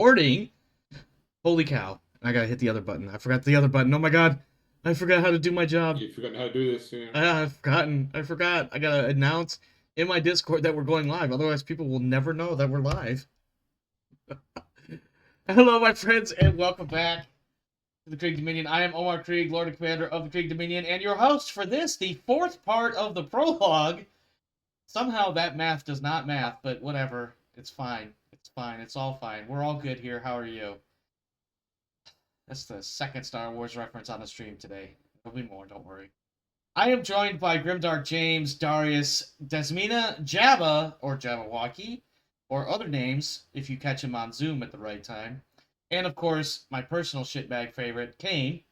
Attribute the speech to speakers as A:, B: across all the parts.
A: Recording. Holy cow. I gotta hit the other button. I forgot the other button. Oh my god. I forgot how to do my job.
B: You've forgotten how to do this, yeah.
A: I've forgotten. I forgot. I gotta announce in my Discord that we're going live. Otherwise, people will never know that we're live. Hello, my friends, and welcome back to the Krieg Dominion. I am Omar Krieg, Lord and Commander of the Krieg Dominion, and your host for this, the fourth part of the prologue. Somehow that math does not math, but whatever. It's fine. It's fine. It's all fine. We're all good here. How are you? That's the second Star Wars reference on the stream today. There'll be more, don't worry. I am joined by Grimdark James, Darius, Desmina, Jabba, or Jabberwocky, or other names if you catch him on Zoom at the right time. And of course, my personal shitbag favorite, Kane.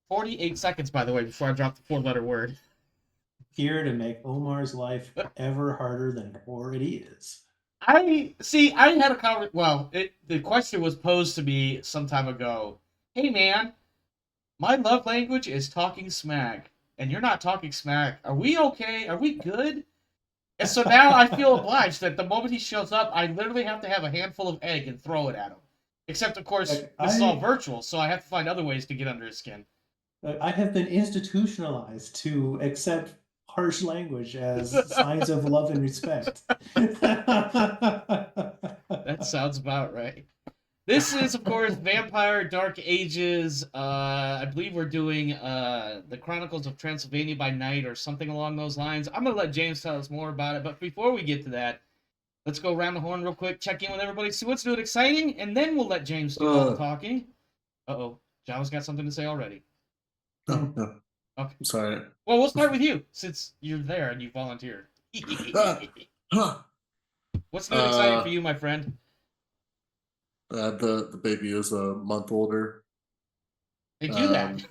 A: 48 seconds, by the way, before I drop the four-letter word.
C: Here to make Omar's life ever harder than it already is.
A: I had a conversation. Well, the question was posed to me some time ago. Hey, man, my love language is talking smack, and you're not talking smack. Are we okay? Are we good? And so now I feel obliged that the moment he shows up, I literally have to have a handful of egg and throw it at him. Except, of course, this is all virtual, so I have to find other ways to get under his skin.
C: I have been institutionalized to accept harsh language as signs of love and respect.
A: That sounds about right. This is, of course, Vampire Dark Ages. I believe we're doing the Chronicles of Transylvania by night or something along those lines. I'm going to let James tell us more about it. But before we get to that, let's go around the horn real quick, check in with everybody, see what's new and exciting, and then we'll let James do all the talking. Uh-oh. Java's got something to say already.
D: No.
A: Okay.
D: I'm sorry.
A: Well, we'll start with you, since you're there and you volunteered. What's new and exciting for you, my friend?
D: The baby is a month older.
A: They do that.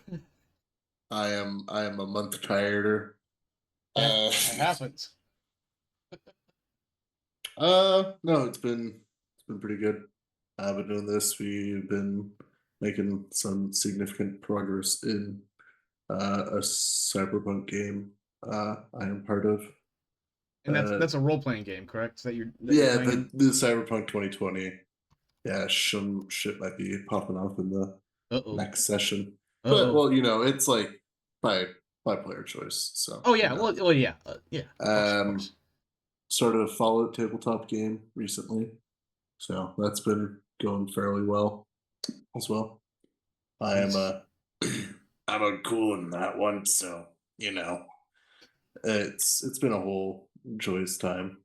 D: I am a month tireder.
A: That happens.
D: No, it's been pretty good. I've been doing this. We've been making some significant progress in a cyberpunk game I am part of.
A: And that's a role playing game, correct?
D: The Cyberpunk 2020. Yeah, some shit might be popping off in the next session. But well, it's like by player choice. So
A: oh yeah, well yeah, yeah. Of course.
D: Started a Fallout tabletop game recently, so that's been going fairly well as well. I'm uncool in that one, so it's been a whole joyous time.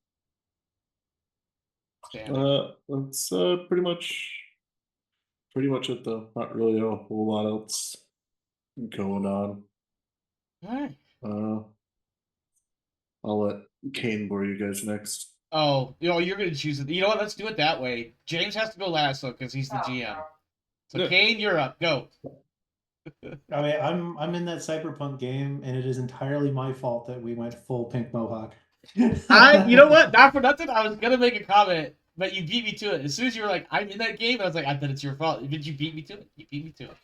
D: That's pretty much it though. Not really a whole lot else going on.
A: All right.
D: I'll let Kane bore you guys next.
A: Oh, you're gonna choose it. You know what? Let's do it that way. James has to go last though, because he's the GM. So yeah. Kane, you're up. Go.
C: I mean, I'm in that cyberpunk game, and it is entirely my fault that we went full pink mohawk.
A: You know what? Not for nothing. I was gonna make a comment, but you beat me to it. As soon as you were like, "I'm in that game," I was like, "I bet it's your fault." Did you beat me to it? You beat me to it.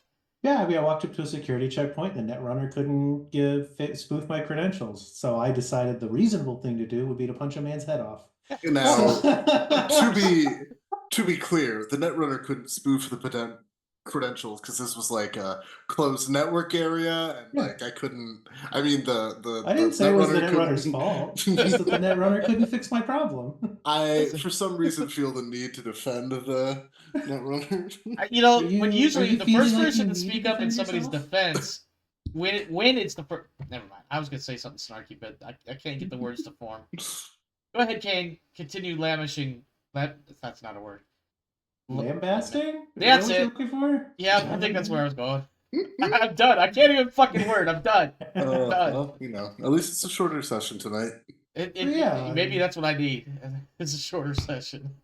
C: Yeah, I mean, I walked up to a security checkpoint. The Netrunner couldn't spoof my credentials, so I decided the reasonable thing to do would be to punch a man's head off.
D: Now, to be clear, the Netrunner couldn't spoof the credentials because this was like a closed network area, and like I couldn't. I mean,
C: I didn't say it was the Netrunner's fault. Just that the Netrunner couldn't fix my problem.
D: I, for some reason, feel the need to defend the Netrunner.
A: When usually the first person to speak up in somebody's defense, when it's the first. Never mind. I was gonna say something snarky, but I can't get the words to form. Go ahead, Kane. Continue lamishing. That's not a word.
C: Lambasting?
A: That's it.
C: Looking for?
A: Yeah, I think that's where I was going. I'm done. I can't even fucking word. I'm done.
D: Done. Well, at least it's a shorter session tonight.
A: Maybe that's what I need. It's a shorter session.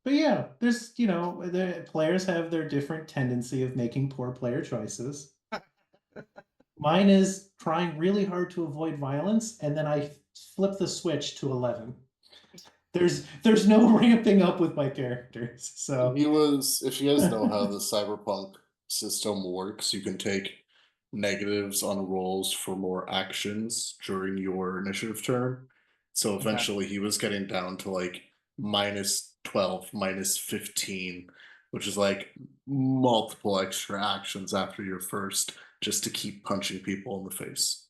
C: But yeah, there's the players have their different tendency of making poor player choices. Mine is trying really hard to avoid violence, and then I flip the switch to 11. There's no ramping up with my characters. So
D: if you guys know how the cyberpunk system works, you can take negatives on rolls for more actions during your initiative turn. So eventually he was getting down to like minus 12 minus 15, which is like multiple extra actions after your first, just to keep punching people in the face.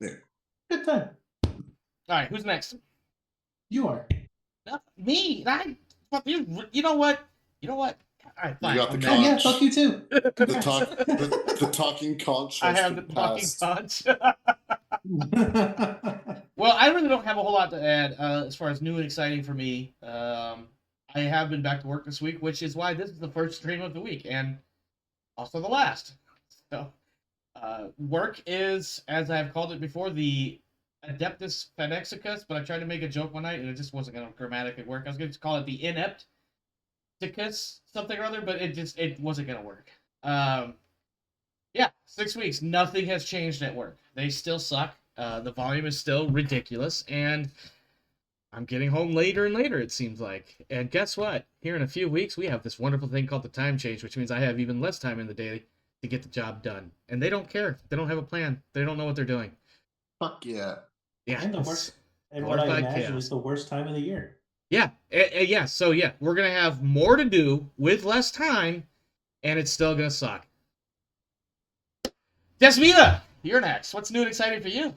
D: Yeah.
C: Good time.
A: All right, who's next?
C: You are.
A: No, me. You know what? You know what? All right, fine.
D: You got the
A: I'm
C: Oh,
A: next.
C: yeah, fuck you too.
D: The
C: Congrats.
D: the talking conch
A: I
D: has
A: have the
D: been
A: talking
D: passed.
A: punch. Well, I really don't have a whole lot to add as far as new and exciting for me. I have been back to work this week, which is why this is the first stream of the week and also the last. So, work is, as I've called it before, the Adeptus Fenexicus, but I tried to make a joke one night and it just wasn't going to grammatically work. I was going to call it the Inepticus something or other, but it wasn't going to work. Yeah, 6 weeks. Nothing has changed at work. They still suck. The volume is still ridiculous, and I'm getting home later and later, it seems like. And guess what? Here in a few weeks, we have this wonderful thing called the time change, which means I have even less time in the day to get the job done. And they don't care. They don't have a plan. They don't know what they're doing.
D: Fuck yeah.
A: Yeah.
C: And the
A: it's
C: worst, and what I
A: glorified
C: imagine
A: chaos.
C: is the worst time of the year.
A: Yeah. Yeah. So, yeah, we're going to have more to do with less time, and it's still going to suck. Desmita, you're next. What's new and exciting for you?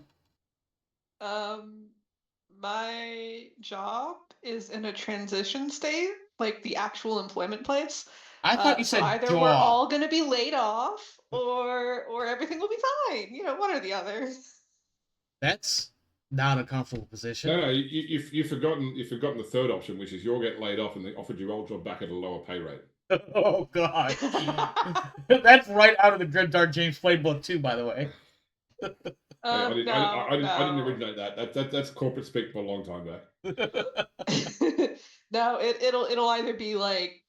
B: My job is in a transition state, like the actual employment place.
A: I thought you
B: So
A: said
B: either
A: jaw.
B: we're all gonna be laid off, or everything will be fine. You know, one or the other.
A: That's not a comfortable position.
E: No, you've forgotten the third option, which is you'll get laid off and they offered your old job back at a lower pay rate.
A: Oh God, that's right out of the Grimdark James playbook too, by the way.
E: I didn't
B: No.
E: originate that. That's corporate speak for a long time back.
B: No, it'll either be like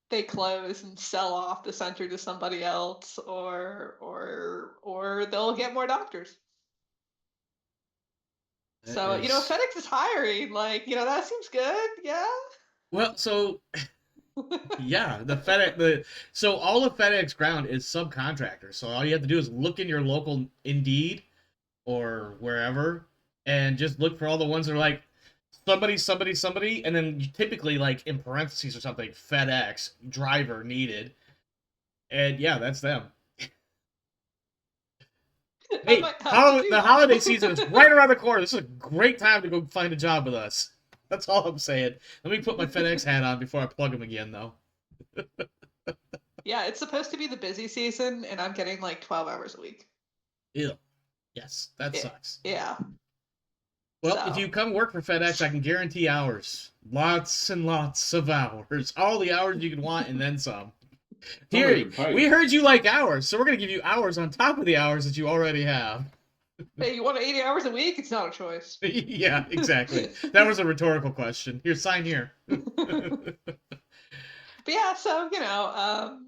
B: they close and sell off the center to somebody else, or they'll get more doctors. So, you know, FedEx is hiring, like, you know, that seems good, yeah?
A: Well, so yeah, so all of FedEx ground is subcontractors. So all you have to do is look in your local Indeed or wherever and just look for all the ones that are like somebody, and then you typically like in parentheses or something, FedEx driver needed. And yeah, that's them. Hey, the holiday season is right around the corner. This is a great time to go find a job with us. That's all I'm saying. Let me put my FedEx hat on before I plug them again, though.
B: Yeah, it's supposed to be the busy season, and I'm getting like 12 hours a week.
A: Ew. Yes, that sucks.
B: Yeah.
A: Well, if you come work for FedEx, I can guarantee hours. Lots and lots of hours. All the hours you could want and then some. Here, we heard you like hours, so we're going to give you hours on top of the hours that you already have.
B: Hey, you want 80 hours a week? It's not a choice.
A: Yeah, exactly. That was a rhetorical question. Here, sign here.
B: But yeah, so, you know,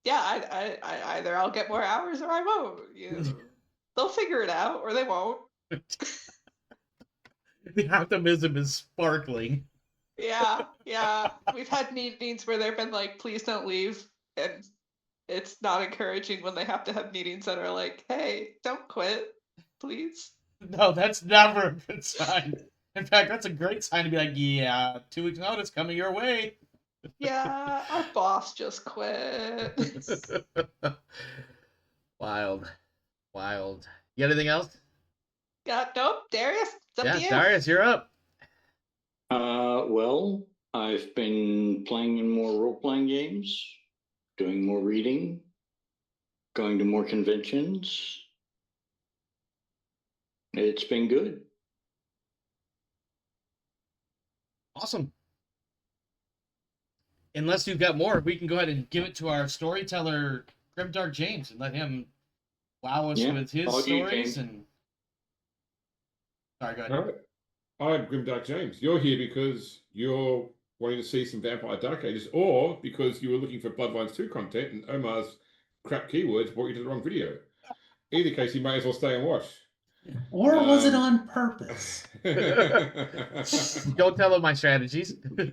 B: yeah, I either I'll get more hours or I won't. They'll figure it out, or they won't.
A: The optimism is sparkling.
B: Yeah. We've had meetings where they've been like, please don't leave. And it's not encouraging when they have to have meetings that are like, hey, don't quit, please.
A: No, that's never a good sign. In fact, that's a great sign to be like, yeah, 2 weeks notice coming your way.
B: Yeah, our boss just quit.
A: Wild. You got anything else?
B: Nope, Darius, it's up to you.
A: Darius, you're up.
F: Well, I've been playing in more role-playing games, doing more reading, going to more conventions. It's been good.
A: Awesome. Unless you've got more, we can go ahead and give it to our storyteller, Grimdark James, and let him wow us with his stories. And sorry, go ahead.
E: All right. I'm Grimdark James. You're here because you're wanting to see some Vampire Dark Ages, or because you were looking for Bloodlines 2 content and Omar's crap keywords brought you to the wrong video. Either case, you may as well stay and watch.
C: Or was it on purpose?
A: Don't tell them my strategies.
E: No,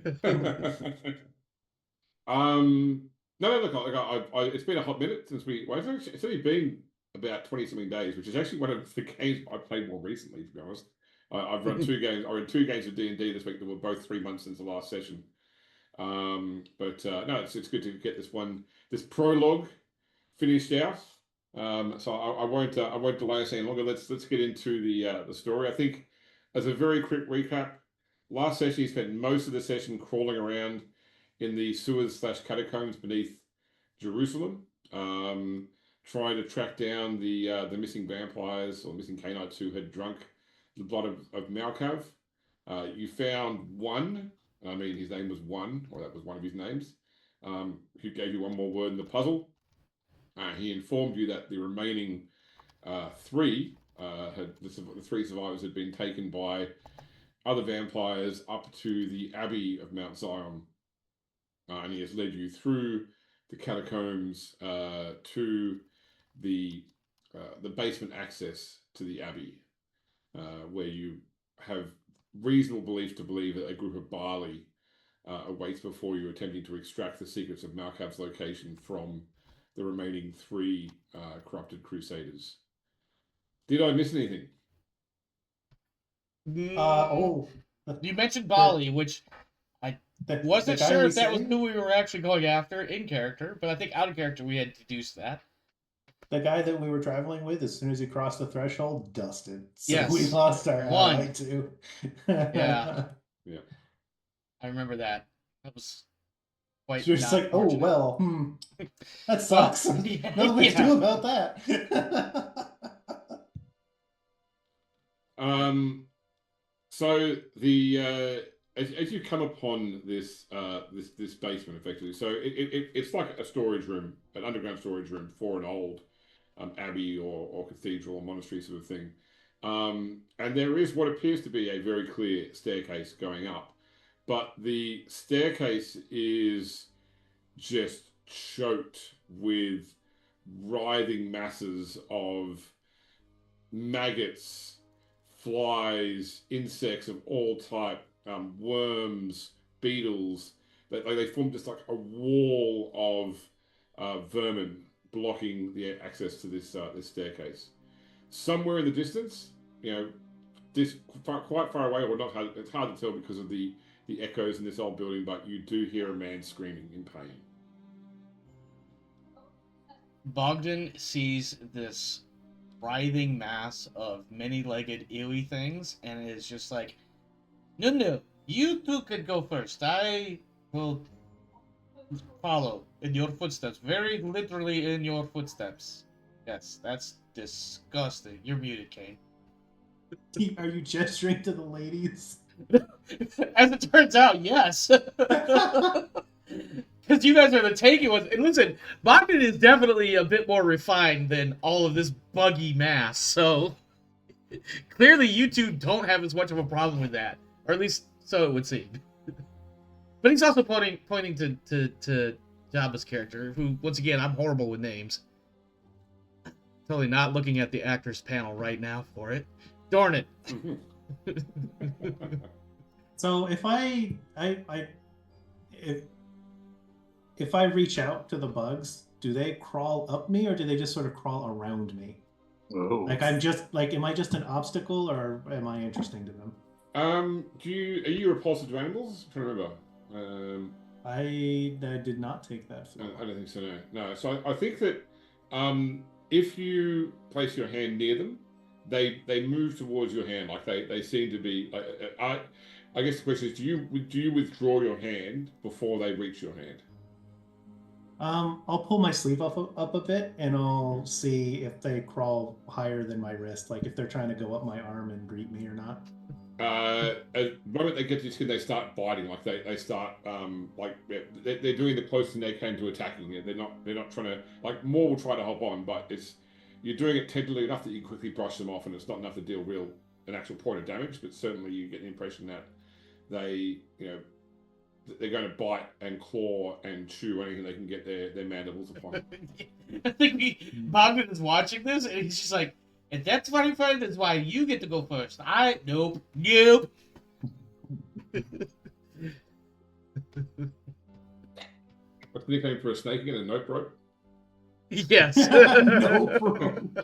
E: look, it's been a hot minute since it's only been about 20-something days, which is actually one of the games I played more recently, to be honest. I've run 2 games. I ran 2 games of D&D this week that were both 3 months since the last session. No, it's good to get this prologue finished out. So I won't delay us any longer. Let's get into the story. I think, as a very quick recap, last session he spent most of the session crawling around in the sewers/catacombs beneath Jerusalem, trying to track down the missing vampires or missing Canaanites who had drunk the blood of Malkav. You found one. I mean, his name was One, or that was one of his names. Who gave you one more word in the puzzle. He informed you that the remaining 3 the 3 survivors had been taken by other vampires up to the Abbey of Mount Zion, and he has led you through the catacombs to the basement access to the Abbey, where you have reasonable belief to believe that a group of Bali awaits before you, attempting to extract the secrets of Malkav's location from the remaining 3 corrupted crusaders. Did I miss anything?
A: You mentioned Bali, which I wasn't
C: the guy
A: sure
C: we
A: if that was
C: saved?
A: who we were actually going after in character, but I think out of character we had deduced that.
C: The guy that we were traveling with, as soon as he crossed the threshold, dusted. So
A: Yes.
C: we lost our
A: One.
C: ally too.
A: Yeah.
E: Yeah.
A: I remember that. That was quite.
C: She was just
A: not
C: like, oh,
A: fortunate.
C: well, that sucks.
A: yeah,
C: Nothing we
A: yeah.
C: can do about that.
E: So the as you come upon this this basement, effectively, so it's like a storage room, an underground storage room for an old abbey or cathedral or monastery sort of thing. And there is what appears to be a very clear staircase going up, but the staircase is just choked with writhing masses of maggots, flies, insects of all type, worms, beetles. They form just like a wall of vermin blocking the access to this staircase. Somewhere in the distance, quite far away, or not hard, it's hard to tell because of the echoes in this old building, but you do hear a man screaming in pain.
A: Bogdan sees this writhing mass of many-legged ewy things and is just like, no, you 2 could go first. I will follow in your footsteps, very literally in your footsteps. Yes, that's disgusting. You're muted, Kane.
C: Are you gesturing to the ladies?
A: As it turns out, yes. Because you guys are the taking ones. And listen, Bogdan is definitely a bit more refined than all of this buggy mass. So clearly you 2 don't have as much of a problem with that. Or at least so it would seem. But he's also pointing to Jabba's character, who, once again, I'm horrible with names. Totally not looking at the actors panel right now for it. Darn it.
C: So if if I reach out to the bugs, do they crawl up me or do they just sort of crawl around me?
F: Oh.
C: Like am I just an obstacle or am I interesting to them?
E: Are you repulsive to animals? I'm trying to remember.
C: I did not take that.
E: I don't think so. No. So I think that if you place your hand near them, they move towards your hand. Like they seem to be. I guess the question is, do you withdraw your hand before they reach your hand?
C: I'll pull my sleeve up a bit and I'll see if they crawl higher than my wrist, like if they're trying to go up my arm and greet me or not.
E: At the moment they get to your skin, they start biting. Like they start like they're doing the closest they can to attacking you. They're not trying to, like, more will try to hop on, but you're doing it tentatively enough that you can quickly brush them off, and it's not enough to deal an actual point of damage. But certainly you get the impression that they're going to bite and claw and chew anything they can get their mandibles upon.
A: I think Bogdan is watching this and he's just like, and that's funny, friend. That's why you get to go first. Nope.
E: What's the nickname for a snake again? A nope rope?
A: Yes.
C: No problem.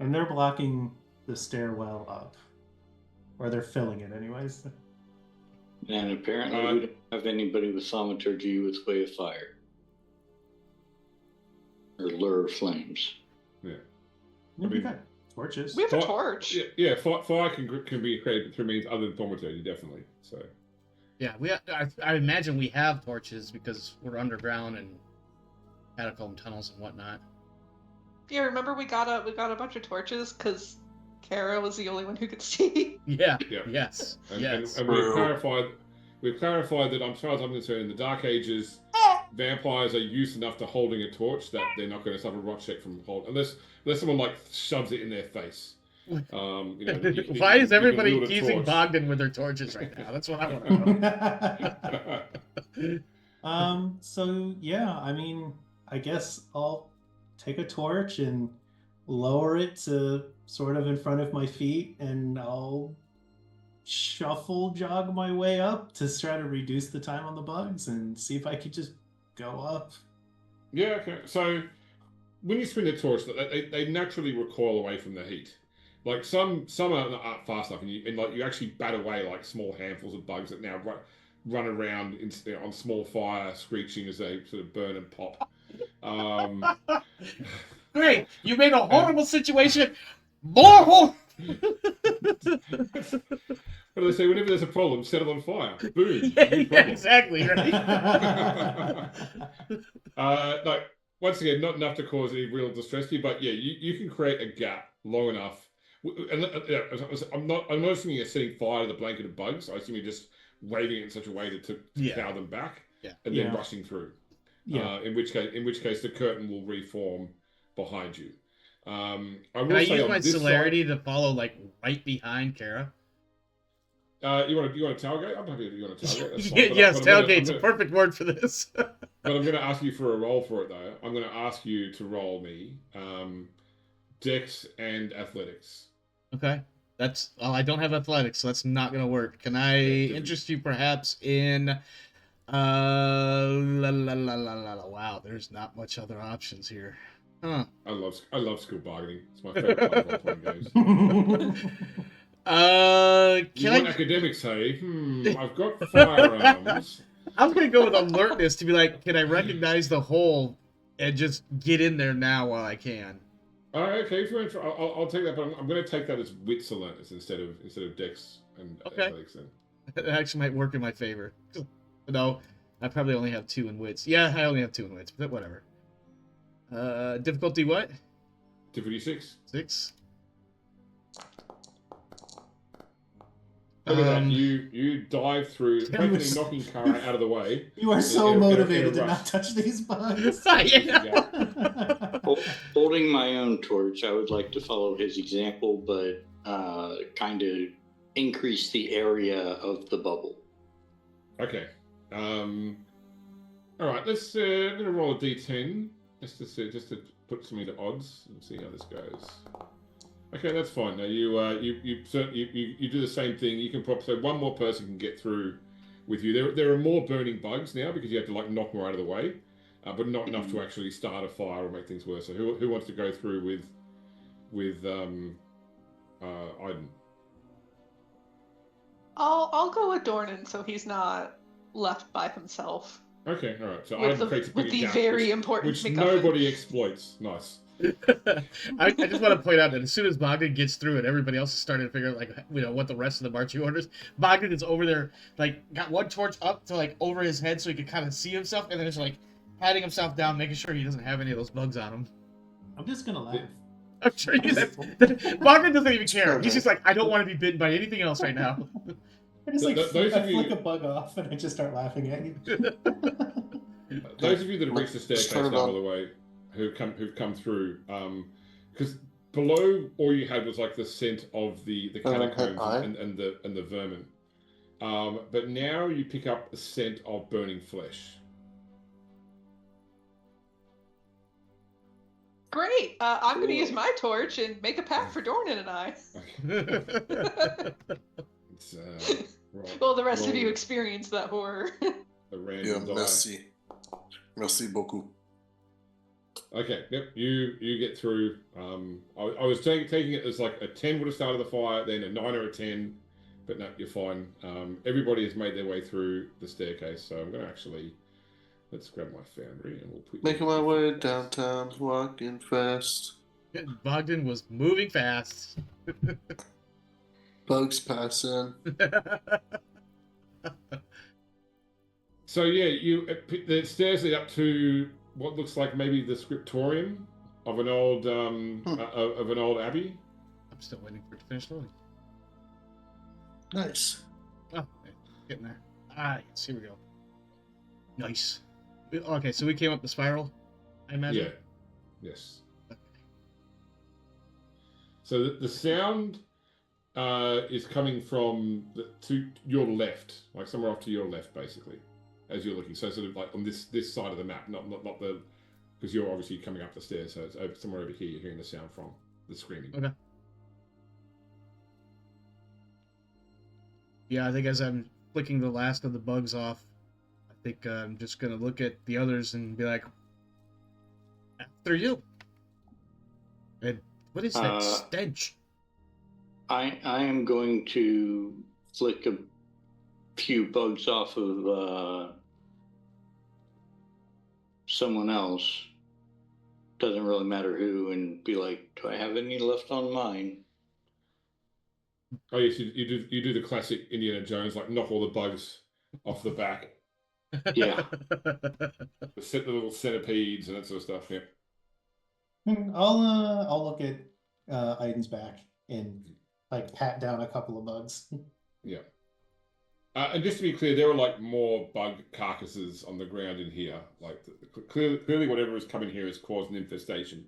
C: And they're blocking the stairwell up. Or they're filling it anyways.
F: And apparently we don't have anybody with thaumaturgy with Way of Fire. Or Lure of Flames.
E: Yeah.
C: I mean, got torches.
B: We have a torch.
E: Yeah, fire can be created through means other than thaumaturgy, definitely. So.
A: Yeah, I imagine we have torches because we're underground and catacomb tunnels and whatnot.
B: Yeah, remember we got a bunch of torches because Kara was the only one who could see.
A: Yeah.
E: Yeah.
A: Yes.
E: And,
A: yes.
E: and we've clarified that, as far as I'm concerned, in the Dark Ages, vampires are used enough to holding a torch that they're not going to suffer a rot check from hold unless someone like shoves it in their face.
A: Why is everybody teasing Bogdan with their torches right now? That's what I want to know.
C: So yeah, I mean, I guess I'll take a torch and lower it to sort of in front of my feet, and I'll shuffle jog my way up to try to reduce the time on the bugs and see if I could just go up.
E: Yeah, okay. So when you spin the torch, they naturally recoil away from the heat. Like some aren't fast enough, and you actually bat away like small handfuls of bugs that now run around on small fire, screeching as they sort of burn and pop.
A: Great, you made a horrible situation more horrible.
E: What do they say? Whenever there's a problem, set it on fire. Boom.
A: Yeah, exactly. Right?
E: Like once again, not enough to cause any real distress to you, but yeah, you can create a gap long enough. And I'm not assuming you're setting fire to the blanket of bugs. I assume you're just waving it in such a way to cow them back, and then rushing through.
C: Yeah.
E: In which case, the curtain will reform behind you. Can
A: I use my celerity to follow like right behind Kara?
E: You want to tailgate? I'm happy if you want to tailgate.
A: Yes, tailgate's a perfect word for this.
E: But I'm going to ask you for a roll for it, though. I'm going to ask you to roll me Dex and Athletics.
A: Okay. I don't have athletics, so that's not going to work. Can I interest you perhaps in wow, there's not much other options here. Huh.
E: I love skill bargaining. It's my favorite part of playing games.
A: Can I
E: academics say, I've got firearms.
A: I'm gonna go with alertness to be like, can I recognize the hole and just get in there now while I can?
E: Okay, if you want, I'll take that, but I'm going to take that as wits alertness instead of Dex and athletics. Then
A: that actually might work in my favor. No, I probably only have 2 in wits. Yeah, I only have 2 in wits, but whatever. Difficulty what?
E: Difficulty 6.
A: 6.
E: Look at that. You dive through, hopefully knocking Kara out of the way.
C: You are so motivated to not touch these bugs.
F: Holding my own torch, I would like to follow his example, but kind of increase the area of the bubble.
E: Okay. All right. Let's. I'm gonna roll a d10 just to put some into odds and see how this goes. Okay, that's fine. Now you do the same thing. You can probably so one more person can get through with you. There are more burning bugs now because you have to like knock more out of the way, but not enough to actually start a fire or make things worse. So who wants to go through with Iden?
B: I'll go with Dornan so he's not left by himself.
E: Okay, all right. So
B: With the very important
E: which
B: MacGuffin.
E: nobody exploits. Nice.
A: I just want to point out that as soon as Bogdan gets through and everybody else is starting to figure out, like, what the rest of the marching orders, Bogdan is over there, like, got one torch up to, like, over his head so he could kind of see himself, and then just, like, patting himself down, making sure he doesn't have any of those bugs on him.
C: I'm just gonna laugh.
A: I'm sure Bogdan doesn't even care. He's just like, I don't want to be bitten by anything else right now.
C: I just like
E: Those of you-
C: flick a bug off and I just start laughing at you.
E: Those of you that have reached the staircase now, by the way, who've come through, because below all you had was like the scent of the catacombs and the vermin, but now you pick up the scent of burning flesh.
B: Great. I'm going to use my torch and make a path for Dornan and I.
E: It's, right.
B: Well, the rest of you experience that horror.
E: A random die.
D: Merci beaucoup.
E: Okay, yep, you get through. I was taking it as like a 10 would have started the fire, then a 9 or a 10, but no, you're fine. Everybody has made their way through the staircase, so I'm going to actually, let's grab my foundry and we'll put you
D: Making
E: in
D: my
E: a
D: way
E: different place.
D: downtown, walking fast.
A: Bogdan was moving fast.
D: Bugs passing.
E: So yeah, the stairs lead up to what looks like maybe the scriptorium of an old of an old abbey.
A: I'm still waiting for it to finish loading.
D: Nice.
A: Oh, okay, getting there. Ah, yes, here we go. Nice. Okay, so we came up the spiral, I imagine?
E: Yeah. Yes.
A: Okay.
E: So the sound is coming from to your left, like somewhere off to your left, basically, as you're looking. So sort of like on this side of the map, not the, because you're obviously coming up the stairs. So it's somewhere over here. You're hearing the sound from the screaming.
A: Okay. Yeah, I think as I'm flicking the last of the bugs off, I think I'm just gonna look at the others and be like, "After you." And what is that stench?
F: I am going to flick a few bugs off of someone else. Doesn't really matter who, and be like, "Do I have any left on mine?"
E: Oh yes, you do the classic Indiana Jones, like knock all the bugs off the back,
F: Yeah.
E: the little centipedes and that sort of stuff. Yeah.
C: I'll look at Aiden's back and like pat down a couple of bugs.
E: Yeah. And just to be clear, there are like more bug carcasses on the ground in here. Like clearly, whatever has come in here has caused an infestation,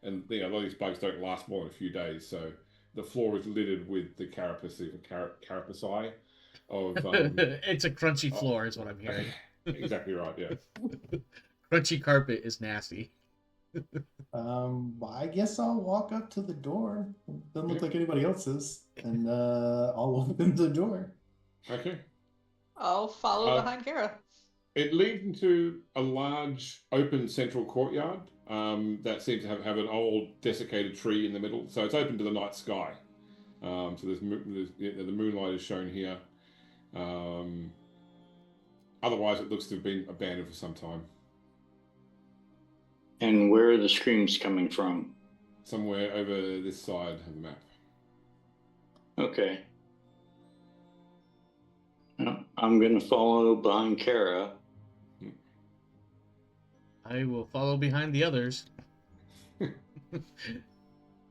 E: and a lot of these bugs don't last more than a few days. So the floor is littered with the carapace of.
A: It's a crunchy floor, is what I'm hearing.
E: Exactly right. Yeah.
A: Crunchy carpet is nasty.
C: I guess I'll walk up to the door. Doesn't look like anybody else's, and I'll open the door.
E: Okay.
B: I'll follow behind Kara.
E: It leads into a large open central courtyard that seems to have an old desiccated tree in the middle. So it's open to the night sky. So the moonlight is shown here. Otherwise, it looks to have been abandoned for some time.
F: And where are the screams coming from?
E: Somewhere over this side of the map.
F: Okay. I'm going to follow behind Kara.
A: I will follow behind the others.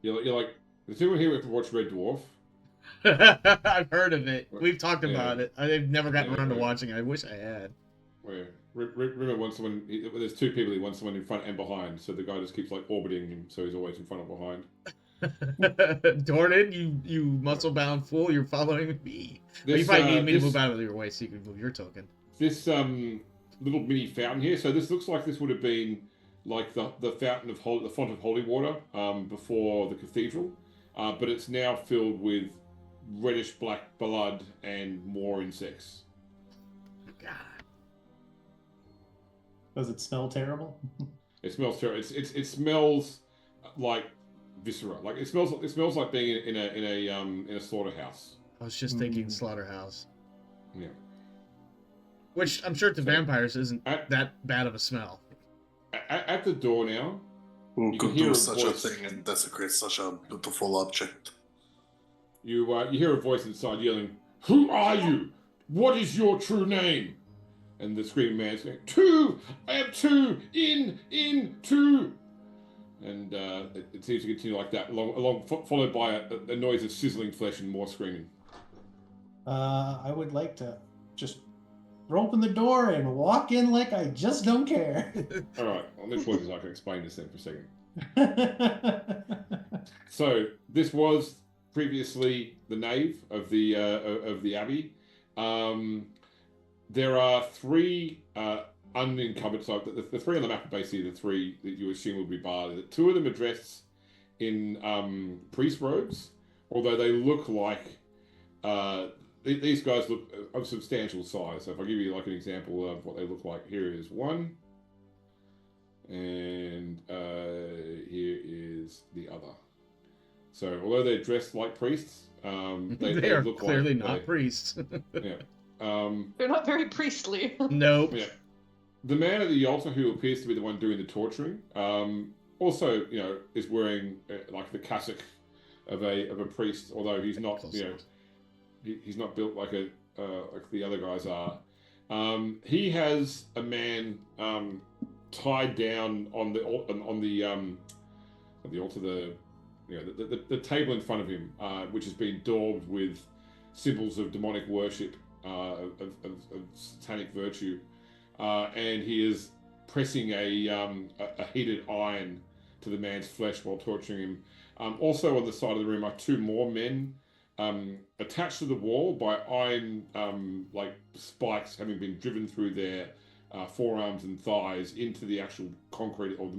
E: You're like, does anyone here ever watch Red Dwarf?
A: I've heard of it. We've talked about it. I've never gotten around to watching it. I wish I had.
E: Where Rimmer wants someone. There's two people. He wants someone in front and behind. So the guy just keeps like orbiting him, so he's always in front or behind.
A: Dornan, you muscle-bound fool! You're following me. You probably need me to move out of your way so you can move your token.
E: This little mini fountain here. So this looks like this would have been like the fountain of the font of holy water before the cathedral, but it's now filled with reddish black blood and more insects.
A: God.
C: Does it smell terrible?
E: It smells terrible. It smells like viscera. Like it smells like being in a slaughterhouse.
A: I was just thinking slaughterhouse.
E: Yeah.
A: Which I'm sure to vampires isn't that bad of a smell.
E: At the door now.
D: Who
E: You
D: could
E: can hear
D: do
E: a
D: such a
E: voice.
D: thing and desecrate such a beautiful object?
E: You hear a voice inside yelling, "Who are you? What is your true name?" And the screaming man's going, "Two! I have two! In, two!" And it seems to continue like that, followed by a noise of sizzling flesh and more screaming.
C: I would like to just open the door and walk in like I just don't care.
E: All right, well, this point is I can explain this then for a second. So this was previously the nave of the abbey. There are three unencumbered. So the three on the map are basically the three that you assume would be barred. Two of them are dressed in priest robes, although they look like these guys look of substantial size. So if I give you like an example of what they look like, here is one, And here is the other. So although they're dressed like priests,
A: they are
E: look
A: clearly
E: like
A: not priests.
E: Yeah.
B: They're not very priestly.
A: Nope.
E: Yeah. The man at the altar, who appears to be the one doing the torturing, also, is wearing like the cassock of a priest, although he's not, he's not built like like the other guys are. He has a man tied down on the altar, the table in front of him, which has been daubed with symbols of demonic worship, of satanic virtue, and he is pressing a heated iron to the man's flesh while torturing him. Also on the side of the room are two more men attached to the wall by iron like spikes having been driven through their forearms and thighs into the actual concrete or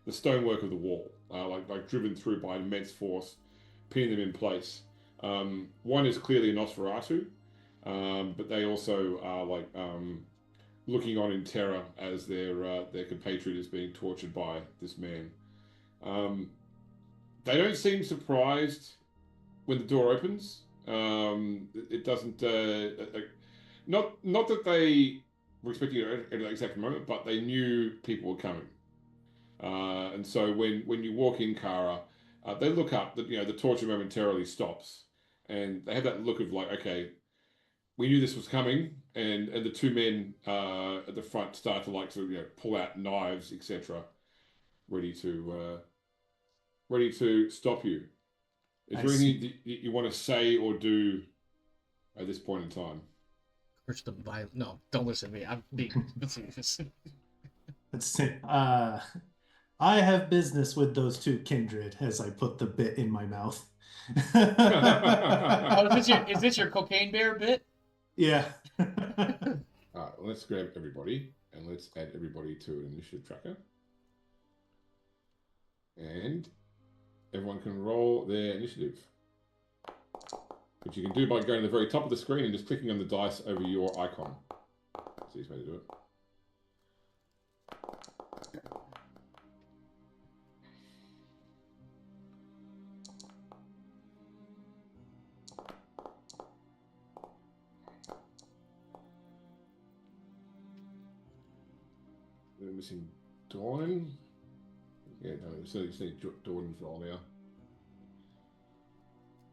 E: the stonework of the wall, like driven through by immense force, pinning them in place. One is clearly a Nosferatu, but they also are like looking on in terror as their compatriot is being tortured by this man. They don't seem surprised when the door opens. It doesn't. Not that they were expecting it at that exact moment, but they knew people were coming. And so when you walk in, Kara, they look up. The torture momentarily stops, and they have that look of like, okay, we knew this was coming, and the two men at the front start to pull out knives, etc., ready to stop you. Is there anything you want to say or do at this point in time?
A: Curse them by no, don't listen to me. I'm being serious.
C: Let's see. I have business with those two kindred as I put the bit in my mouth.
A: Oh, is this your cocaine bear bit?
C: Yeah.
E: All right, let's grab everybody and let's add everybody to an initiative tracker. And everyone can roll their initiative, which you can do by going to the very top of the screen and just clicking on the dice over your icon. That's the easiest way to do it. We're missing Dawn. Yeah, no, it's only Dawn's roll now.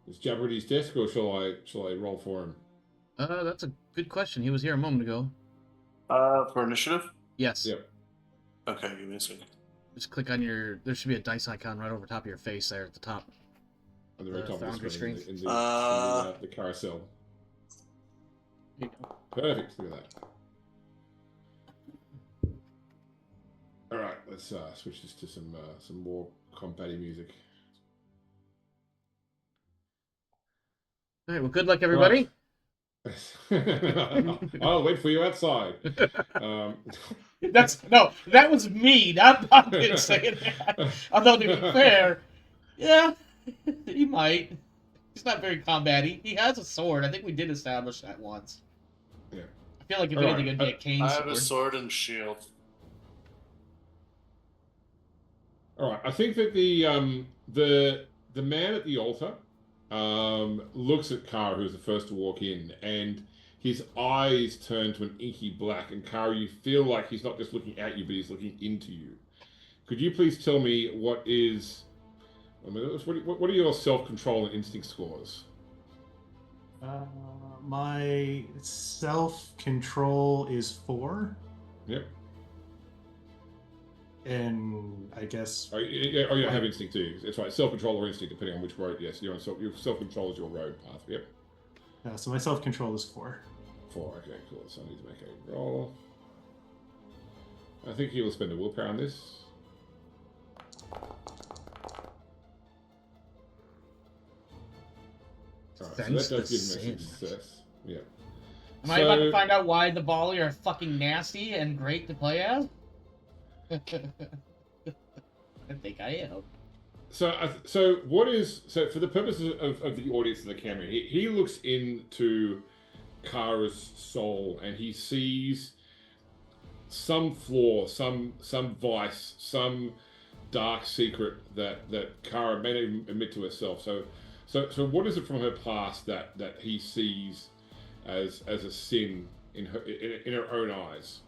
E: Is Jabber at his desk, or shall I roll for him?
A: That's a good question. He was here a moment ago.
D: For initiative?
A: Yes.
E: Yep.
D: Okay, give me a second.
A: Just click on there should be a dice icon right over top of your face there at the top.
E: On the very top of the screen. In the carousel.
A: There you go.
E: Perfect. Look at that. All right, let's switch this to some more combat-y music.
A: All right. Well, good luck, everybody.
E: Right. I'll wait for you outside.
A: That was me, not Pumpkin saying that. Although to be fair, yeah, he might. He's not very combat-y. He has a sword. I think we did establish that once.
E: Yeah.
A: I feel like if anything, it'd be a cane
D: I
A: sword.
D: have a sword and shield.
E: All right. I think that the man at the altar looks at Kara, who's the first to walk in, and his eyes turn to an inky black. And Kara, you feel like he's not just looking at you, but he's looking into you. Could you please tell me what are your self-control and instinct scores?
C: My self-control is 4.
E: Yep.
C: And I guess...
E: you don't have instinct too. It's right. Self-control or instinct, depending on which road. Yes, your self-control is your road path. Yep.
C: So my self-control is 4.
E: 4. Okay, cool. So I need to make a roll. I think he will spend a willpower on this. Alright, so that does give him a success. Yeah.
A: Am I about to find out why the Volley are fucking nasty and great to play as? I think I am.
E: So for the purposes of the audience and the camera, he looks into Kara's soul and he sees some flaw, some vice, some dark secret that Kara may not even admit to herself. So what is it from her past that he sees as a sin in her own eyes?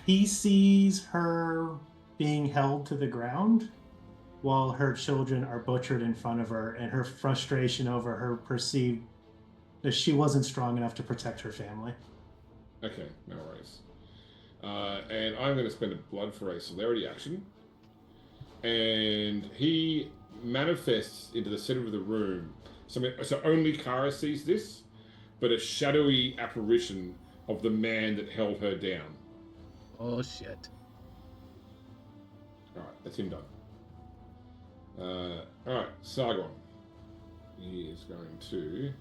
C: He sees her being held to the ground while her children are butchered in front of her, and her frustration over her perceived that she wasn't strong enough to protect her family.
E: Okay, no worries. And I'm going to spend a blood for a celerity action. And he manifests into the center of the room. So only Kara sees this, but a shadowy apparition of the man that held her down.
A: Oh shit.
E: Alright, that's him done. Alright, Sargon. He is going to...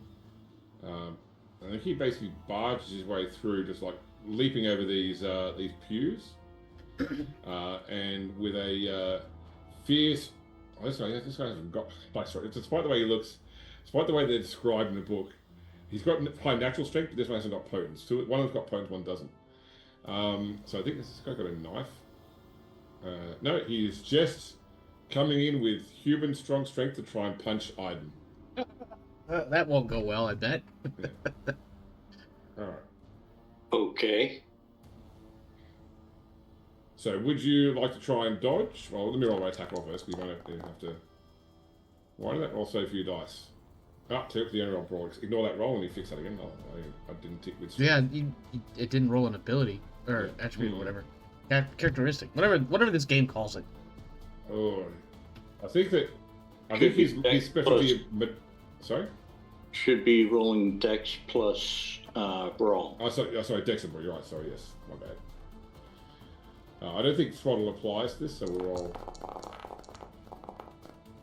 E: I think he basically barges his way through, just like leaping over these pews, and with a fierce. Oh, this guy hasn't got dice right. Despite the way he looks, despite the way they're described in the book, he's got high natural strength, but this one hasn't got potence. One of them's got potence, one doesn't. So I think this guy's got a knife. No, he's just coming in with human strong strength to try and punch Iden.
A: That won't go well, I bet.
E: All right.
F: Okay.
E: So, would you like to try and dodge? Well, let me roll my attack roll first, because you might have to. Why did that roll so few dice? Took the only roll brawl. Ignore that roll and you fix that again. I didn't tick with.
A: Yeah, it didn't roll an ability or attribute or whatever. Characteristic, whatever this game calls it.
E: Oh, I think his specialty. Sorry.
F: Should be rolling Dex plus Brawl.
E: Oh, sorry, Dex and Brawl. You're right. Sorry, yes, my bad. I don't think Throttle applies to this, so we'll roll.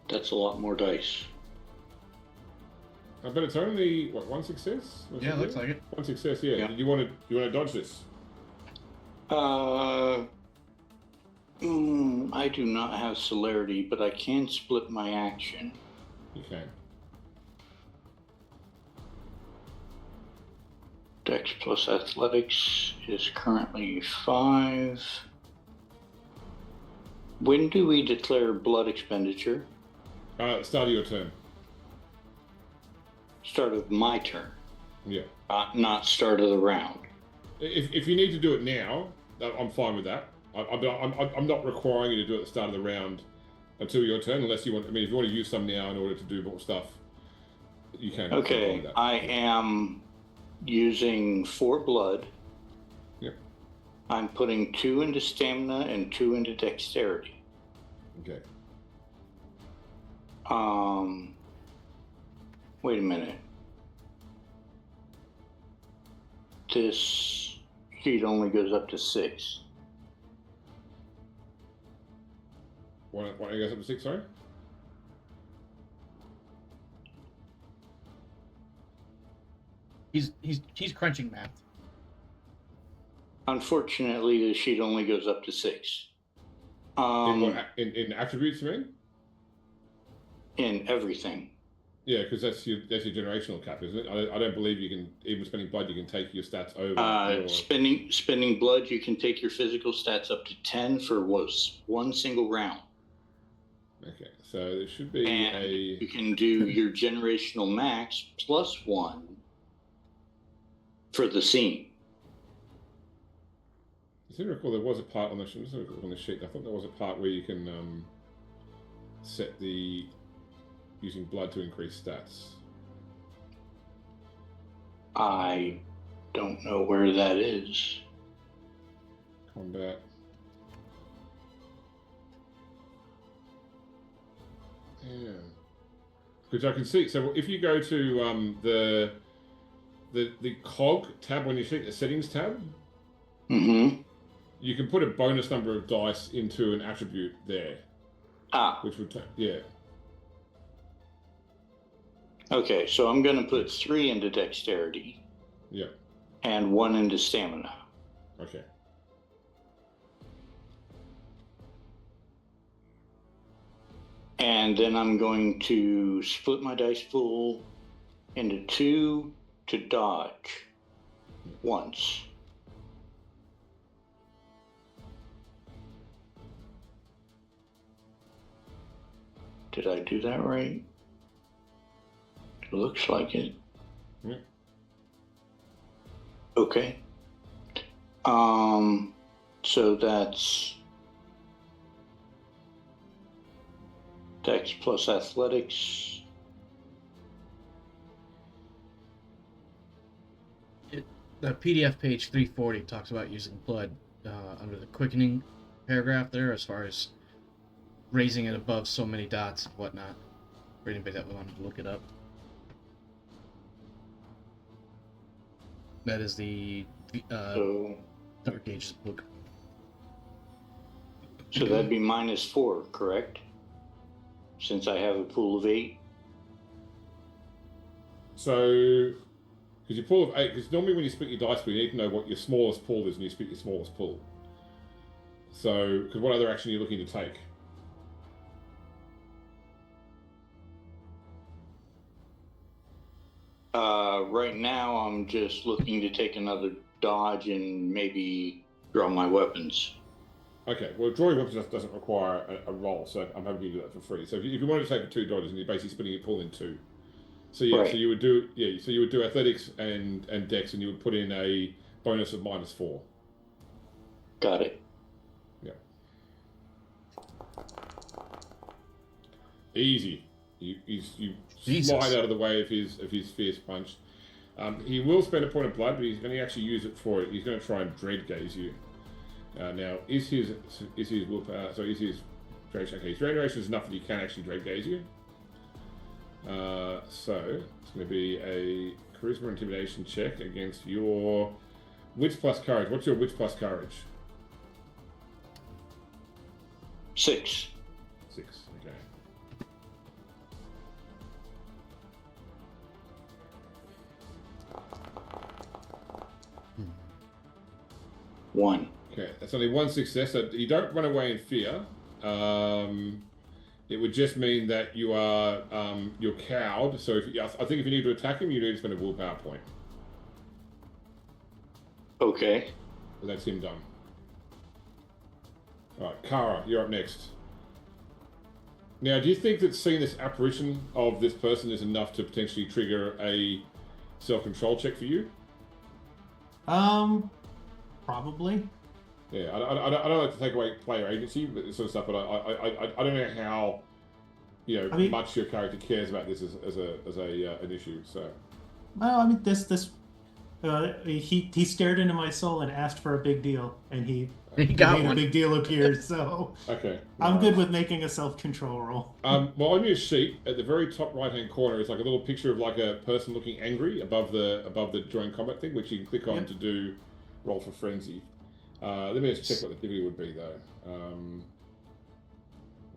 F: That's a lot more dice.
E: But it's only one success.
A: Yeah, looks like it.
E: One success. Yeah.
F: Yeah.
E: Do you want to dodge this?
F: I do not have celerity, but I can split my action.
E: You can.
F: Dex plus athletics is currently 5. When do we declare blood expenditure?
E: Start of your turn.
F: Start of my turn.
E: Yeah.
F: Not start of the round.
E: If you need to do it now, I'm fine with that. I'm not requiring you to do it at the start of the round until your turn, unless you want. I mean, if you want to use some now in order to do more stuff, you can.
F: Okay, I am using 4 blood.
E: Yep.
F: I'm putting 2 into stamina and 2 into dexterity.
E: Okay.
F: Wait a minute. This sheet only goes up to 6.
E: Why don't you go up to 6, sorry?
A: He's crunching math.
F: Unfortunately, the sheet only goes up to 6.
E: In attributes, you mean?
F: In everything.
E: Yeah, because that's your generational cap, isn't it? I don't believe you can, even spending blood, you can take your stats over.
F: Spending blood, you can take your physical stats up to 10 for one single round.
E: Okay, so there should be
F: and you can do your generational max plus 1 for the scene.
E: I seem to recall there was a part on the sheet. I thought there was a part where you can set the using blood to increase stats.
F: I don't know where that is.
E: Combat. Yeah. Which I can see. So if you go to the cog tab on your sheet, the settings tab, you can put a bonus number of dice into an attribute there. Which would yeah.
F: Okay, so I'm going to put 3 into dexterity.
E: Yeah.
F: And 1 into stamina.
E: Okay.
F: And then I'm going to split my dice pool into 2 to dodge. once. Did I do that right? It looks like it.
E: Yeah.
F: Okay. So that's Dex plus athletics.
A: The PDF page 340 talks about using blood under the quickening paragraph there, as far as raising it above so many dots and whatnot. For anybody that wanted to look it up. That is the
F: So
A: Dark Ages book.
F: So that'd be -4, correct? Since I have a pool of 8.
E: So, because your pool of 8, because normally when you split your dice pool, you need to know what your smallest pool is and you split your smallest pool. So, because what other action are you looking to take?
F: Right now, I'm just looking to take another dodge and maybe draw my weapons.
E: Okay, well, drawing weapons doesn't require a roll, so I'm happy to do that for free. So if you wanted to take the 2 dodges, and you're basically splitting your pool in 2. So yeah,
F: Right.
E: so you would do athletics and dex, and you would put in a bonus of -4.
F: Got it.
E: Yeah. Easy. You
A: Jesus.
E: slide out of the way of his fierce punch. He will spend a point of blood, but he's going to actually use it for it. He's going to try and dread gaze you. Now, is his willpower? So is his duration? Okay, his duration is enough that he can actually dread gaze you. So it's going to be a charisma intimidation check against your wits plus courage. What's your wits plus courage?
F: 6.
E: 6. Okay.
F: One.
E: Okay, that's only 1 success. So you don't run away in fear. It would just mean that you are you're cowed. So I think if you need to attack him, you need to spend a willpower point.
F: Okay.
E: So that's him done. All right, Kara, you're up next. Now, do you think that seeing this apparition of this person is enough to potentially trigger a self-control check for you?
C: Probably.
E: Yeah, I don't like to take away player agency, but this sort of stuff. But I don't know how much your character cares about this as an issue. So.
C: Well, I mean, he stared into my soul and asked for a big deal, and he
A: got
C: made
A: one.
C: a big deal appear. So
E: Okay.
C: I'm good with making a self-control roll.
E: Well, on your sheet at the very top right-hand corner is like a little picture of like a person looking angry above the join combat thing, which you can click on
C: Yep.
E: to do roll for frenzy. Let me just check what the difficulty would be though.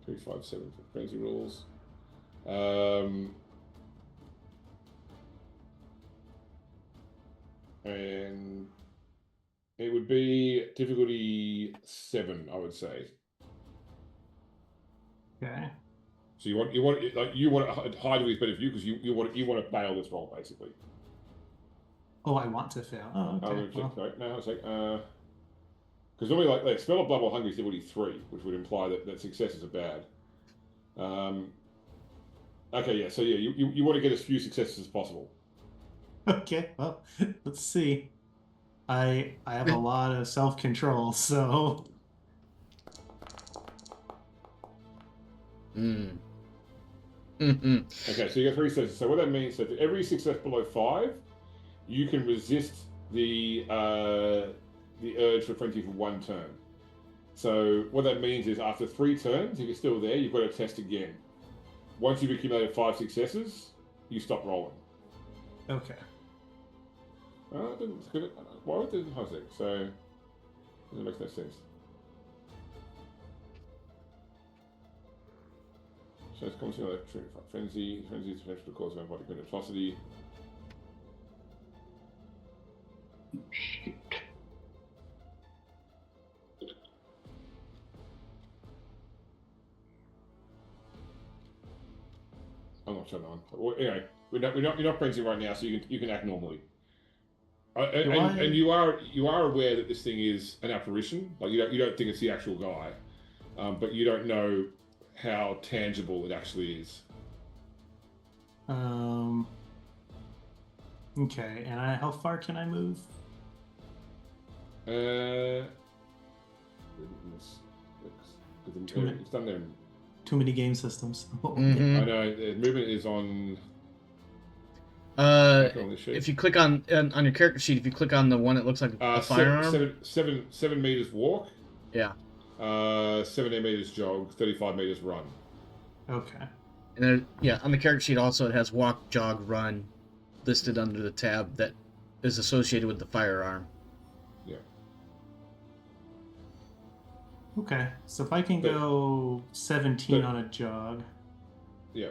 E: 3, 5, 7 for frenzy rules. And it would be difficulty 7, I would say.
C: Okay.
E: So you want high difficulty is better for you because you want to fail this roll basically.
C: Oh, I want to fail. Oh, okay.
E: No, it's like because normally like spell of blood or hungry is difficulty 3, which would imply that successes are bad. Okay, yeah. So yeah, you want to get as few successes as possible.
C: Okay. Well, let's see. I have a lot of self-control, so.
E: Okay, so you got 3 successes. So what that means is that for every success below 5, you can resist the urge for frenzy for 1 turn. So what that means is after 3 turns, if you're still there, you've got to test again. Once you've accumulated 5 successes, you stop rolling.
C: Okay.
E: Why would it? So it makes no sense. So it's constant electric frenzy. Frenzy is potential to cause an body atrocity.
F: Shoot.
E: I'm not sure that one. Well, anyway, you're not frenzy right now, so you can act normally. And you are aware that this thing is an apparition. Like you don't think it's the actual guy, but you don't know how tangible it actually is.
C: Okay, and how far can I move?
E: It's done there.
C: Too many game systems.
A: Mhm.
E: I know the movement is on.
A: If you click on your character sheet, if you click on the one that looks like a firearm,
E: 7 meters walk.
A: yeah,
E: 70 meters jog, 35 meters run.
C: Okay.
A: and then on the character sheet also it has walk, jog, run listed under the tab that is associated with the firearm.
E: Yeah.
C: Okay, so if I can go 17 on a jog.
E: Yeah.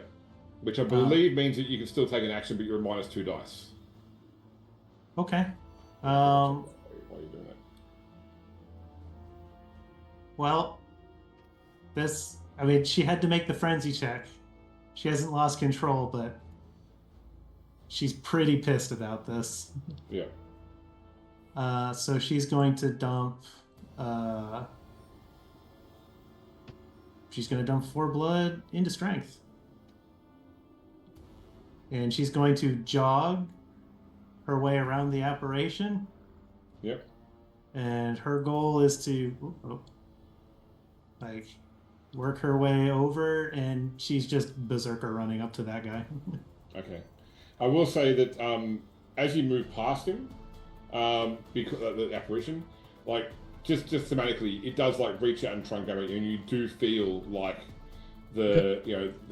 E: Which I believe means that you can still take an action, but you're -2 dice.
C: Okay.
E: Why are you doing that?
C: Well, she had to make the frenzy check. She hasn't lost control, but she's pretty pissed about this.
E: Yeah.
C: So she's going to dump. She's going to dump 4 blood into strength. And she's going to jog her way around the apparition.
E: Yep.
C: And her goal is to work her way over, and she's just berserker running up to that guy.
E: Okay. I will say that as you move past him, because the apparition, like just thematically, it does like reach out and try and grab it, and you do feel like the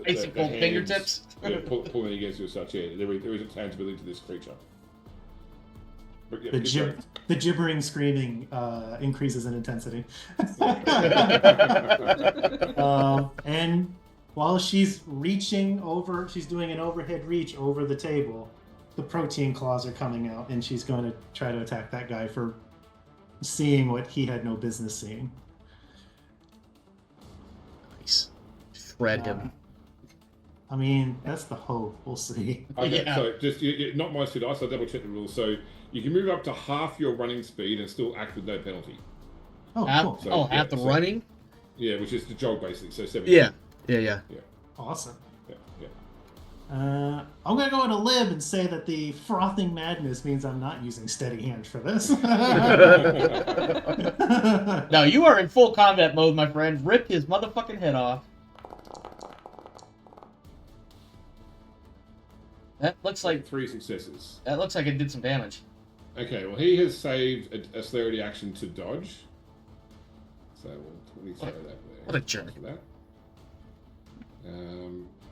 A: Basic
E: the
A: old
E: hands,
A: fingertips.
E: pulling against you as such. Yeah, there is a tangibility to this creature. But, yeah,
C: The gibbering screaming increases in intensity. And while she's reaching over, she's doing an overhead reach over the table, the protein claws are coming out, and she's going to try to attack that guy for seeing what he had no business seeing.
A: Nice. Shred him.
C: I mean, that's the hope. We'll see.
E: Okay,
A: Yeah.
E: so just not -2 dice. I'll double check the rules. So you can move up to half your running speed and still act with no penalty.
C: Oh,
A: Half,
C: cool.
E: So, yeah,
A: half the
E: so-
A: running?
E: Yeah, which is the jog basically. So 70.
A: Yeah.
C: Awesome.
E: Yeah.
C: I'm going to go into lib and say that the frothing madness means I'm not using steady hand for this.
A: Now you are in full combat mode, my friend. Rip his motherfucking head off. That looks like
E: 3 successes.
A: it did some damage.
E: Okay, well he has saved a celerity action to dodge. So we'll throw that there.
A: What a jerk.
E: For that.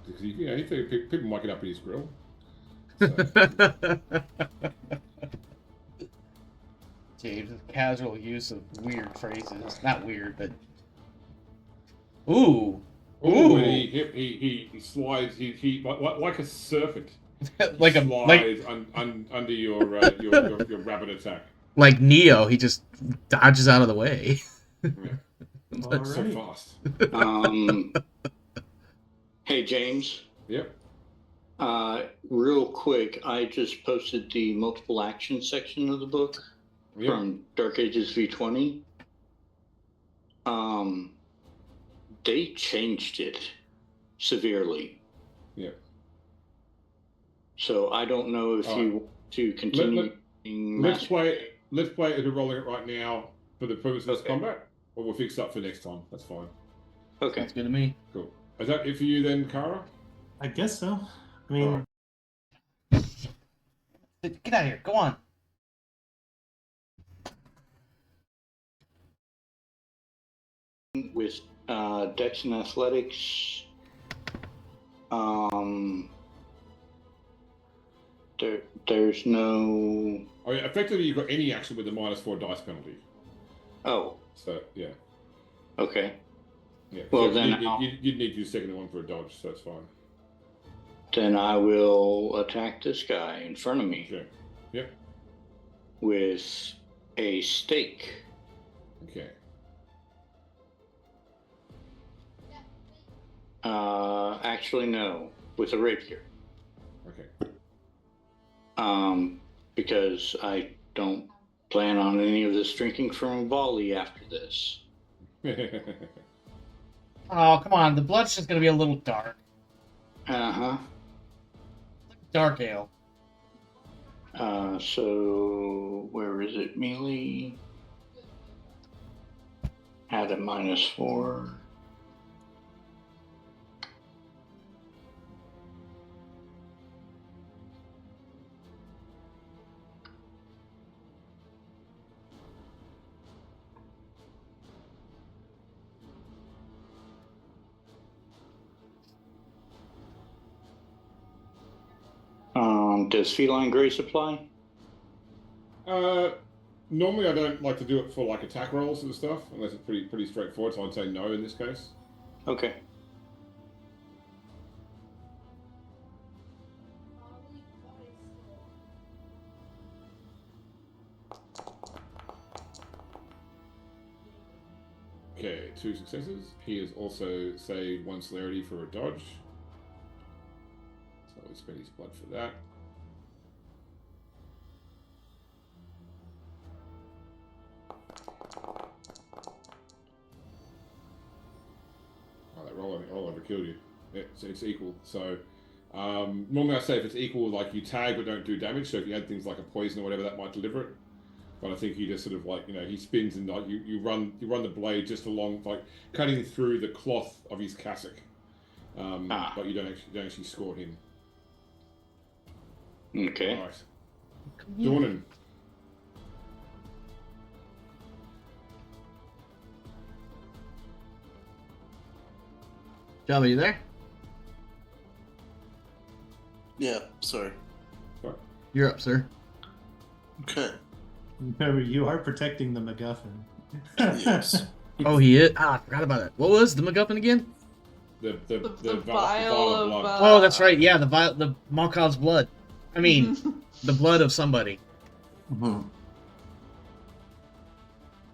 E: Because you think people might get up in his grill. So,
A: James' casual use of weird phrases. Not weird, but ooh.
E: and he slides. He like a serpent.
A: like a
E: slides under your rabbit attack.
A: like Neo, he just dodges out of the way.
E: Yeah.
C: Alrighty.
E: So fast.
F: Hey, James.
E: Yep.
F: Real quick, I just posted the multiple action section of the book from Dark Ages V20. They changed it severely.
E: Yeah.
F: So I don't know if you want to continue.
E: Let's play it. We're rolling it right now for the purpose of this combat, or we'll fix it up for next time. That's fine.
F: Okay.
A: That's good to me.
E: Cool. Is that it for you then, Kara?
C: I guess so. I mean,
A: Get out of here. Go on.
F: With Dex and Athletics, there's no.
E: Oh yeah, effectively you've got any action with a -4 dice penalty.
F: Oh,
E: So yeah.
F: okay.
E: Yeah.
F: Well,
E: so
F: then
E: you'd need to use second one for a dodge, so that's fine.
F: Then I will attack this guy in front of me
E: Okay. Yep.
F: with a stake.
E: Okay.
F: Actually, no, with a rapier.
E: Okay.
F: Because I don't plan on any of this drinking from volley after this.
A: Oh, come on. The blood's just gonna be a little dark.
F: Uh-huh.
A: Dark ale.
F: So where is it, melee? Add a -4. Does Feline Grace apply?
E: Normally I don't like to do it for like attack rolls and stuff, unless it's pretty straightforward. So I'd say no in this case.
F: Okay.
E: Okay, 2 successes. He has also saved 1 celerity for a dodge. So we spend his blood for that. Oh, that roll over killed you. Yeah, so it's equal. So normally I say if it's equal, like you tag but don't do damage. So if you add things like a poison or whatever, that might deliver it. But I think he just sort of like, he spins and like you run the blade just along, like cutting through the cloth of his cassock. But you don't actually score him.
F: Okay.
E: All right. Dornan.
A: John, are you there?
D: Yeah, sorry.
A: You're up, sir.
D: Okay.
C: Remember, you are protecting the MacGuffin.
D: Yes.
A: Oh, he is? Ah, I forgot about it. What was the MacGuffin again?
E: The
B: vial of
E: blood.
A: Oh, that's right. Yeah, the Malkov's blood. I mean, the blood of somebody.
D: Mhm.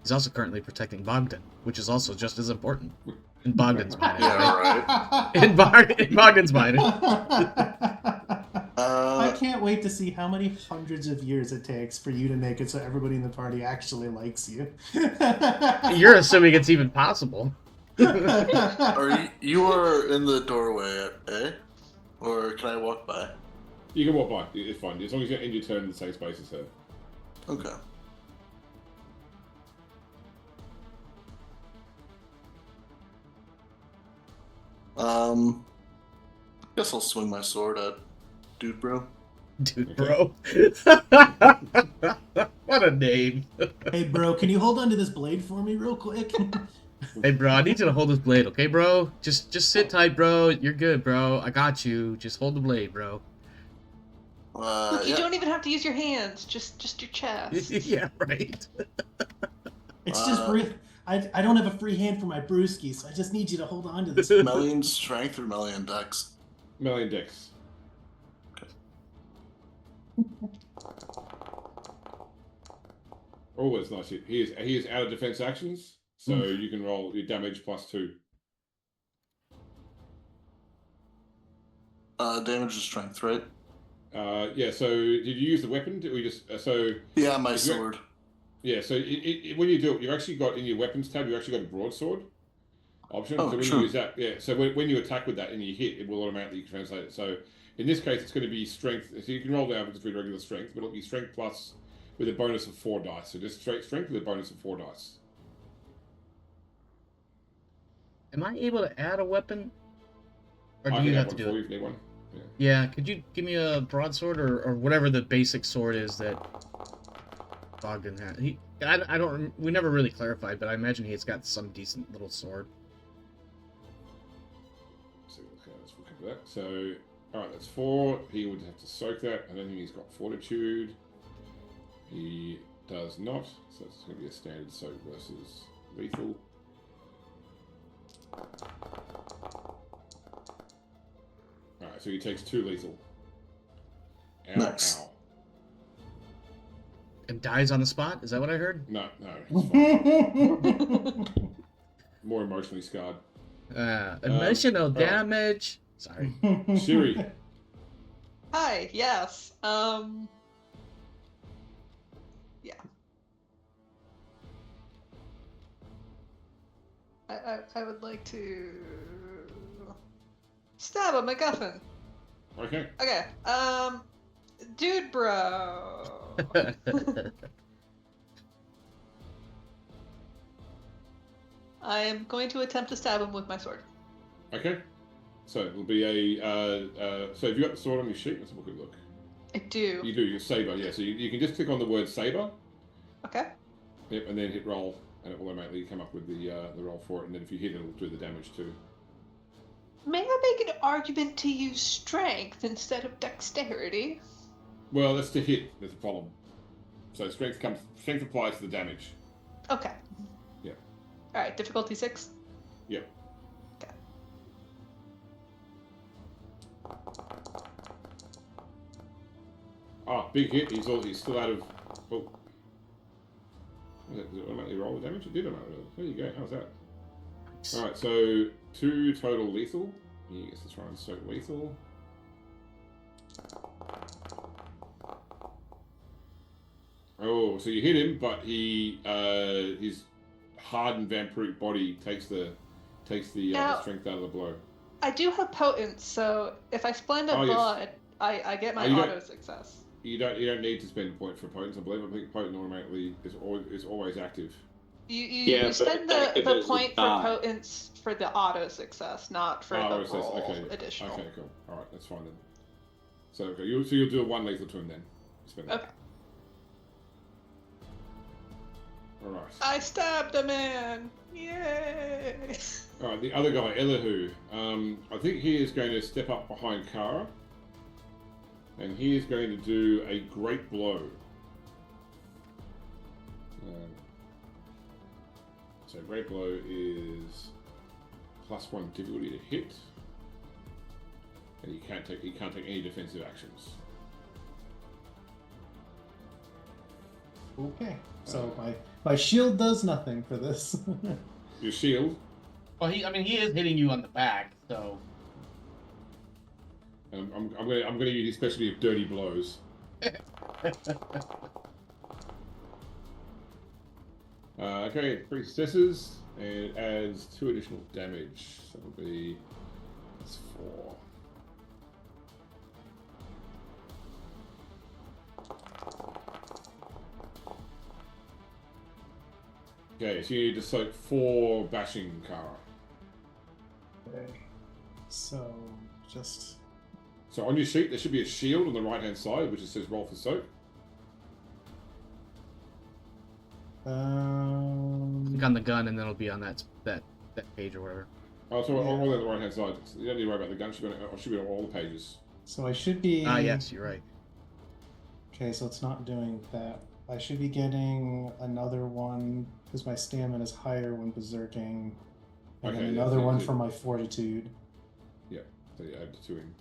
A: He's also currently protecting Bogdan, which is also just as important. In Bogdan's mind.
D: Yeah,
A: anyway.
D: right.
A: In Bogdan's mind.
C: I can't wait to see how many hundreds of years it takes for you to make it so everybody in the party actually likes you.
A: You're assuming it's even possible.
D: You are in the doorway, eh? Or can I walk by?
E: You can walk by. It's fine. As long as you're in your turn in the same space as her.
D: Okay. Guess I'll swing my sword at dude, bro.
A: Dude, bro. What a name.
C: Hey, bro, can you hold on to this blade for me real quick?
A: Hey, bro, I need you to hold this blade, okay, bro? Just sit tight, bro. You're good, bro. I got you. Just hold the blade, bro.
B: Look, you
D: Yeah.
B: don't even have to use your hands, just your chest.
A: Yeah, right.
C: It's just I don't have a free hand for my brewski, so I just need you to hold on to this.
D: Melian strength or Melian dex?
E: Melian Dex. Oh, that's nice. He is out of defense actions, so you can roll your damage +2.
D: Damage is strength, right?
E: Yeah. So did you use the weapon? Did we just so?
D: Yeah, my
E: If you-
D: sword.
E: Yeah. So when you do it, you've actually got in your weapons tab. You actually got a broadsword option.
D: Oh,
E: so when
D: true.
E: you use that, yeah. So when you attack with that and you hit, it will automatically translate it. So in this case, it's going to be strength. So you can roll down because we regular strength, but it'll be strength plus with a bonus of 4 dice. So just straight strength with a bonus of 4 dice.
A: Am I able to add a weapon? Or
E: I
A: do
E: can
A: you
E: add
A: have to
E: one
A: do
E: for
A: it?
E: you if you need one. Yeah.
A: Yeah, could you give me a broadsword or whatever the basic sword is that Bogdan had? I don't. We never really clarified, but I imagine he's got some decent little sword.
E: So okay, let's look at that. So all right, that's 4. He would have to soak that. I don't think he's got fortitude. He does not. So it's going to be a standard soak versus lethal. Alright, so he takes 2 lethal. Ow,
D: Nice.
E: ow.
A: And dies on the spot? Is that what I heard?
E: No, it's fine. More emotionally scarred.
A: Emotional
E: alright.
A: damage. Sorry.
E: Shiri.
B: Hi, yes. Yeah. I would like to stab a MacGuffin.
E: Okay.
B: Okay. Dude, bro. I am going to attempt to stab him with my sword.
E: Okay. So it'll be a. So have you got the sword on your sheet? Let's have a quick look.
B: I do.
E: You do your saber, yeah. So you can just click on the word saber.
B: Okay.
E: Yep, and then hit roll, and it will automatically come up with the roll for it. And then if you hit it, it'll do the damage too.
B: May I make an argument to use strength instead of dexterity?
E: Well, that's to hit. There's a problem. So strength applies to the damage.
B: Okay.
E: Yeah.
B: All right. Difficulty 6.
E: Yep.
B: Okay.
E: Ah, big hit. He's still out of. Oh. Does it automatically roll the damage? It did automatically. There you go. How's that? All right. So 2 total lethal. He gets to try and soak lethal. Oh, so you hit him, but his hardened vampiric body takes the
B: Now-
E: strength out of the blow.
B: I do have potence, so if I splendid
E: Oh, yes.
B: blood, I get my
E: Oh, you don't-
B: auto success.
E: You don't need to spend a point for potence. I believe. I think potent automatically is always active.
B: You
F: but
B: spend
F: it's
B: the
F: active as a
B: point for
F: die.
B: potence for the auto success, not for the
E: it says
B: roll
E: okay.
B: additional.
E: Okay, cool. All right, that's fine then. So okay, you'll do a 1 lethal to him then. Spend that.
B: Okay.
E: All right.
B: I stabbed a man! Yay!
E: All right. The other guy, Elihu. I think he is going to step up behind Kara, and he is going to do a great blow. So great blow is +1 difficulty to hit, and he can't take any defensive actions.
C: Okay. So my shield does nothing for this.
E: Your shield,
A: Well, he is hitting you on the back, so
E: and I'm gonna use his specialty of dirty blows. Okay, 3 successes, and it adds 2 additional damage. So that's 4. Okay, so you need to soak 4 bashing, Kara.
C: Okay. So just
E: So on your sheet, there should be a shield on the right-hand side, which says roll for soak.
A: click on the gun and then it'll be on that page or whatever.
E: Oh, so
C: Yeah.
E: I'll roll on the right-hand side. You don't need to worry about the gun. It should be on all the pages.
C: so I should be
A: Ah, yes, you're right.
C: Okay, so it's not doing that. I should be getting another one because my stamina is higher when berserking. And
E: Okay,
C: then
E: yeah,
C: another
E: so
C: one
E: you-
C: for my fortitude.
E: So you add 2 in.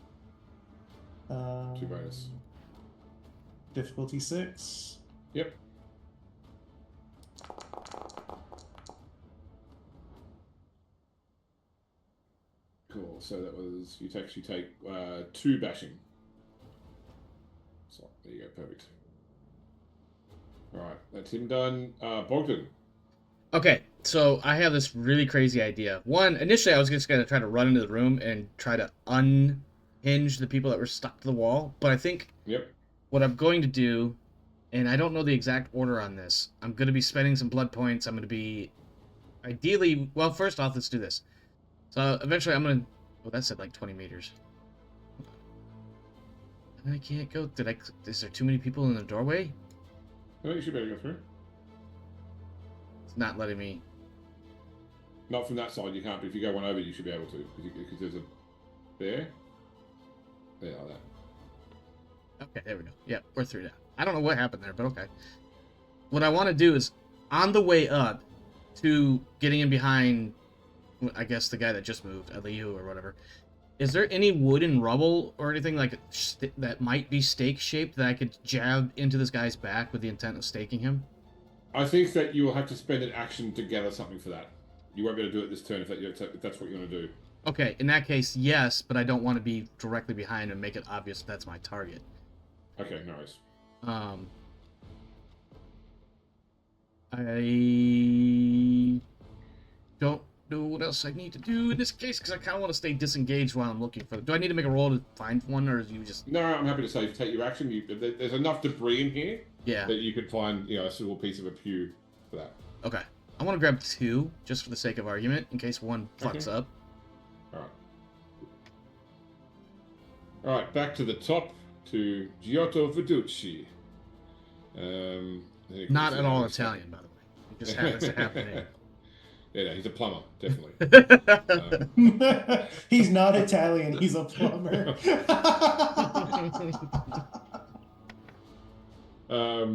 E: 2
C: Um,
E: bonus.
C: Difficulty 6.
E: Yep. Cool. So that was you actually take 2 bashing. So there you go. Perfect. All right, that's him done. Bogdan.
A: Okay, so I have this really crazy idea. One, initially I was just gonna try to run into the room and try to unhinge the people that were stuck to the wall, but I think
E: Yep.
A: what I'm going to do, and I don't know the exact order on this, I'm going to be spending some blood points. I'm going to be ideally, well, first off, let's do this. So eventually I'm going to, oh, that said like 20 meters. And I can't go, is there too many people in the doorway?
E: No, you should be able to go through.
A: It's not letting me.
E: Not from that side, you can't. But if you go one over, you should be able to because there's a there. There, like that.
A: Okay, there we go. Yeah, we're through that. I don't know what happened there, but okay. What I want to do is, on the way up to getting in behind, I guess the guy that just moved, Elihu or whatever, is there any wood and rubble or anything like that might be stake-shaped that I could jab into this guy's back with the intent of staking him?
E: I think that you will have to spend an action to gather something for that. You won't be able to do it this turn if that's what you want to do.
A: Okay, in that case, yes, but I don't want to be directly behind and make it obvious that's my target.
E: Okay, nice.
A: I don't know what else I need to do in this case because I kind of want to stay disengaged while I'm looking for them. Do I need to make a roll to find one, or is you just?
E: No, I'm happy to say take your action. There's enough debris in here
A: Yeah.
E: that you could find, a suitable piece of a pew for that.
A: Okay. I want to grab 2 just for the sake of argument in case one fucks up.
E: All right, back to the top to Giotto Viducci.
A: Not at all Italian, by the way. It just happens to have a name.
E: Yeah, no, he's a plumber, definitely.
C: He's not Italian, he's a plumber.
E: All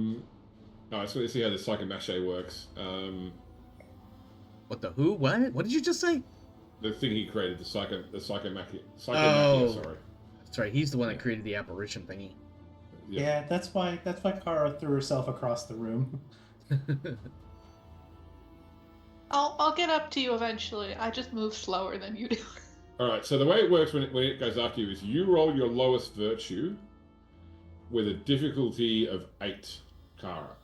E: right, so let's see how the psychomache works.
A: What the who? What? What did you just say?
E: The thing he created, the psychomache.
A: Oh.
E: Sorry.
A: That's right. He's the one that created the apparition thingy.
C: Yeah, that's why Kara threw herself across the room.
B: I'll get up to you eventually. I just move slower than you do.
E: All right. So the way it works when it goes after you is you roll your lowest virtue with a difficulty of 8, Kara.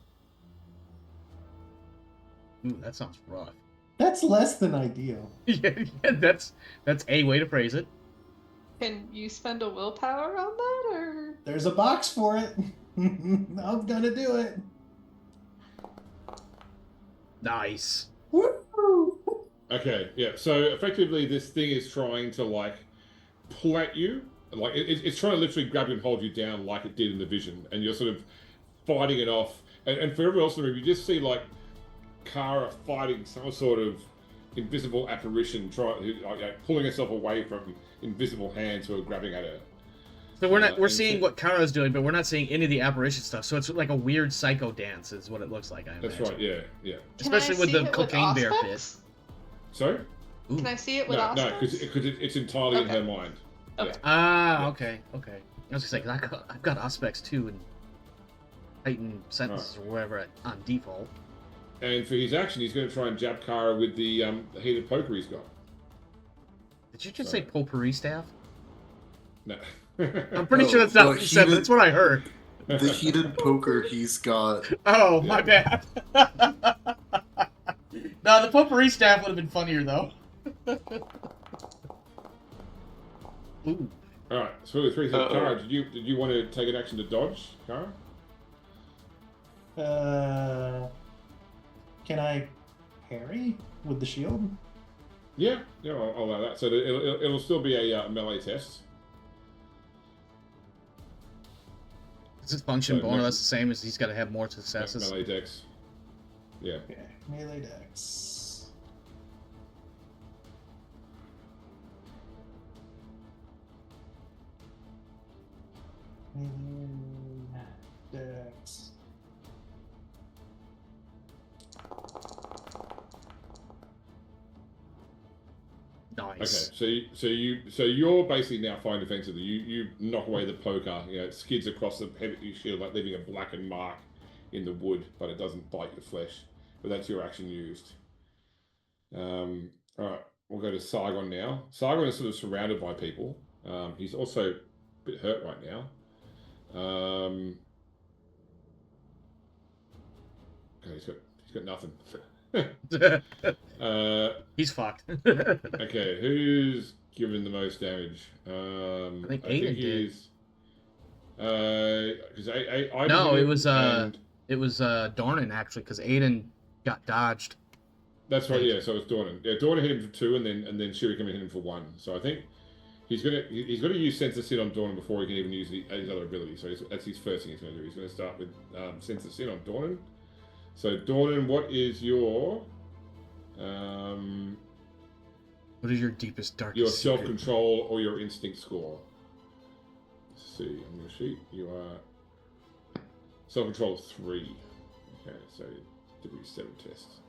A: Ooh, that sounds rough.
C: That's less than ideal.
A: yeah, that's a way to phrase it.
B: Can you spend a willpower on that, or?
C: There's a box for it. I'm gonna do it.
A: Nice.
C: Woo!
E: Okay. Yeah. So effectively, this thing is trying to pull at you. It's trying to literally grab you and hold you down like it did in the vision, and you're sort of fighting it off. And for everyone else in the room, you just see Kara fighting some sort of invisible apparition, pulling herself away from invisible hands who are grabbing at her.
A: So we're seeing what Kara's doing, but we're not seeing any of the apparition stuff. So it's like a weird psycho dance, is what it looks like.
E: That's right. Yeah.
A: Especially with the cocaine bear pit.
E: Sorry?
A: Ooh.
B: Can I see it with
E: No,
B: aspects?
E: because it's entirely in her mind.
B: Okay.
A: Ah, okay. I was just like, I've got aspects too, and heightened sentences or whatever on default.
E: And for his action, he's going to try and jab Kara with the heated poker he's got.
A: Did you just say potpourri staff?
E: No.
A: I'm pretty sure that's not what you said, but that's what I heard.
D: The heated poker he's got.
A: Oh, my bad. No, the potpourri staff would have been funnier, though. Ooh.
E: All right, so with 3 things, Kara, did you want to take an action to dodge, Kara?
C: Can I parry with the shield?
E: Yeah, I'll allow that. So it'll still be a melee test.
A: Does it function more or less the same as he's got to have more successes?
E: Melee dex. Yeah.
C: Okay, melee dex. Melee dex.
A: Nice.
E: Okay, so you're basically now fine defensively. You knock away the poker. It skids across the head of your shield, like leaving a blackened mark in the wood, but it doesn't bite your flesh. But that's your action used. All right, we'll go to Sargon now. Sargon is sort of surrounded by people. He's also a bit hurt right now. Okay, he's got nothing.
A: He's fucked.
E: Okay, who's given the most damage?
A: I think Aiden did.
E: Because I
A: No, it was Dornan actually, because Aiden got dodged.
E: That's right. Yeah, so it's Dornan. Yeah, Dornan hit him for 2, and then Shuriken hit him for 1. So I think he's got to use Sense of Sin on Dornan before he can even use his other ability. So that's his first thing he's going to do. He's going to start with Sense of Sin on Dornan. So Dornan, what is your
A: what is your deepest, darkest
E: your
A: secret?
E: self-control or your instinct score? Let's see on your sheet. You are self-control 3. Okay, so W7 test.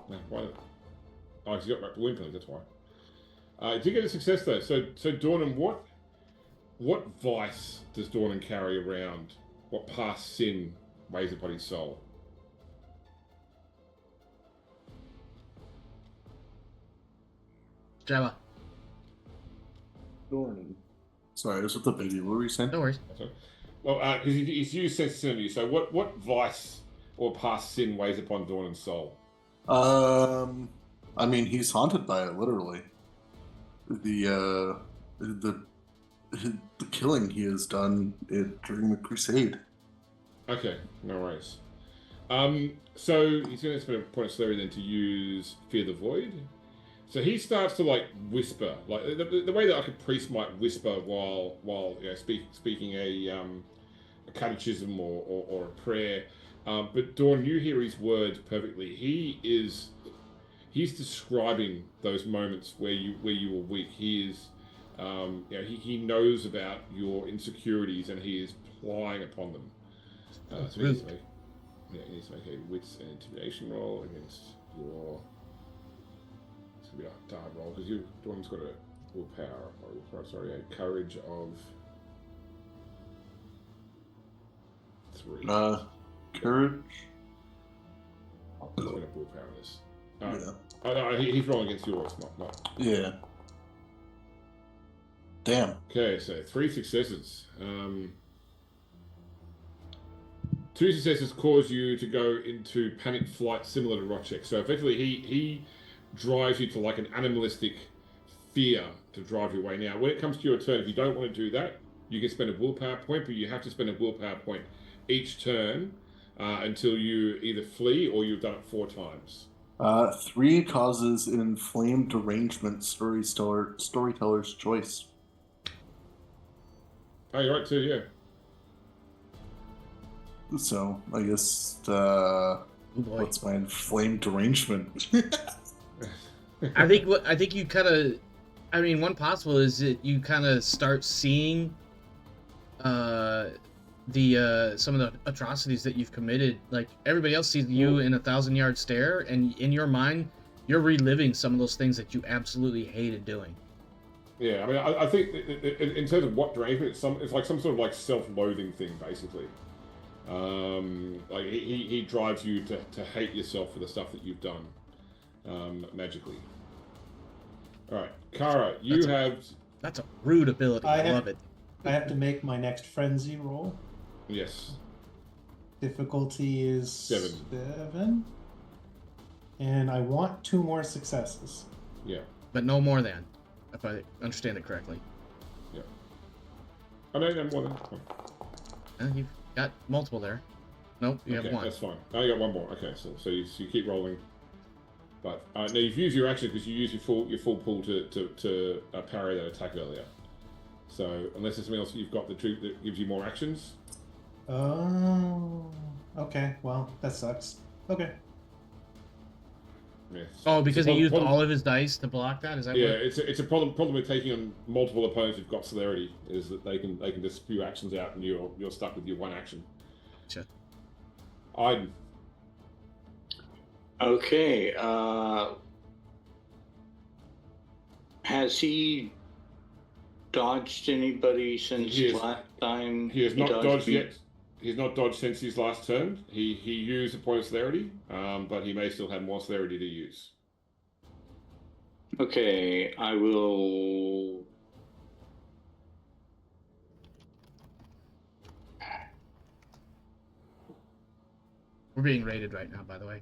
E: No, why? Oh, he's got right balloon penalty. That's why. You did get a success though. So Dornan, what vice does Dornan carry around? What past sin weighs upon his soul?
A: Java.
D: Dornan. Sorry, I was with the baby. What were you saying?
A: No worries.
E: Well, because he's used sensitivity. So what vice or past sin weighs upon Dornan's soul?
D: I mean, he's haunted by it, literally. The killing he has done during the crusade.
E: Okay, no worries. So he's going to spend a point of celerity then to use Fear the Void. So he starts to like whisper, like the way that like a priest might whisper while speaking a catechism or a prayer. But Dawn, you hear his words perfectly. He's describing those moments where you were weak. He is, he knows about your insecurities and he is plying upon them. So he needs to make a wits and intimidation roll against your. It's gonna be a hard roll because Dawn's got a courage of 3.
D: Courage.
E: He's got a willpower in this.
D: Yeah.
E: He's rolling against yours, not.
D: Yeah. Damn.
E: Okay, so 3 successes. 2 successes cause you to go into panic flight similar to Rotchek. So effectively, he drives you to like an animalistic fear to drive you away. Now, when it comes to your turn, if you don't want to do that, you can spend a willpower point, but you have to spend a willpower point each turn until you either flee or you've done it 4 times.
D: 3 causes an inflamed derangement storyteller's choice.
E: Oh, you're right too, yeah.
D: So I guess what's my inflamed derangement?
A: I think you kind of. I mean, one possible is that you kind of start seeing some of the atrocities that you've committed. Like everybody else sees you in a 1,000-yard stare, and in your mind, you're reliving some of those things that you absolutely hated doing.
E: Yeah, I mean, I think in terms of what derangement, it's like some sort of like self-loathing thing, basically. Like he drives you to hate yourself for the stuff that you've done, magically. All right, Kara,
A: that's a rude ability. I love it.
C: I have to make my next frenzy roll.
E: Yes.
C: Difficulty is 7. And I want 2 more successes.
E: Yeah.
A: But no more than, if I understand it correctly.
E: Yeah. I know more than.
A: You've got multiple there. Nope, you have 1.
E: That's fine. Oh, you got 1 more. Okay, so you keep rolling. But now you've used your action because you used your full pull to parry that attack earlier. So unless there's something else you've got that gives you more actions.
C: Oh, okay. Well, that sucks. Okay.
E: Yes.
A: Oh, because he used all of his dice to block that? Is that
E: yeah,
A: what?
E: it's a problem with taking on multiple opponents who've got celerity, is that they can just spew actions out and you're stuck with your 1 action.
A: Sure.
F: Okay. Has he dodged anybody since last time?
E: He has not dodged yet. He's not dodged since his last turn. He used a point of celerity, but he may still have more celerity to use.
F: Okay, I will.
A: We're being raided right now, by the way.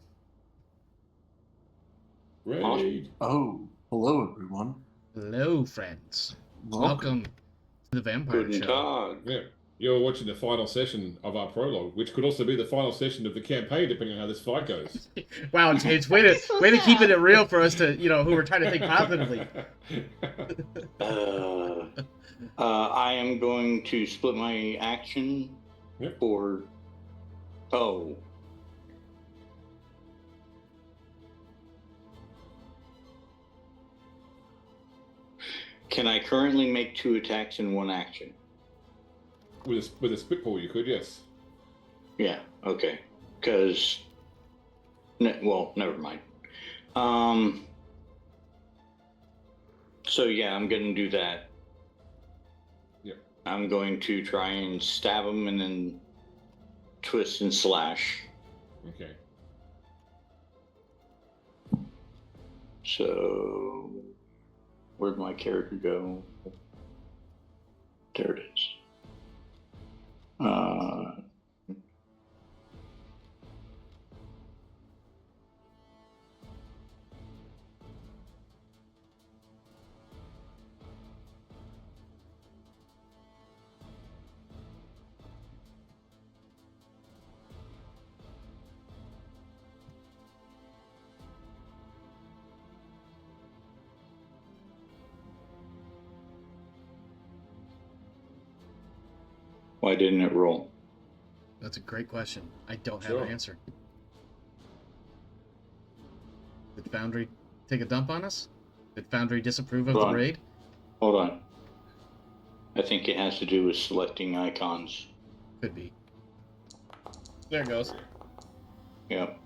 E: Raid.
D: Oh, hello everyone.
A: Hello, friends. Welcome to the Vampire
F: Guten
A: Show.
F: Tag.
E: Yeah. You're watching the final session of our prologue, which could also be the final session of the campaign, depending on how this fight goes.
A: Wow, it's way to keep it real for us to, who are trying to think positively.
F: I am going to split my action for. Oh. Can I currently make 2 attacks in 1 action?
E: With a spitball, you could, yes.
F: Yeah, okay. Because, well, never mind. So yeah, I'm going to do that.
E: Yep.
F: I'm going to try and stab him and then twist and slash.
E: Okay.
F: So, where'd my character go? There it is. Why didn't it roll?
A: That's a great question. I don't have
E: Sure.
A: an answer. Did Foundry take a dump on us? Did Foundry disapprove of
F: Hold
A: the
F: on.
A: raid?
F: Hold on. I think it has to do with selecting icons.
A: Could be. There it goes.
F: Yep.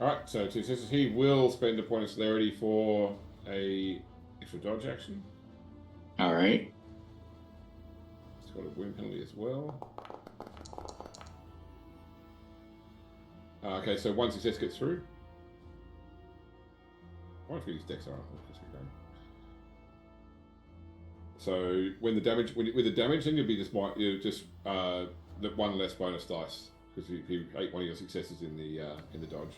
E: Alright, so 2 successes. He will spend a point of celerity for a extra dodge action.
F: All right.
E: He's got a wound penalty as well. Okay, so 1 success gets through. I wonder if these decks are. So when the damage, with the damage, then you'll just the 1 less bonus dice because he ate one of your successes in the dodge.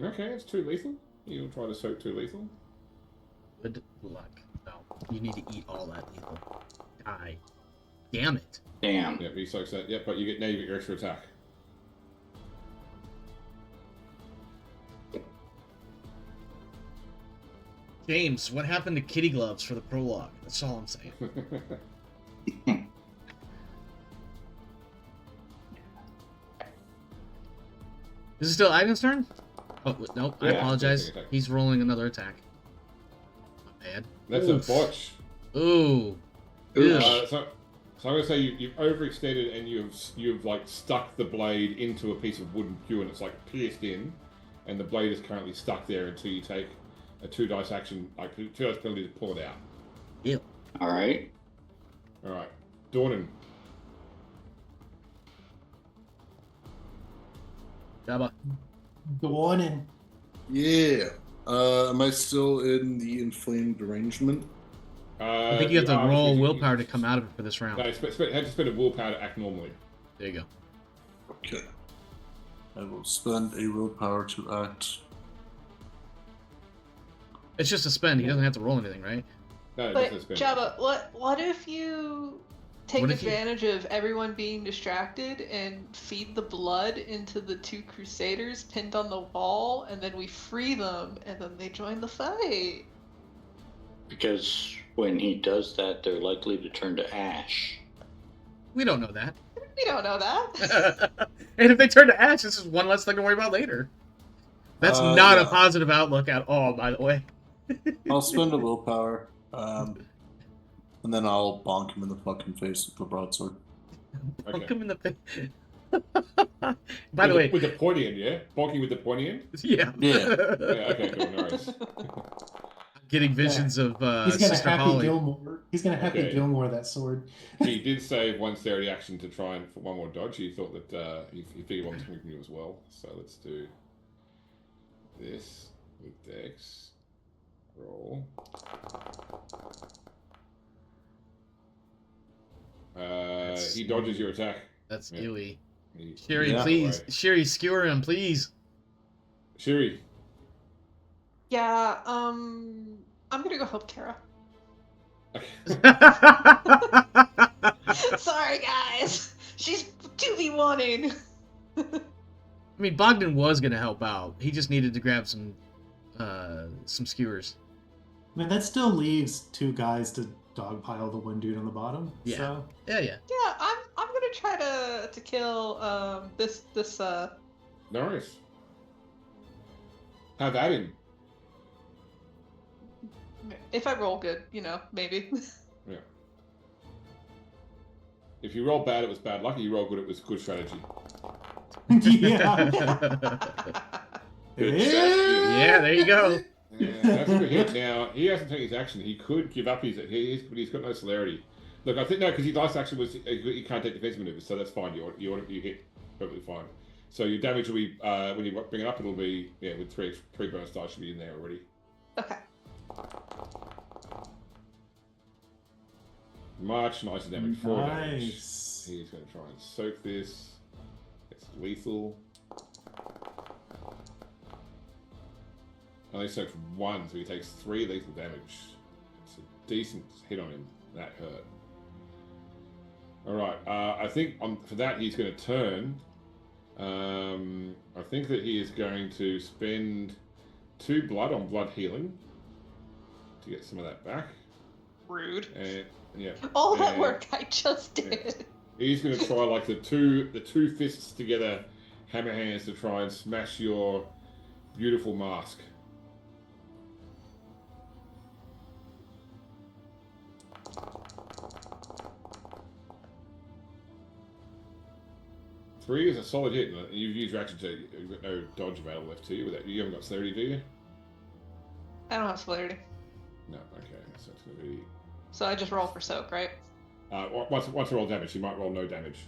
E: Okay, it's 2 lethal. You'll try to soak 2 lethal.
A: Good luck. No, you need to eat all that lethal. Die. Damn it.
F: Damn.
E: Yep, he soaks that. Yep, but you get your extra attack.
A: James, what happened to kitty gloves for the prologue? That's all I'm saying. Is it still Ivan's turn? Oh, nope. I
F: Yeah.
A: apologize.
E: Attack.
A: He's rolling another attack. Not bad.
E: That's
A: Oof.
E: a botch.
A: Ooh.
F: Oof.
A: Ugh.
E: So I'm gonna say you've overextended and you've like stuck the blade into a piece of wooden pew and it's like pierced in, and the blade is currently stuck there until you take a 2 dice action, like 2 dice penalty to pull it out.
A: Ew.
F: All right.
E: All right, Dornan.
A: Jabba.
C: Go on in.
D: Yeah. Am I still in the inflamed arrangement?
A: I think you have to roll willpower to come out of it for this round.
E: No, had to spend a willpower to act normally.
A: There you go.
D: Okay. I will spend a willpower to act.
A: It's just a spend. He doesn't have to roll anything, right?
E: No,
B: But
E: just spend.
B: Jabba, what if you take
A: What if you-
B: advantage of everyone being distracted and feed the blood into the 2 crusaders pinned on the wall, and then we free them, and then they join the fight?
F: Because when he does that, they're likely to turn to ash.
A: We don't know that.
B: We don't know that.
A: And if they turn to ash, this is one less thing to worry about later. That's not a
D: Yeah.
A: positive outlook at all, by the way.
D: I'll spend a willpower. And then I'll bonk him in the fucking face with the broadsword.
A: Bonk
E: Okay.
A: him in the face. By the way,
E: with the pointy end, yeah, bonking with the pointy end.
A: yeah.
D: Yeah.
E: Yeah, okay, cool, no worries.
A: Getting visions of
C: He's gonna
A: Sister
C: Happy
A: Holly.
C: Gilmore. He's gonna Happy
E: Okay.
C: Gilmore that sword.
E: He did save 1 celerity action to try and for 1 more dodge. He thought that he figured one was coming from you as well. So let's do this with Dex. Roll. He dodges your attack.
A: That's
E: Yeah.
A: ewy.
E: He-
A: Sherry,
D: Yeah.
A: please.
E: Right.
A: Sherry, skewer him, please.
E: Shiri.
B: Yeah, I'm gonna go help Kara. Sorry, guys. She's 2v1ing.
A: I mean, Bogdan was gonna help out. He just needed to grab some skewers.
C: I mean, that still leaves 2 guys to dogpile the one dude on the bottom.
A: Yeah.
C: So
A: Yeah.
B: Yeah, I'm gonna try to kill this
E: Nice. Have at him.
B: if I roll good, maybe.
E: Yeah. If you roll bad, it was bad luck. If you roll good, it was good strategy.
C: yeah.
F: Good
A: Yeah, there you go.
E: Yeah, that's a good hit. Now he hasn't taken his action. He could give up his. He's got no celerity. Look, I think no, because his last action was he can't take defensive maneuvers, so that's fine. You hit perfectly fine. So your damage will be when you bring it up, it'll be with three bonus dice should be in there already.
B: Okay.
E: Nice damage. 4 damage.
C: Nice.
E: He's going to try and soak this. It's lethal. Only soaks 1, so he takes 3 lethal damage. It's a decent hit on him. That hurt. All right. I think for that he's going to turn. I think that he is going to spend 2 blood on blood healing to get some of that back.
B: Rude.
E: And yeah.
B: All that
E: and
B: work I just did.
E: He's going to try like the two fists together, hammer hands to try and smash your beautiful mask. Three is a solid hit. You've used your action to. You've got no dodge available left to you. With that, you haven't got celerity, do you?
B: I don't have celerity.
E: No. Okay, so it's going to be.
B: So I just roll for soak, right?
E: Once I roll damage, you might roll no damage.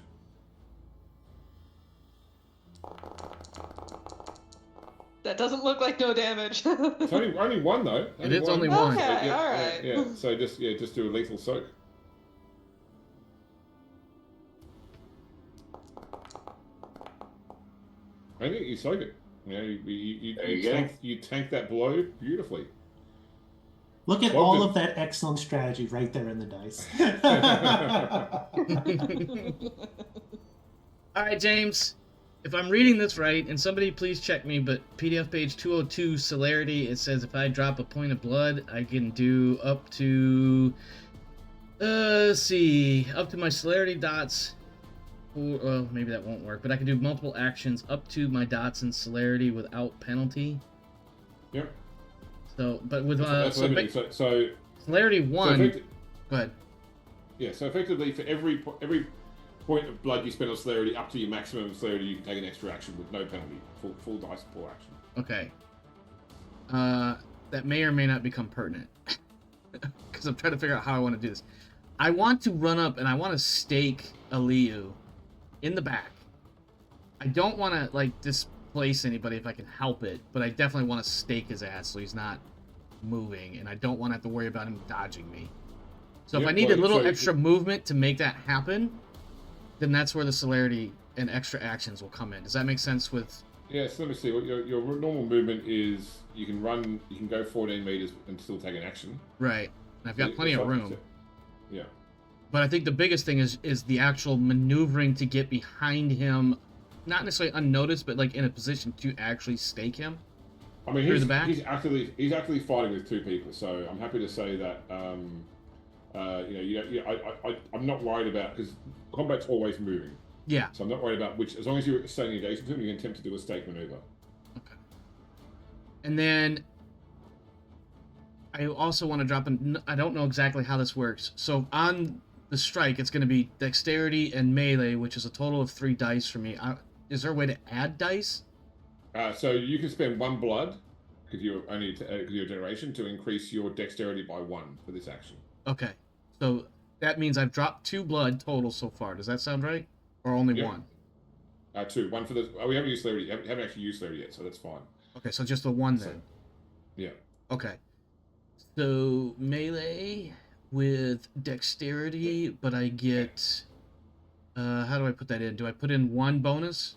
B: That doesn't look like no damage.
E: It's only one though.
A: It is only one.
B: Okay,
E: Yeah,
B: all right.
E: Yeah. So just do a lethal soak. I think you soak it. You know, you tank that blow beautifully.
C: Look at
E: Well,
C: all
E: good.
C: of that excellent strategy right there in the dice.
A: All right, James. If I'm reading this right, and somebody please check me, but PDF page 202 celerity, it says if I drop a point of blood, I can do up to, let's see, up to my celerity dots. Or, well, maybe that won't work, but I can do multiple actions up to my dots and celerity without penalty.
E: Yep.
A: So, but with
E: That's limiting. So
A: celerity 1,
E: so
A: go ahead.
E: yeah. So effectively, for every point of blood you spend on celerity up to your maximum celerity, you can take an extra action with no penalty. Full dice, full action.
A: Okay. That may or may not become pertinent. Because I'm trying to figure out how I want to do this. I want to run up and I want to stake Aliu in the back. I don't want to, like, displace anybody if I can help it, but I definitely want to stake his ass so he's not moving, and I don't want to have to worry about him dodging me. So if
E: Yeah,
A: I need
E: well,
A: a little
E: so-
A: extra movement to make that happen, then that's where the celerity and extra actions will come in. Does that make sense with...
E: Yeah, so let me see. What your normal movement is, you can go 14 meters and still take an action.
A: Right. And I've got plenty of room.
E: Yeah.
A: But I think the biggest thing is the actual maneuvering to get behind him, not necessarily unnoticed, but like in a position to actually stake him.
E: I mean,
A: Through the back?
E: he's actually fighting with 2 people, so I'm happy to say that I'm not worried about, because combat's always moving.
A: Yeah.
E: So I'm not worried about which. As long as you're staying adjacent to him, you can attempt to do a stake maneuver.
A: Okay. And then I also want to drop in. I don't know exactly how this works. So on the strike, it's going to be dexterity and melee, which is a total of 3 dice for me. Is there a way to add dice?
E: So you can spend 1 blood because you're your generation to increase your dexterity by 1 for this action.
A: Okay. So that means I've dropped 2 blood total so far. Does that sound right? Or only
E: Yep.
A: 1?
E: 2. 1 for the. Oh, we haven't used celerity. Haven't actually used celerity yet, so that's fine.
A: Okay, so just the 1 then.
E: Yeah.
A: Okay. So melee with dexterity, but I get... how do I put that in? Do I put in 1 bonus?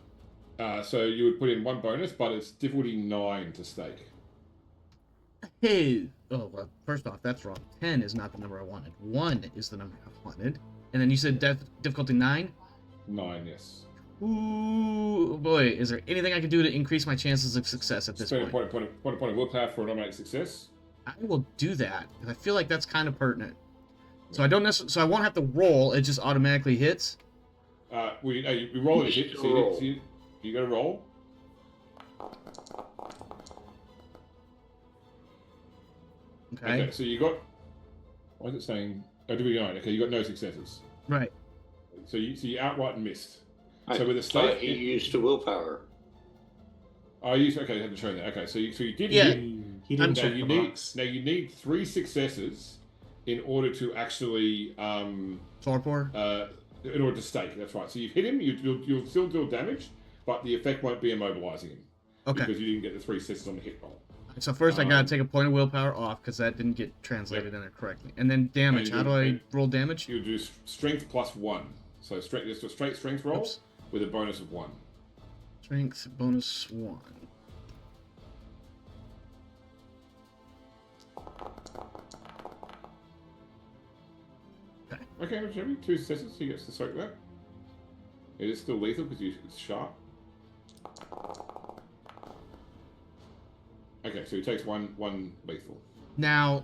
E: So you would put in 1 bonus, but it's difficulty 9 to stake.
A: Hey! Oh, well, first off, that's wrong. 10 is not the number I wanted. 1 is the number I wanted. And then you said difficulty 9?
E: 9, yes.
A: Ooh, boy. Is there anything I can do to increase my chances of success at this
E: Spend a
A: point?
E: point of willpower for an automatic success.
A: I will do that, because I feel like that's kind of pertinent. So I don't necessarily... So I won't have to roll, it just automatically hits?
E: You roll it. So you got to roll.
A: Okay.
E: So you got. Why is it saying? Oh, difficulty 9. Okay, you got no successes.
A: Right.
E: So you outright missed.
F: I
E: So with a
F: thought
E: stake,
F: he used a willpower.
E: Oh, you okay? You haven't shown that. Okay, so you did.
A: Yeah.
C: He didn't
E: Now
C: check
E: you
C: the
E: need
C: box.
E: 3 successes in order to actually
A: Torpor?
E: in order to stake. That's right. So you've hit him. You'll still deal damage, but the effect won't be immobilizing him
A: Okay.
E: because you didn't get the 3 successes on the hit roll.
A: So first I gotta take a point of willpower off, because that didn't get translated in there correctly. And then damage.
E: And
A: How do I roll damage?
E: You do strength plus 1. So strength, just a straight strength roll
A: Oops.
E: with a bonus of 1.
A: Strength bonus 1. Okay.
E: Okay, Jimmy, 2 successes. He gets to soak that. It is still lethal because it's sharp. Okay, so he takes one lethal.
A: Now,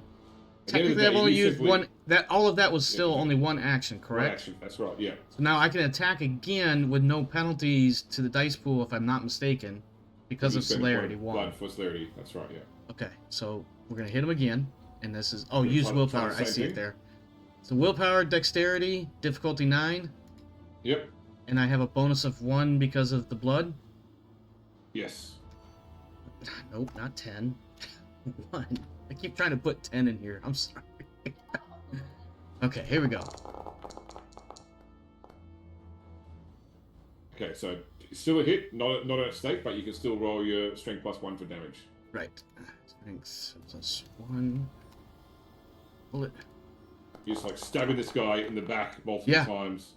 E: At the end of the
A: technically, I've
E: day,
A: only
E: you
A: used
E: simply-
A: one. That all of that was
E: Yeah,
A: still
E: you-
A: only one action,
E: One
A: correct?
E: action. That's right. Yeah.
A: So now I can attack again with no penalties to the dice pool, if I'm not mistaken, because
E: You
A: of
E: spend a point
A: celerity
E: of
A: 1.
E: Blood for celerity. That's right. Yeah.
A: Okay, so we're gonna hit him again, and this is
E: We're
A: use
E: trying-
A: willpower.
E: trying
A: I
E: the
A: see
E: same
A: it
E: thing?
A: there. So willpower, dexterity, difficulty 9,
E: Yep.
A: and I have a bonus of 1 because of the blood.
E: Yes.
A: Nope, not 10. 1. I keep trying to put 10 in here. I'm sorry. Okay, here we go.
E: Okay, so it's still a hit, not a stake, but you can still roll your strength +1 for damage.
A: Right. Strength +1. Bullet.
E: You're just like stabbing this guy in the back multiple
A: Yeah.
E: times.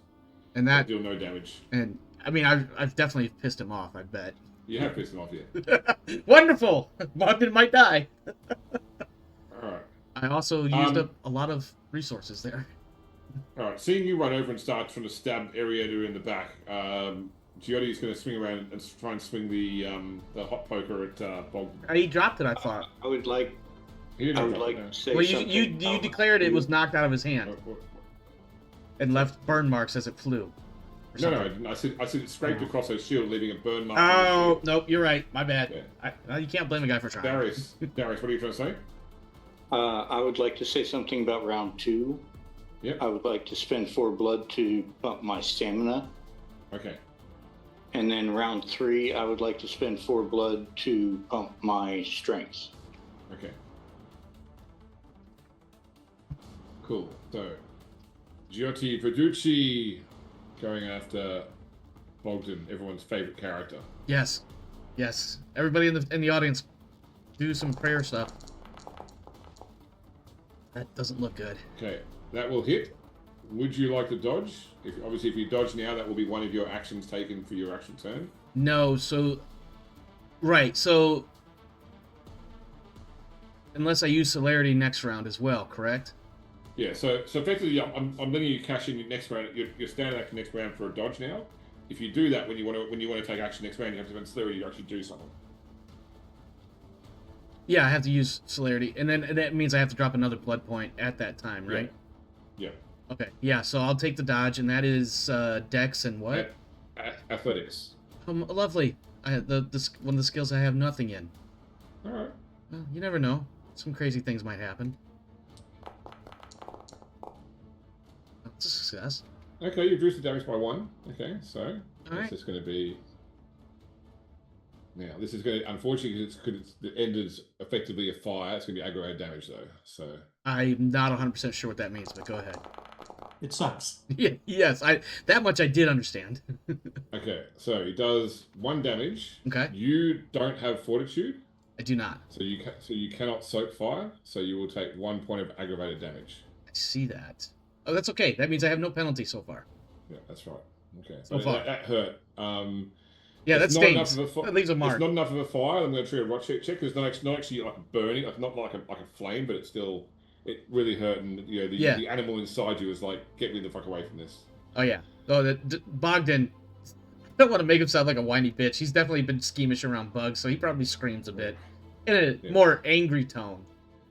A: And
E: But
A: that,
E: deal no damage.
A: and I mean, I've definitely pissed him off, I bet.
E: You have pissed him off, yeah.
A: Wonderful! Bogdan might die.
E: Alright.
A: I also used
E: Um,
A: up a lot of resources there.
E: Alright, seeing you run over and start from the stabbed area in the back, Giotti is going to swing around and try and swing the hot poker at Bogdan.
A: He dropped it, I thought.
F: I would like
E: He didn't
F: I would
E: drop it,
F: like
E: no.
F: to say
A: Well,
F: something.
A: you declared it was knocked out of his hand
E: What-
A: and left burn marks as it flew. or
E: No, no, I
A: something.
E: didn't. I said it scraped across her shield, leaving a burn mark.
A: Oh, nope, you're right. My bad.
E: Yeah.
A: You can't blame a guy for trying.
E: Darius, what are you trying to say?
F: I would like to say something about round 2.
E: Yep.
F: I would like to spend 4 blood to pump my stamina.
E: Okay.
F: And then round 3, I would like to spend 4 blood to pump my strength.
E: Okay. Cool. So, Giotti Verducci going after Bogdan, everyone's favorite character.
A: Yes, yes. Everybody in the audience, do some prayer stuff. That doesn't look good.
E: Okay, that will hit. Would you like to dodge? If you dodge now, that will be one of your actions taken for your action turn.
A: No, so right, so unless I use celerity next round as well, correct?
E: Yeah. So effectively, I'm letting you cash in your next round. Your standard action next round for a dodge now. If you do that when you want to take action next round, you have to spend celerity to actually do something.
A: Yeah, I have to use celerity, and then that means I have to drop another blood point at that time, right?
E: Yeah.
A: Okay, yeah. So I'll take the dodge, and that is Dex and what?
E: Athletics.
A: Lovely. One of the skills I have nothing in.
E: All right.
A: Well, you never know. Some crazy things might happen. It's a success.
E: Okay, you reduced the damage by 1. Okay, so
A: Alright.
E: this is going to be. Now, this is going to, unfortunately, because the end is effectively a fire, it's going to be aggravated damage, though. So,
A: I'm not 100% sure what that means, but go ahead.
C: It sucks.
A: Yeah, yes, that much I did understand.
E: okay, so he does 1 damage.
A: Okay.
E: You don't have fortitude,
A: I do not.
E: so you cannot soak fire, so you will take 1 point of aggravated damage.
A: I see that. Oh, that's okay. That means I have no penalty so far.
E: Yeah, that's right. Okay,
A: So
E: but
A: far.
E: that hurt.
A: Yeah, that
E: It's not enough
A: stings.
E: of a
A: That leaves a mark.
E: It's not enough of a fire. I'm going to trigger a rot check because it's not actually like burning, not like a flame, but it's still it really hurt, and the animal inside you is like, get me the fuck away from this.
A: Oh, yeah. Oh, Bogdan, I don't want to make him sound like a whiny bitch. He's definitely been schemish around bugs, so he probably screams a bit. In a more angry tone,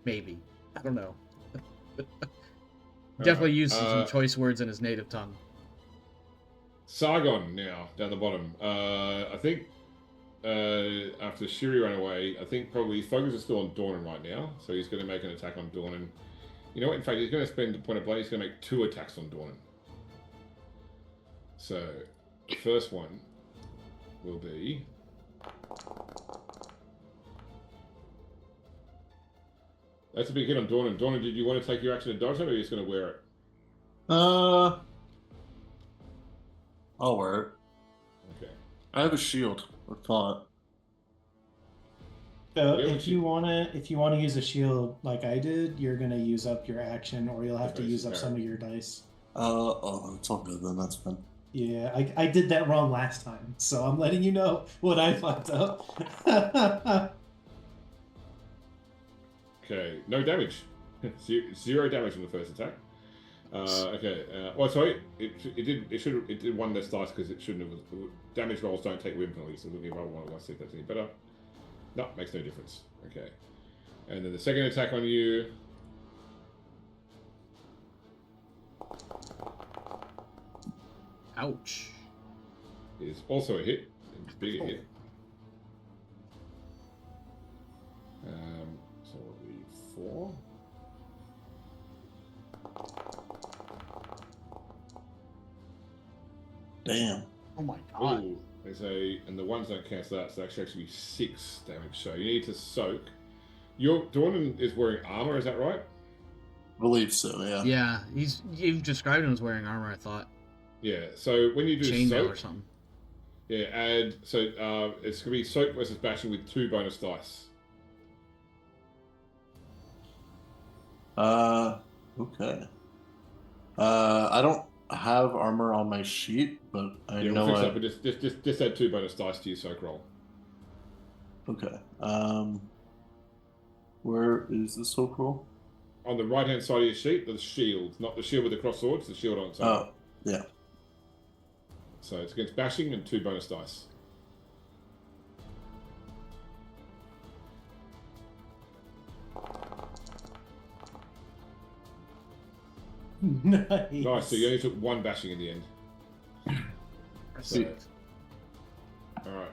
A: maybe. I don't know. Definitely uses some choice words in his native tongue.
E: Sargon now down the bottom. I think after Shiri ran away, I think probably his focus is still on Dornan right now, so he's going to make an attack on Dornan. You know what? In fact, he's going to spend a point of blade. He's going to make 2 attacks on Dornan. So the first one will be. That's a big hit on Dornan. Dornan, did you want to take your action to dodge it, or are you just going to wear it?
D: I'll wear it.
E: Okay.
D: I have a shield. I thought.
C: So
E: Yeah,
C: if you wanna use a shield like I did, you're gonna use up your action, or you'll have to
E: Okay,
C: use up
E: alright.
C: some of your dice.
D: It's all good then. That's fine.
C: Yeah, I did that wrong last time, so I'm letting you know what I fucked up.
E: Okay, no damage. 0 damage on the first attack. Okay. Well, sorry. It did one less dice because it shouldn't have. Damage rolls don't take win penalties, so let me roll one. Let's see if that's any better. No, makes no difference. Okay. And then the second attack on you.
A: Ouch.
E: Is also a hit. It's a bigger hit. So it'll be 4.
D: Damn.
A: Oh my god.
E: Ooh, and the ones don't cancel out, so that should actually be 6 damage. So you need to soak. Your Dornan is wearing armor, is that right?
D: I believe so, yeah.
A: Yeah, you've described him as wearing armor, I thought.
E: Yeah. So when you do
A: Chainmail
E: soak,
A: or something.
E: yeah, add it's gonna be soak versus bashing with 2 bonus dice.
D: Okay. I don't have armor on my sheet, but I
E: Yeah,
D: know
E: we'll fix that, but just add 2 bonus dice to your soak roll.
D: Okay. Where is the soak roll?
E: On the right hand side of your sheet, the shield, not the shield with the cross swords, the shield on its own.
D: Oh, yeah.
E: So it's against bashing and 2 bonus dice.
C: Nice.
E: Nice. So you only took 1 bashing in the end. So, all right,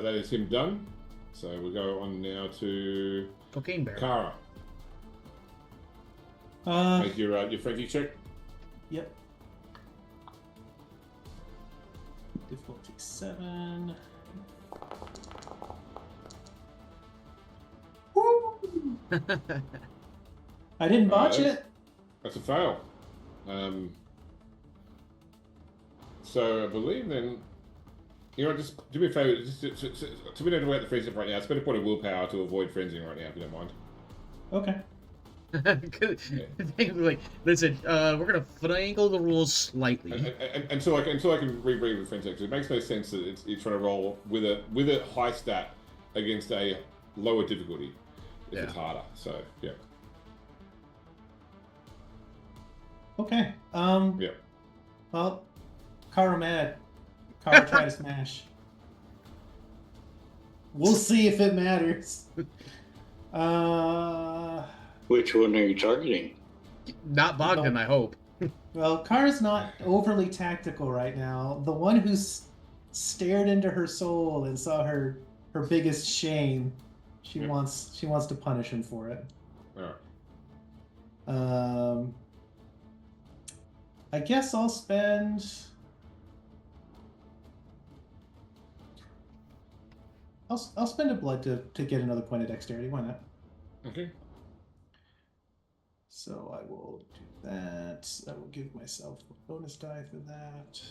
E: that is him done. So we'll go on now to
A: Cocaine bear.
E: Kara. Make your Frankie check.
C: Yep. Difficulty 7. Woo! I didn't botch it.
E: That's a fail. So I believe then, you know, just do me a favor. So we don't work the frenzy right now. Spend a point of willpower to avoid frenzying right now, if you don't mind.
C: Okay.
A: Like, listen, we're gonna finagle the rules slightly.
E: Until I can reread with frenzy, because it makes no sense that you're trying to roll with a high stat against a lower difficulty if it's harder. So yeah.
C: Okay.
E: Yeah.
C: Well, Kara mad. Kara try to smash. We'll see if it matters.
F: Which one are you targeting?
A: Not Bogdan, I hope.
C: Well, Kara's not overly tactical right now. The one who's stared into her soul and saw her biggest shame. She wants to punish him for it.
E: All right.
C: I guess I'll spend. I'll spend a blood to get another point of dexterity. Why not?
E: Okay.
C: So I will do that. I will give myself a bonus die for that.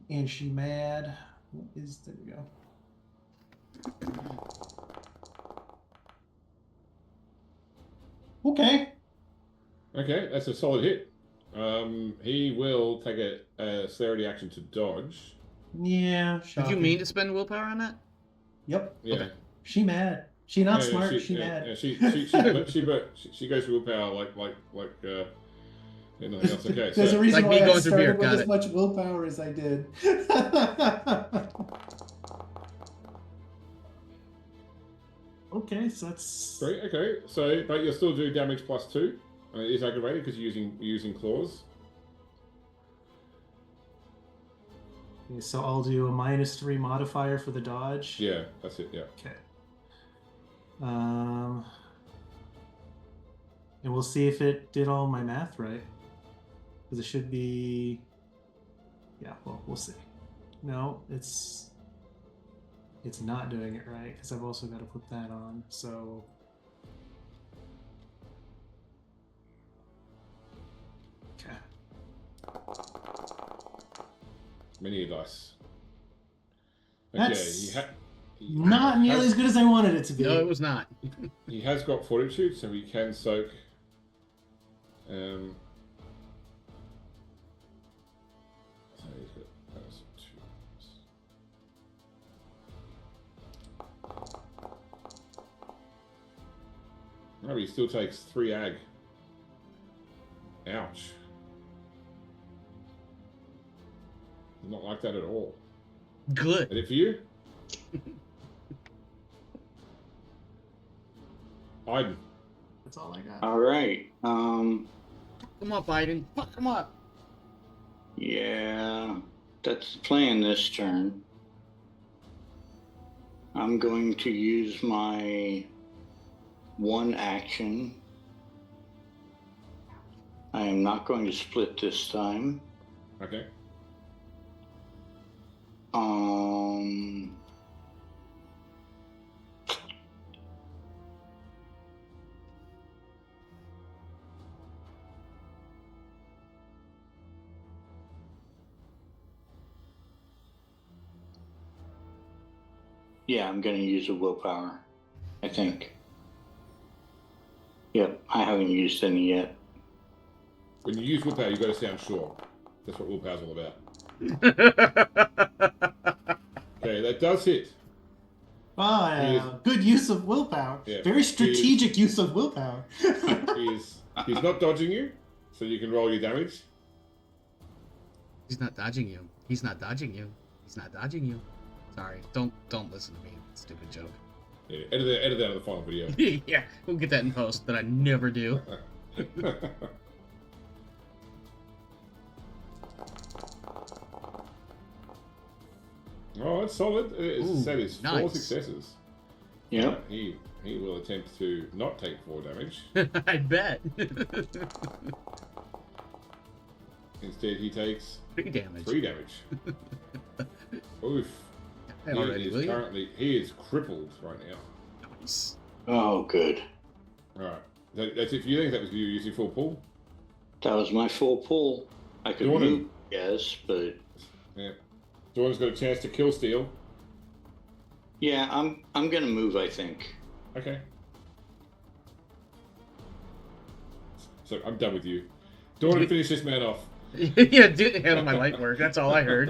C: And she mad. What is there we go. Okay.
E: Okay, that's a solid hit. He will take a celerity action to dodge.
C: Yeah.
A: Did
C: Shocking.
A: you mean to spend willpower on that?
C: Yep.
E: Yeah.
A: Okay.
C: She mad. She not smart. She mad.
E: Yeah, she goes for willpower like nothing else. Okay,
C: There's
E: so
C: a reason
A: Like
C: why
A: me
C: I
A: going through beer,
C: started with
A: got
C: as
A: it.
C: much willpower as I did. Okay, so that's
E: great. Okay, so but you'll still do damage +2. It is aggravated because you're using claws.
C: okay, so I'll do a -3 modifier for the dodge.
E: Yeah, that's it. Yeah.
C: Okay. And we'll see if it did all my math right. Because it should be. Yeah, well, we'll see. No, it's not doing it right because I've also got to put that on. So. Okay.
E: Many dice. Okay,
C: That's not nearly as good as I wanted it to be.
A: No, it was not.
E: He has got fortitude, so he can soak. So he's got those 2. No, he still takes 3 ag. Ouch. Not like that at all.
A: Good.
E: Is it for you? Iden.
C: That's all I got.
F: All right.
A: Come up, Biden. Fuck him up.
F: Yeah, that's the plan this turn. I'm going to use my one action. I am not going to split this time.
E: Okay.
F: Yeah, I'm going to use a willpower, I think. Yep, I haven't used any yet.
E: When you use willpower, you've got to sound sure. That's what willpower's all about. Okay, that does hit.
C: Oh, yeah. Good use of willpower.
E: Yeah,
C: Very strategic use of willpower.
E: He's not dodging you, so you can roll your damage.
A: He's not dodging you. He's not dodging you. He's not dodging you. Sorry. Don't listen to me. Stupid joke.
E: Yeah, edit that out of the final video.
A: Yeah, we'll get that in post, but I never do.
E: Oh, that's solid.
A: Ooh,
E: That is 4
A: nice.
E: successes.
F: Yep.
E: He will attempt to not take 4 damage.
A: I bet.
E: Instead, he takes
A: 3 damage.
E: 3 damage. Oof.
A: Hey, already, will you?
E: He is crippled right now.
A: Nice.
F: Oh, good.
E: Alright. That's it for you. I think that was you using full pull.
F: That was my full pull. I could
E: Dawn-
F: move, yes, but
E: Yeah. Dawn's got a chance to kill Steel.
F: yeah, I'm gonna move, I think.
E: Okay. So I'm done with you. Dawn, finish this man off.
A: Yeah, handle my light work. That's all I heard.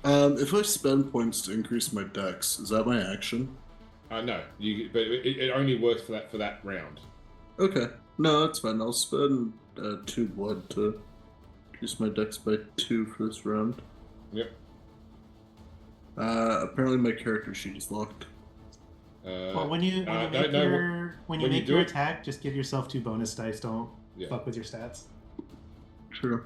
D: If I spend points to increase my dex, is that my action?
E: No, but it only works for that round.
D: Okay. No, that's fine. I'll spend 2 blood to increase my dex by 2 for this round.
E: Yep.
D: Apparently my character sheet is locked.
C: Well, when you
E: no,
C: make
E: no,
C: your
E: when you
C: make
E: do
C: your
E: it-
C: attack, just give yourself 2 bonus dice. Don't
E: Yeah.
C: fuck with your stats.
D: Sure.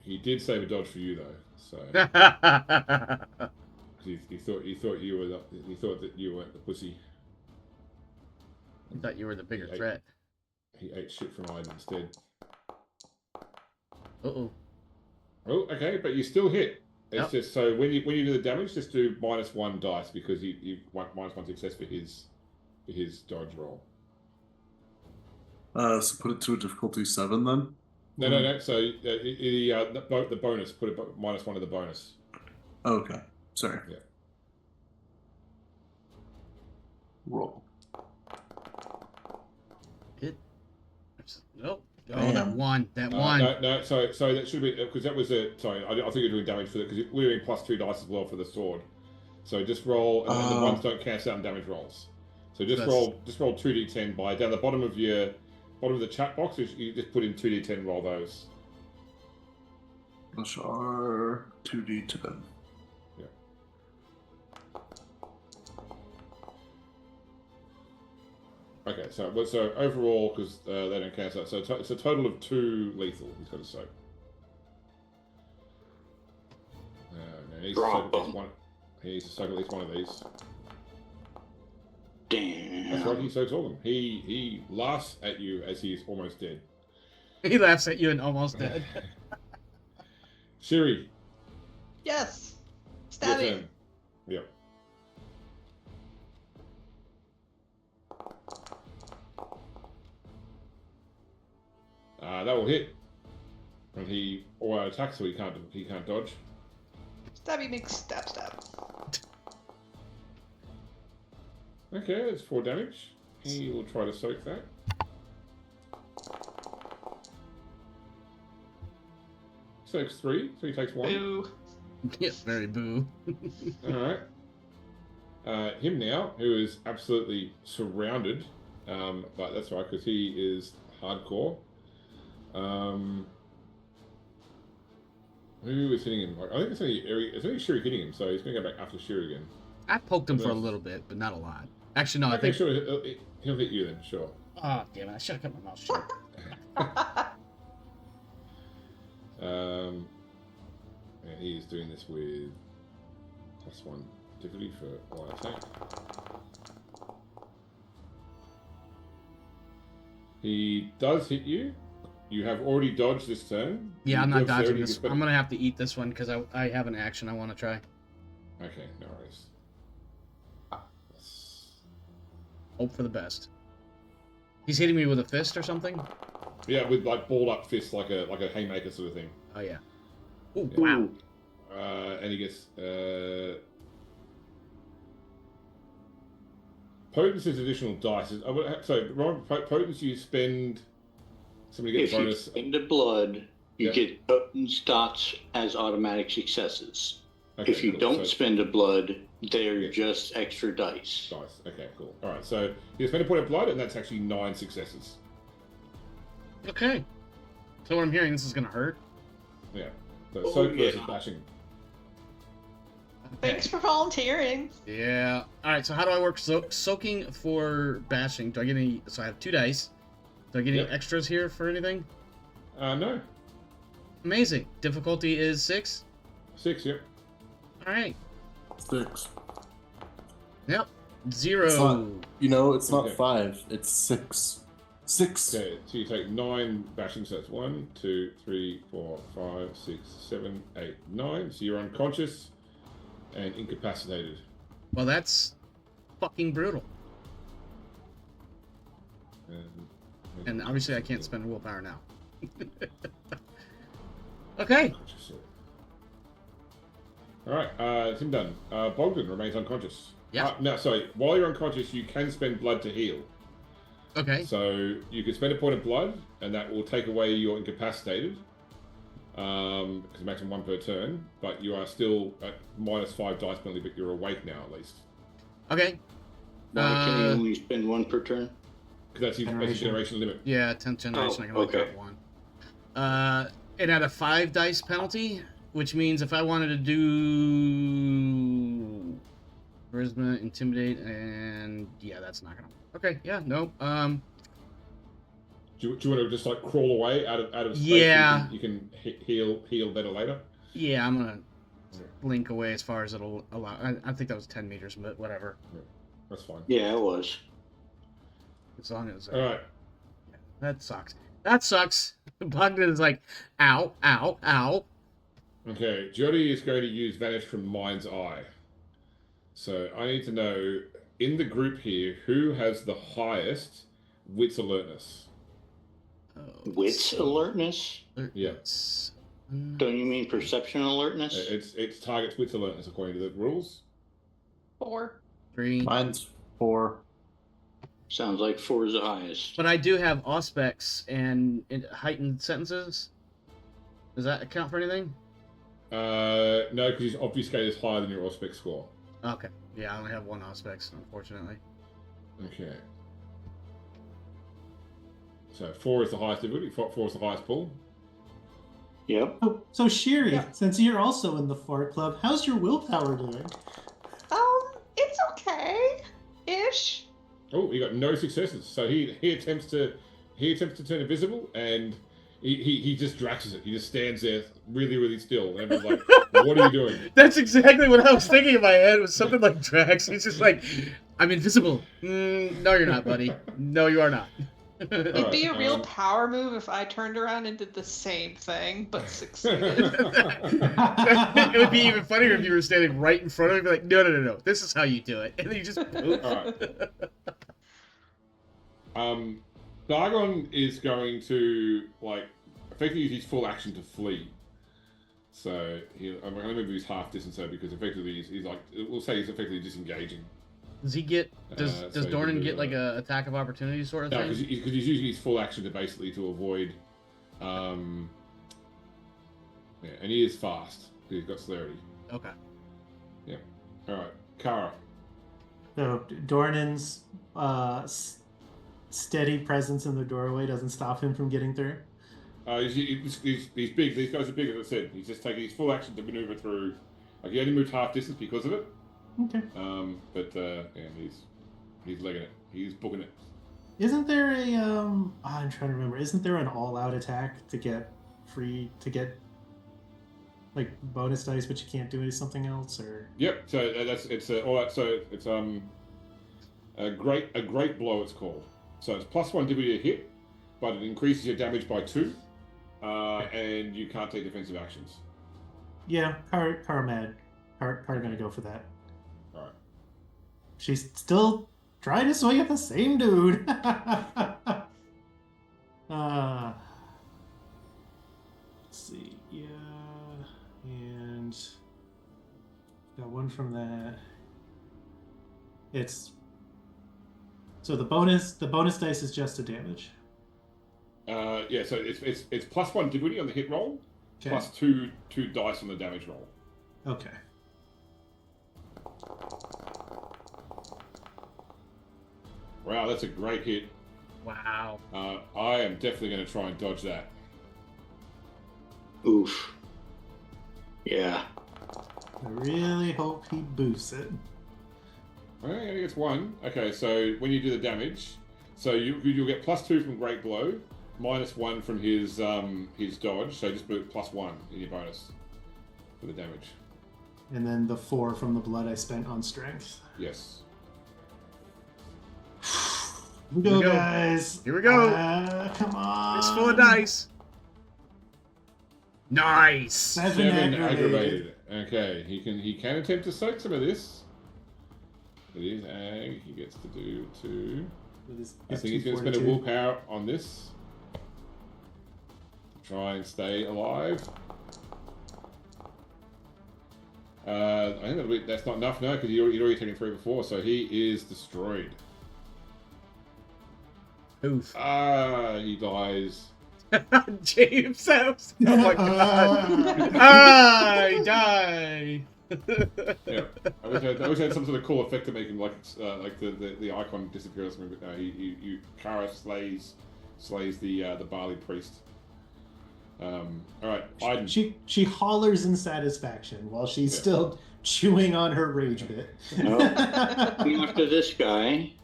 E: He did save a dodge for you though, so he thought you were he thought that you weren't the pussy.
A: I thought you were the bigger
E: Hey.
A: threat.
E: He ate shit from Iden instead.
A: Uh-oh.
E: Oh, okay, but you still hit. It's
A: Yep.
E: just so when you do the damage, just do -1 dice because you -1 success for his dodge roll.
D: So put it to a difficulty 7 then?
E: No. So the bonus, put it -1 of the bonus.
D: Okay. Sorry.
E: Yeah.
D: Roll.
A: Nope. Oh,
D: Damn.
A: that one. That one.
E: No. So that should be because that was a. Sorry, I think you're doing damage for it because we're doing +2 dice as well for the sword. So just roll, and the ones don't cancel out in damage rolls. So just roll 2d10 by down the bottom of the chat box. You just put in 2d10, roll those.
D: Which are 2d10.
E: Yeah. Okay, so overall, because they don't cancel out, so it's a total of 2 lethal. He's got to soak. No, he needs to soak at least one. He needs to soak at least one of these.
F: Damn.
E: That's right. He soaks all of them. He laughs at you as he is almost dead.
A: He laughs at you and almost dead.
E: Shiri,
B: Yes.
E: your
B: Stabbing.
E: turn. Yep. That will hit. And he auto attacks, so he can't dodge.
B: Stabby makes stab.
E: Okay, that's 4 damage. He will try to soak that. so it's 3. So he takes 1.
B: Boo.
A: Yeah, very boo.
E: All right. Him now, who is absolutely surrounded, but that's right because he is hardcore. Who is hitting him? I think it's only Shuri hitting him, so he's going to go back after Shuri again.
A: I poked him for a
E: Yes.
A: little bit, but not a lot. Actually, no, I
E: Okay,
A: think.
E: sure. He'll hit you then, sure.
A: Oh, damn it! I should have kept my mouth shut.
E: And he's doing this with +1 difficulty for one attack. He does hit you. You have already dodged this turn.
A: Yeah,
E: You
A: I'm not
E: have
A: dodging
E: 30
A: this.
E: to
A: I'm gonna have to eat this one because I have an action I want to try.
E: Okay, no worries.
A: Hope for the best. He's hitting me with a fist or something.
E: Yeah, with like balled up fists, like a haymaker sort of thing.
A: Oh yeah. Ooh,
E: Yeah.
A: wow.
E: And he gets Potence is additional dice. So, Potence you spend. Somebody gets
F: If you
E: bonus.
F: spend a blood, you
E: Yeah.
F: get potence dots as automatic successes.
E: Okay,
F: If you
E: cool.
F: don't
E: So-
F: spend a blood, they're
E: Yeah.
F: just extra dice.
E: Dice. Okay, cool. All right, so you spend a point of blood, and that's actually 9 successes.
A: Okay. So what I'm hearing, this is gonna hurt.
E: Yeah. So
F: Oh,
E: soak versus
F: yeah.
E: bashing.
B: Thanks for volunteering.
A: Yeah. All right. So how do I work soaking for bashing? Do I get any? So I have 2 dice. Do I get any
E: Yep.
A: extras here for anything?
E: No.
A: Amazing. Difficulty is 6.
E: 6. Yep.
A: All right.
D: 6.
A: Yep. 0.
D: It's not, it's not
E: Okay.
D: 5. It's 6. 6.
E: Okay, so you take 9 bashing, so that's 1, 2, 3, 4, 5, 6, 7, 8, 9. So you're unconscious and incapacitated.
A: Well, that's fucking brutal. And obviously, I can't spend willpower now. Okay.
E: Alright, it's him done. Bogdan remains unconscious.
A: Yeah.
E: No, sorry. While you're unconscious, you can spend blood to heal.
A: Okay.
E: So you can spend a point of blood, and that will take away your incapacitated. Because maximum 1 per turn, but you are still at -5 dice penalty, but you're awake now at least.
A: Okay.
F: Why can you only spend 1 per turn?
E: Because that's his generation limit.
A: Yeah, 10th generation. I can only
F: okay.
A: pick 1. It had a 5 dice penalty, which means if I wanted to do charisma, intimidate, and yeah, that's not gonna. Okay. Yeah. No.
E: Do you want to just like crawl away out of space?
A: Yeah.
E: So you can heal better later.
A: Yeah, I'm gonna blink away as far as it'll allow. I think that was 10 meters, but whatever.
E: That's fine.
F: Yeah, it was.
A: As long as
E: All right.
A: that sucks. That sucks. Bogdan is like, ow, ow, ow.
E: Okay, Jody is going to use Vanish from Mind's Eye. So I need to know, in the group here, who has the highest wits alertness?
A: Oh,
F: Wits alertness?
A: alertness.
F: Don't you mean perception alertness?
E: It's target's wits alertness according to the rules.
B: 4.
A: 3.
C: Mine's 4.
F: Sounds like 4 is the highest.
A: But I do have auspex and heightened sentences. Does that account for anything?
E: No, because his obfuscate is higher than your Auspex score.
A: Okay. Yeah, I only have 1 auspex, unfortunately.
E: Okay. So 4 is the highest difficulty. 4 is the highest pull.
F: Yep.
C: So Shiri,
B: Yeah.
C: since you're also in the 4 club, how's your willpower doing?
B: It's okay. Ish.
E: Oh, he got no successes. So he attempts to turn invisible, and he just draxes it. He just stands there really, really still. And everyone's like, "What are you doing?"
A: That's exactly what I was thinking in my head. It was something like Drax. He's just like, I'm invisible. No, you're not, buddy. No, you are not.
B: It'd be a
E: Alright,
B: real power move if I turned around and did the same thing, but succeeded.
A: It would be even funnier if you were standing right in front of him and be like, no. This is how you do it. And then you just poof.
E: Alright. Dargon is going to effectively use his full action to flee. So I'm going to move his half distance there because effectively he's like, we'll say he's effectively disengaging.
A: Does he get? Does
E: so you
A: Dornan
E: can do
A: get like a attack of opportunity sort of
E: No,
A: thing?
E: because he's using his full action to basically avoid. Yeah, and he is fast. He's got celerity.
A: Okay.
E: All right, Kara.
C: So Dornan's steady presence in the doorway doesn't stop him from getting through.
E: He's big. These guys are big, as I said. He's just taking his full action to maneuver through. Like he only moved half distance because of it.
C: Okay.
E: But yeah, he's legging it. He's booking it.
C: Isn't there a I'm trying to remember. Isn't there an all-out attack to get like bonus dice, but you can't do something else? Or
E: Yep. So it's all that. So it's a great blow. It's called. So it's +1 difficulty to hit, but it increases your damage by 2, and you can't take defensive actions.
C: yeah, Car gonna go for that.
E: All right.
C: She's still trying to swing at the same dude. Let's see, yeah, and got one from that. It's so the bonus dice is just a damage.
E: Yeah. So it's +1 difficulty on the hit roll,
C: Okay.
E: plus two dice on the damage roll.
C: Okay.
E: Wow, that's a great hit.
A: Wow.
E: I am definitely going to try and dodge that.
F: Oof. Yeah.
C: I really hope he boosts it.
E: Well, he only gets 1. Okay, so when you do the damage, so you'll get +2 from Great Blow, -1 from his dodge. So just put it +1 in your bonus for the damage.
C: And then the 4 from the blood I spent on strength.
E: Yes.
C: Here we go, guys.
A: Here we go.
C: Come on.
A: It's full of dice. Nice.
C: 7 aggravated.
E: Okay, he can attempt to soak some of this. It is ag. He gets to do 2.
C: With his
E: I think he's going to spend a willpower on this. Try and stay alive. I think that's not enough now because he'd already taken 3 before, so he is destroyed.
A: Oof.
E: He dies.
A: James House. Oh my god. I die.
E: Yeah, I wish I had some sort of cool effect to make him like the icon disappear or something. But no, Kara slays the Barley priest. All right, Iden.
C: She hollers in satisfaction while she's still chewing on her rage bit.
F: No. After this guy.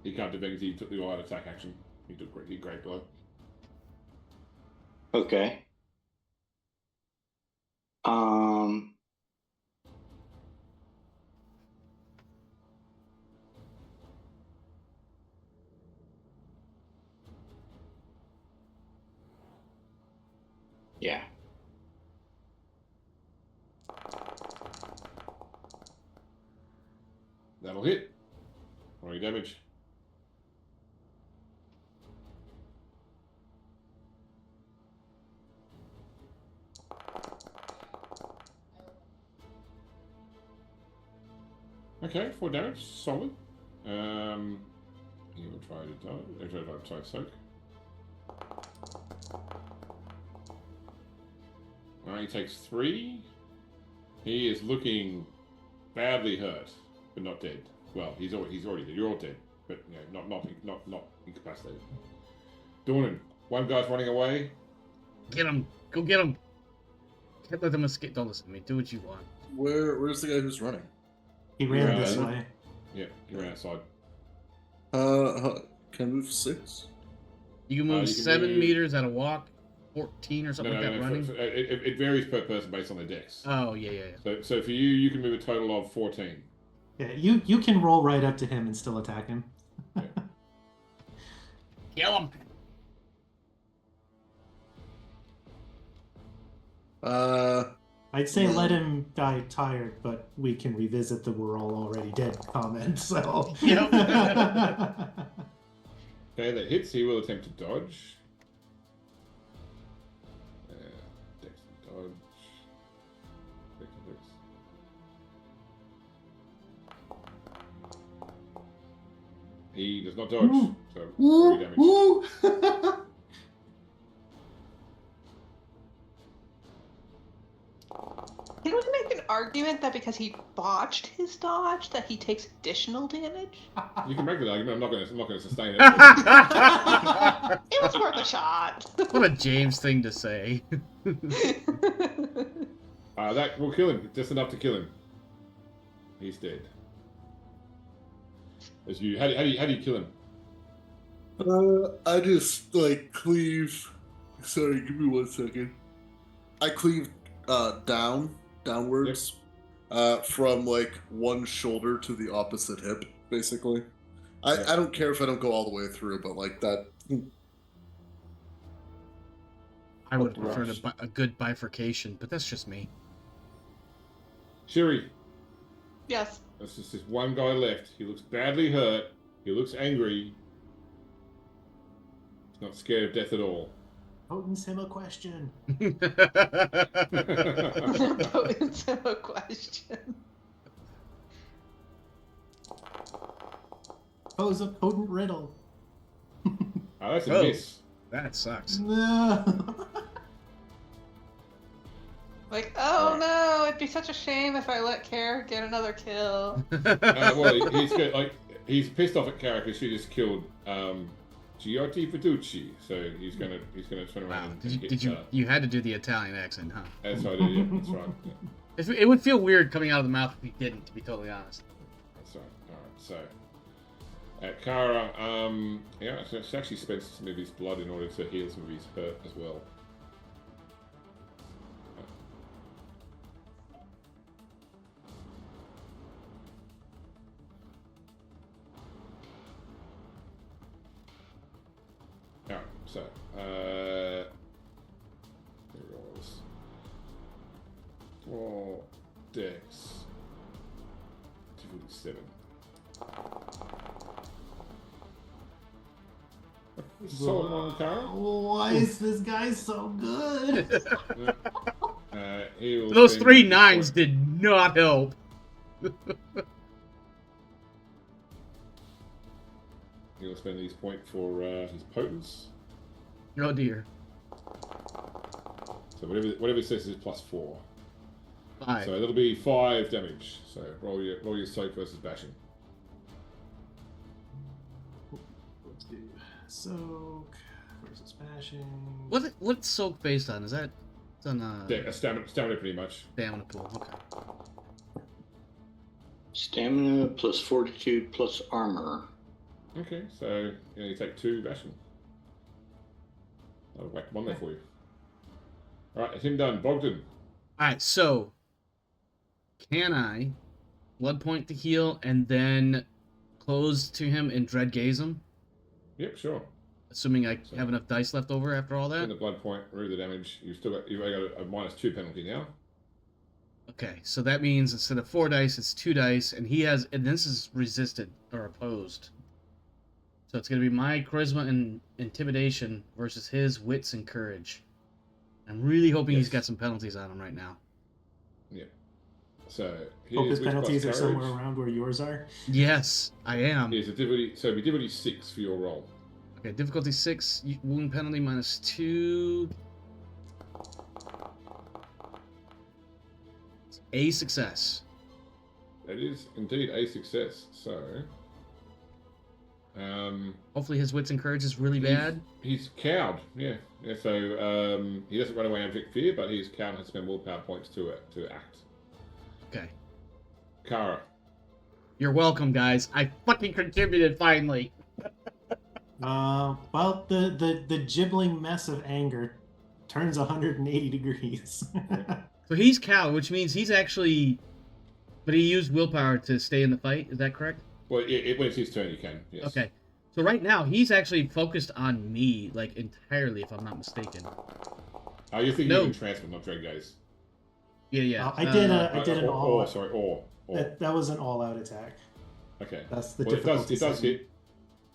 E: He can't do because he took the all-out attack action. He took great blow.
F: Okay. Yeah.
E: That'll hit. Roll damage. Okay, 4 damage, solid. He will try to soak. Alright, he takes 3. He is looking badly hurt, but not dead. Well, he's already dead. You're all dead, but you know, not incapacitated. Dornan, one guy's running away.
A: Get him. Go get him. Can't let them escape. Don't listen to me. Do what you want.
D: Where's the guy who's running?
C: He ran
E: Yeah,
C: this
E: I-
C: way.
E: Yeah, he ran outside.
D: Can I move 6?
A: You can move
E: You can
A: 7
E: move-
A: meters at a walk, 14 or something like that running.
E: It varies per person based on their dex.
A: Oh, yeah.
E: So for you can move a total of 14.
C: Yeah, you can roll right up to him and still attack him.
A: Kill him.
C: I'd say
D: No.
C: let him die tired, but we can revisit the "we're all already dead" comment. So.
A: Yep.
E: Okay, that hits. He will attempt to dodge. Dex and dodge. Dex and dex. He does not dodge.
C: Ooh.
E: So 3
C: Woo,
E: damage.
C: woo.
B: Can we make an argument that because he botched his dodge, that he takes additional damage?
E: You can make that argument. I'm not going to sustain it.
B: It was worth a shot.
A: What a James thing to say.
E: That will kill him. Just enough to kill him. He's dead. As you, how do you kill him?
D: I just like cleave. Sorry, give me 1 second. I cleave downwards, from like one shoulder to the opposite hip, basically. I don't care if I don't go all the way through, but like that.
A: I would prefer a good bifurcation, but that's just me.
E: Shiri.
B: Yes.
E: There's just this one guy left. He looks badly hurt. He looks angry. He's not scared of death at all.
C: Pose him a question.
B: Pose him a question.
C: Pose a potent riddle.
E: That's a
A: Oh.
E: miss.
A: That sucks.
C: No.
B: Like, oh no, it'd be such a shame if I let Care get another kill.
E: Well, he's pissed off at Kara because she just killed Giotti Fiducci, so he's gonna turn
A: Wow.
E: around. And
A: Did you had to do the Italian accent, huh?
E: That's what I did. Yeah, that's right. Yeah.
A: It would feel weird coming out of the mouth if he didn't, to be totally honest.
E: That's right. All right. So, Kara, yeah, she actually spent some of his blood in order to heal some of his hurt as well. All right. So, here it was. Draw Dex. 247. Solid on Kara.
C: Why is this guy so good?
A: Those 3 9s did not help.
E: He'll spend these points for his potence.
A: Oh dear.
E: So whatever it says is +4.
A: 5.
E: So that'll be 5 damage. So roll your soak versus bashing.
C: Let's do soak versus bashing.
A: What's soak based on? Is that it's on
E: Stamina pretty much.
A: stamina pool? Okay.
F: Stamina plus fortitude plus armor.
E: Okay, so you take 2 bashing. I'll whack 1 there for you. Alright, that's him done. Bogdan.
A: Alright, so can I blood point to heal and then close to him and dread gaze him?
E: Yep, sure.
A: Assuming I have enough dice left over after all
E: In
A: that?
E: the blood point, remove the damage. You've only got a -2 penalty now.
A: Okay, so that means instead of 4 dice, it's 2 dice, and this is resisted or opposed. So it's going to be my charisma and intimidation versus his wits and courage. I'm really hoping he's
E: Yes.
A: got some penalties on him right now.
E: Yeah. So
C: Hope his
E: wits plus
C: penalties are
E: courage.
C: somewhere around where yours are.
A: Yes, I am.
E: Here's a difficulty. So it'll be difficulty 6 for your roll.
A: Okay, difficulty 6, wound penalty -2. A success.
E: That is indeed a success. So,
A: Hopefully his wits and courage is really bad.
E: he's cowed. Yeah. So he doesn't run away in abject fear, but he's cowed and has to spend willpower points to act.
A: Okay.
E: Kara.
A: You're welcome, guys. I fucking contributed finally.
C: Well, the gibbling mess of anger turns 180 degrees.
A: So he's cowed, which means he's actually... But he used willpower to stay in the fight, is that correct?
E: Well, when it's his turn, you can. Yes.
A: Okay. So right now, he's actually focused on me, like, entirely, if I'm not mistaken.
E: Oh, you're thinking
A: No.
E: of entrancement, not dread gaze.
A: Yeah.
C: I did an all.
E: Or.
C: That was an all-out attack.
E: Okay.
C: That's the
E: Well, it
C: difficulty.
E: does
C: setting.
E: hit,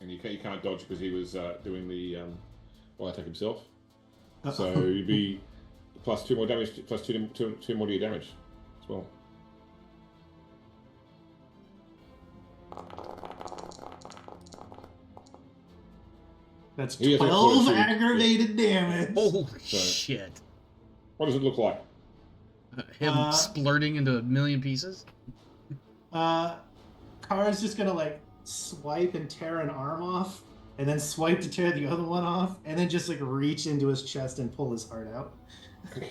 E: and you can't dodge because he was doing the attack himself. So you'd be plus 2 more damage, plus two more to your damage as well.
C: That's
E: He has a
C: 12
E: 42.
C: aggravated damage.
A: Oh
E: So-
A: shit!
E: What does it look like?
A: Him splurting into a million pieces.
C: Kara's just gonna like swipe and tear an arm off, and then swipe to tear the other one off, and then just like reach into his chest and pull his heart out.
E: Okay.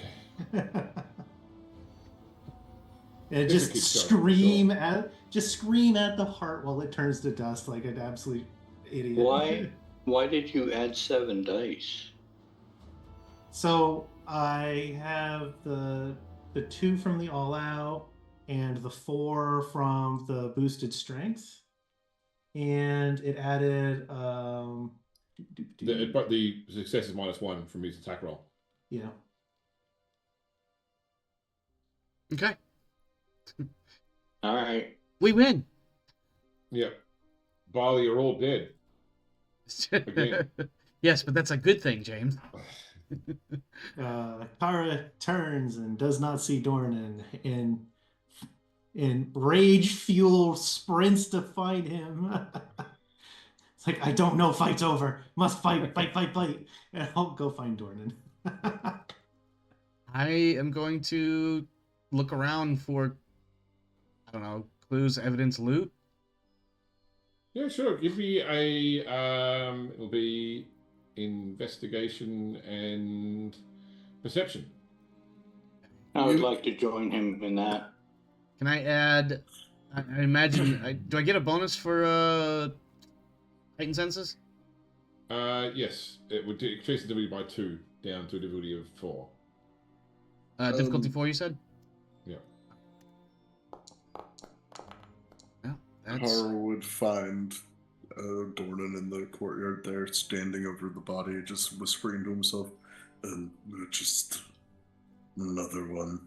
C: And
E: This
C: just
E: is a good
C: scream at the heart while it turns to dust like an absolute idiot.
F: Why did you add 7 dice?
C: So I have the 2 from the all out and the 4 from the boosted strength, and it added
E: But the success is -1 from his attack roll.
C: yeah.
A: Okay,
F: All right.
A: we win.
E: Yep. Barley, you're all dead. Again.
A: Yes, but that's a good thing, James.
C: Kara turns and does not see Dornan, and rage fuel sprints to find him. It's like, I don't know, fight's over. Must fight. And I'll go find Dornan.
A: I am going to look around for, I don't know, clues, evidence, loot.
E: Yeah, sure. Give me a it'll be investigation and perception.
F: I would like to join him in that.
A: Can I add? I imagine. Do I get a bonus for heightened senses?
E: Yes, it would increase the difficulty by 2 down to a difficulty of 4.
A: Difficulty 4, you said?
E: Yeah.
A: Yeah, that's.
D: Kara would find Dornan in the courtyard there, standing over the body, just whispering to himself, and just another one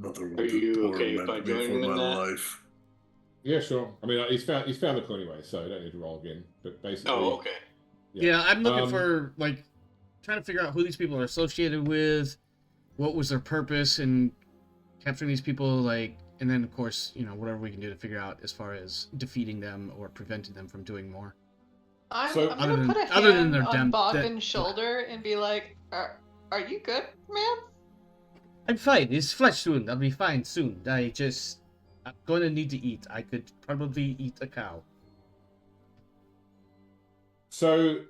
F: Are
D: to
F: you okay if I
D: torment me
F: join
D: for
F: him in
D: my
F: that?
D: life.
E: Yeah, sure. I mean, he's found the clue anyway, so you don't need to roll again. But basically,
F: Oh, okay.
A: Yeah, I'm looking
E: Um,
A: for like trying to figure out who these people are associated with, what was their purpose in capturing these people, like, and then of course, you know, whatever we can do to figure out as far as defeating them or preventing them from doing more.
B: I'm
E: So-
B: gonna
A: Other than-
B: put a
A: other than
B: hand
A: their
B: on
A: that-
B: Bogdan's shoulder and be like, "Are you good, man?"
A: I'm fine. It's flesh wound. I'll be fine soon. I'm going to need to eat. I could probably eat a cow.
E: So,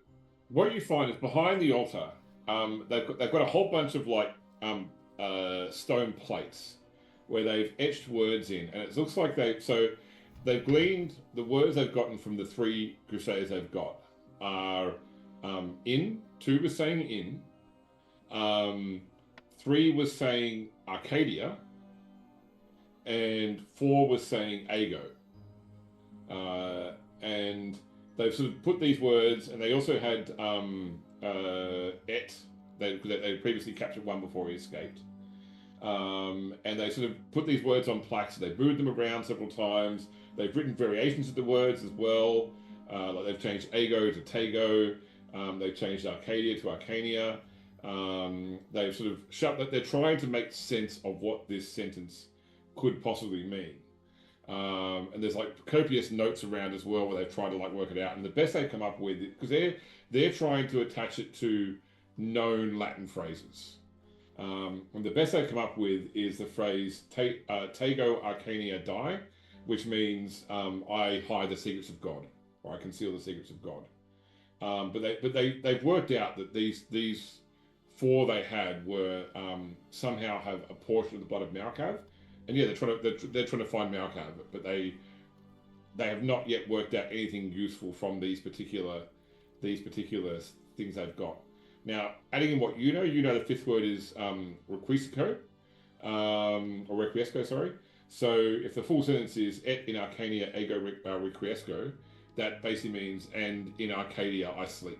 E: what you find is behind the altar, they've got a whole bunch of like stone plates where they've etched words in, and it looks like they've gleaned the words they've gotten from the 3 crusaders they've got are in. 2 was saying in. 3 was saying Arcadia, and 4 was saying Ago. And they've sort of put these words, and they also had Et. They previously captured one before he escaped. And they sort of put these words on plaques. They've moved them around several times. They've written variations of the words as well. Like they've changed Ago to Tago. They've changed Arcadia to Arcania. They've sort of shut that. They're trying to make sense of what this sentence could possibly mean. And there's like copious notes around as well where they've tried to like work it out. And the best they've come up with, because they're trying to attach it to known Latin phrases. And the best they've come up with is the phrase "Tago Arcania die," which means I hide the secrets of God, or I conceal the secrets of God. But they've worked out that these 4 they had were somehow have a portion of the blood of Malkav, and yeah, they're trying to find Malkav, but they have not yet worked out anything useful from these particular things they've got. Now, adding in what you know the 5th word is requiesco, or requiesco, sorry. So if the full sentence is et in Arcania ego requiesco, that basically means and in Arcadia I sleep.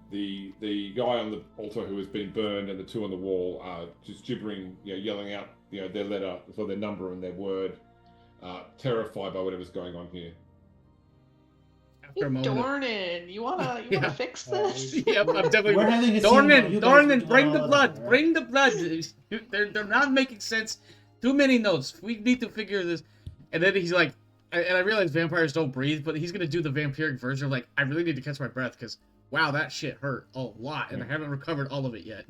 E: The guy on the altar who has been burned and the 2 on the wall are just gibbering, yelling out their letter for their number and their word, terrified by whatever's going on here.
A: After a moment.
B: Dornan, you wanna
A: Yeah.
B: fix this?
A: Yep, I'm definitely.
C: We're having a scene while
A: Dornan,
C: you guys are doing
A: bring the
C: all of
A: blood.
C: it, right?
A: Bring the blood. They're not making sense. Too many notes. We need to figure this. And then he's like, and I realize vampires don't breathe, but he's gonna do the vampiric version of like, I really need to catch my breath because wow, that shit hurt a lot, and I haven't recovered all of it yet.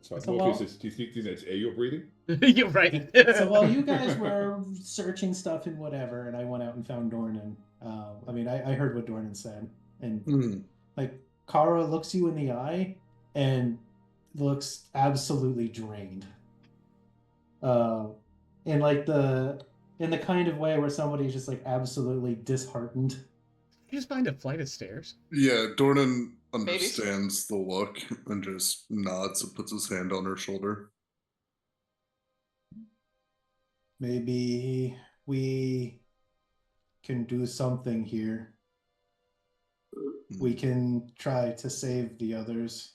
E: So,
C: So
E: Morpheus
C: while-
E: says, do you think that's air you're breathing?
A: You're right.
C: So while you guys were searching stuff and whatever, and I went out and found Dornan, I heard what Dornan said, and like Kara looks you in the eye and looks absolutely drained. In like in the kind of way where somebody's just like absolutely disheartened.
A: You just find a flight of stairs.
D: Yeah, Dornan
B: Maybe.
D: understands the look and just nods and puts his hand on her shoulder.
C: Maybe we can do something here. We can try to save the others.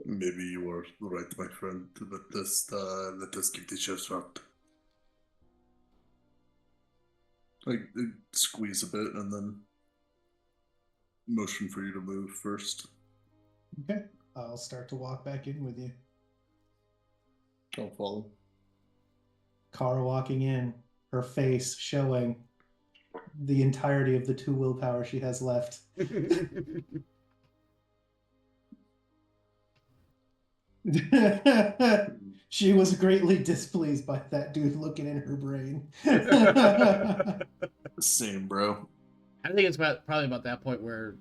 D: Maybe you are right, my friend. Let us give this a shot. I squeeze a bit and then motion for you to move first.
C: Okay. I'll start to walk back in with you.
D: I'll follow.
C: Kara walking in, her face showing the entirety of the 2 willpower she has left. She was greatly displeased by that dude looking in her brain.
D: Same, bro.
A: I think it's probably about that point where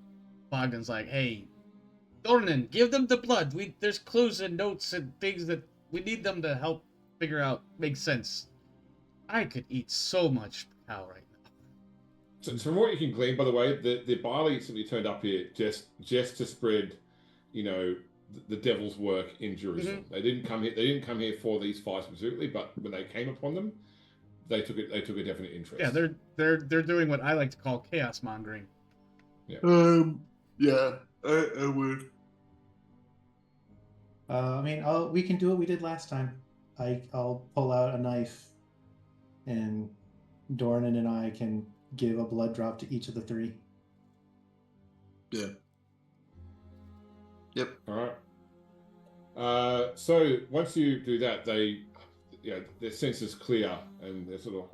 A: Bogdan's like, "Hey, Dornan, give them the blood. There's clues and notes and things that we need them to help figure out make sense. I could eat so much cow right now."
E: So from what you can glean, by the way, the barley simply turned up here just to spread, the devil's work in Jerusalem. They didn't come here. They didn't come here for these fights specifically, but when they came upon them, they took a definite interest.
A: Yeah, they're doing what I like to call chaos mongering.
D: Yeah, I would.
C: We can do what we did last time. I'll pull out a knife, and Dornan and I can give a blood drop to each of the 3.
D: Yeah. Yep.
E: All right. So once you do that, their sense is clear, and they're sort of.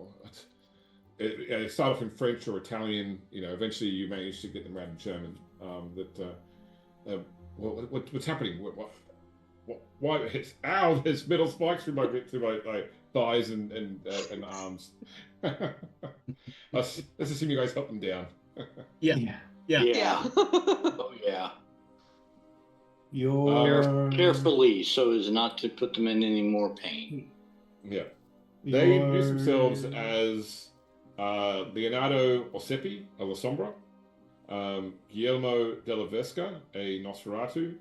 E: They start off in French or Italian. Eventually you manage to get them around in German. What's happening? Why? Ow! There's metal spikes through my thighs and arms. Let's assume you guys help them down.
A: Yeah.
B: Yeah.
F: Oh yeah.
C: Your
F: Carefully, so as not to put them in any more pain.
E: Yeah. They introduce themselves as Leonardo Orsepi, a La Sombra, Guillermo della Vesca, a Nosferatu,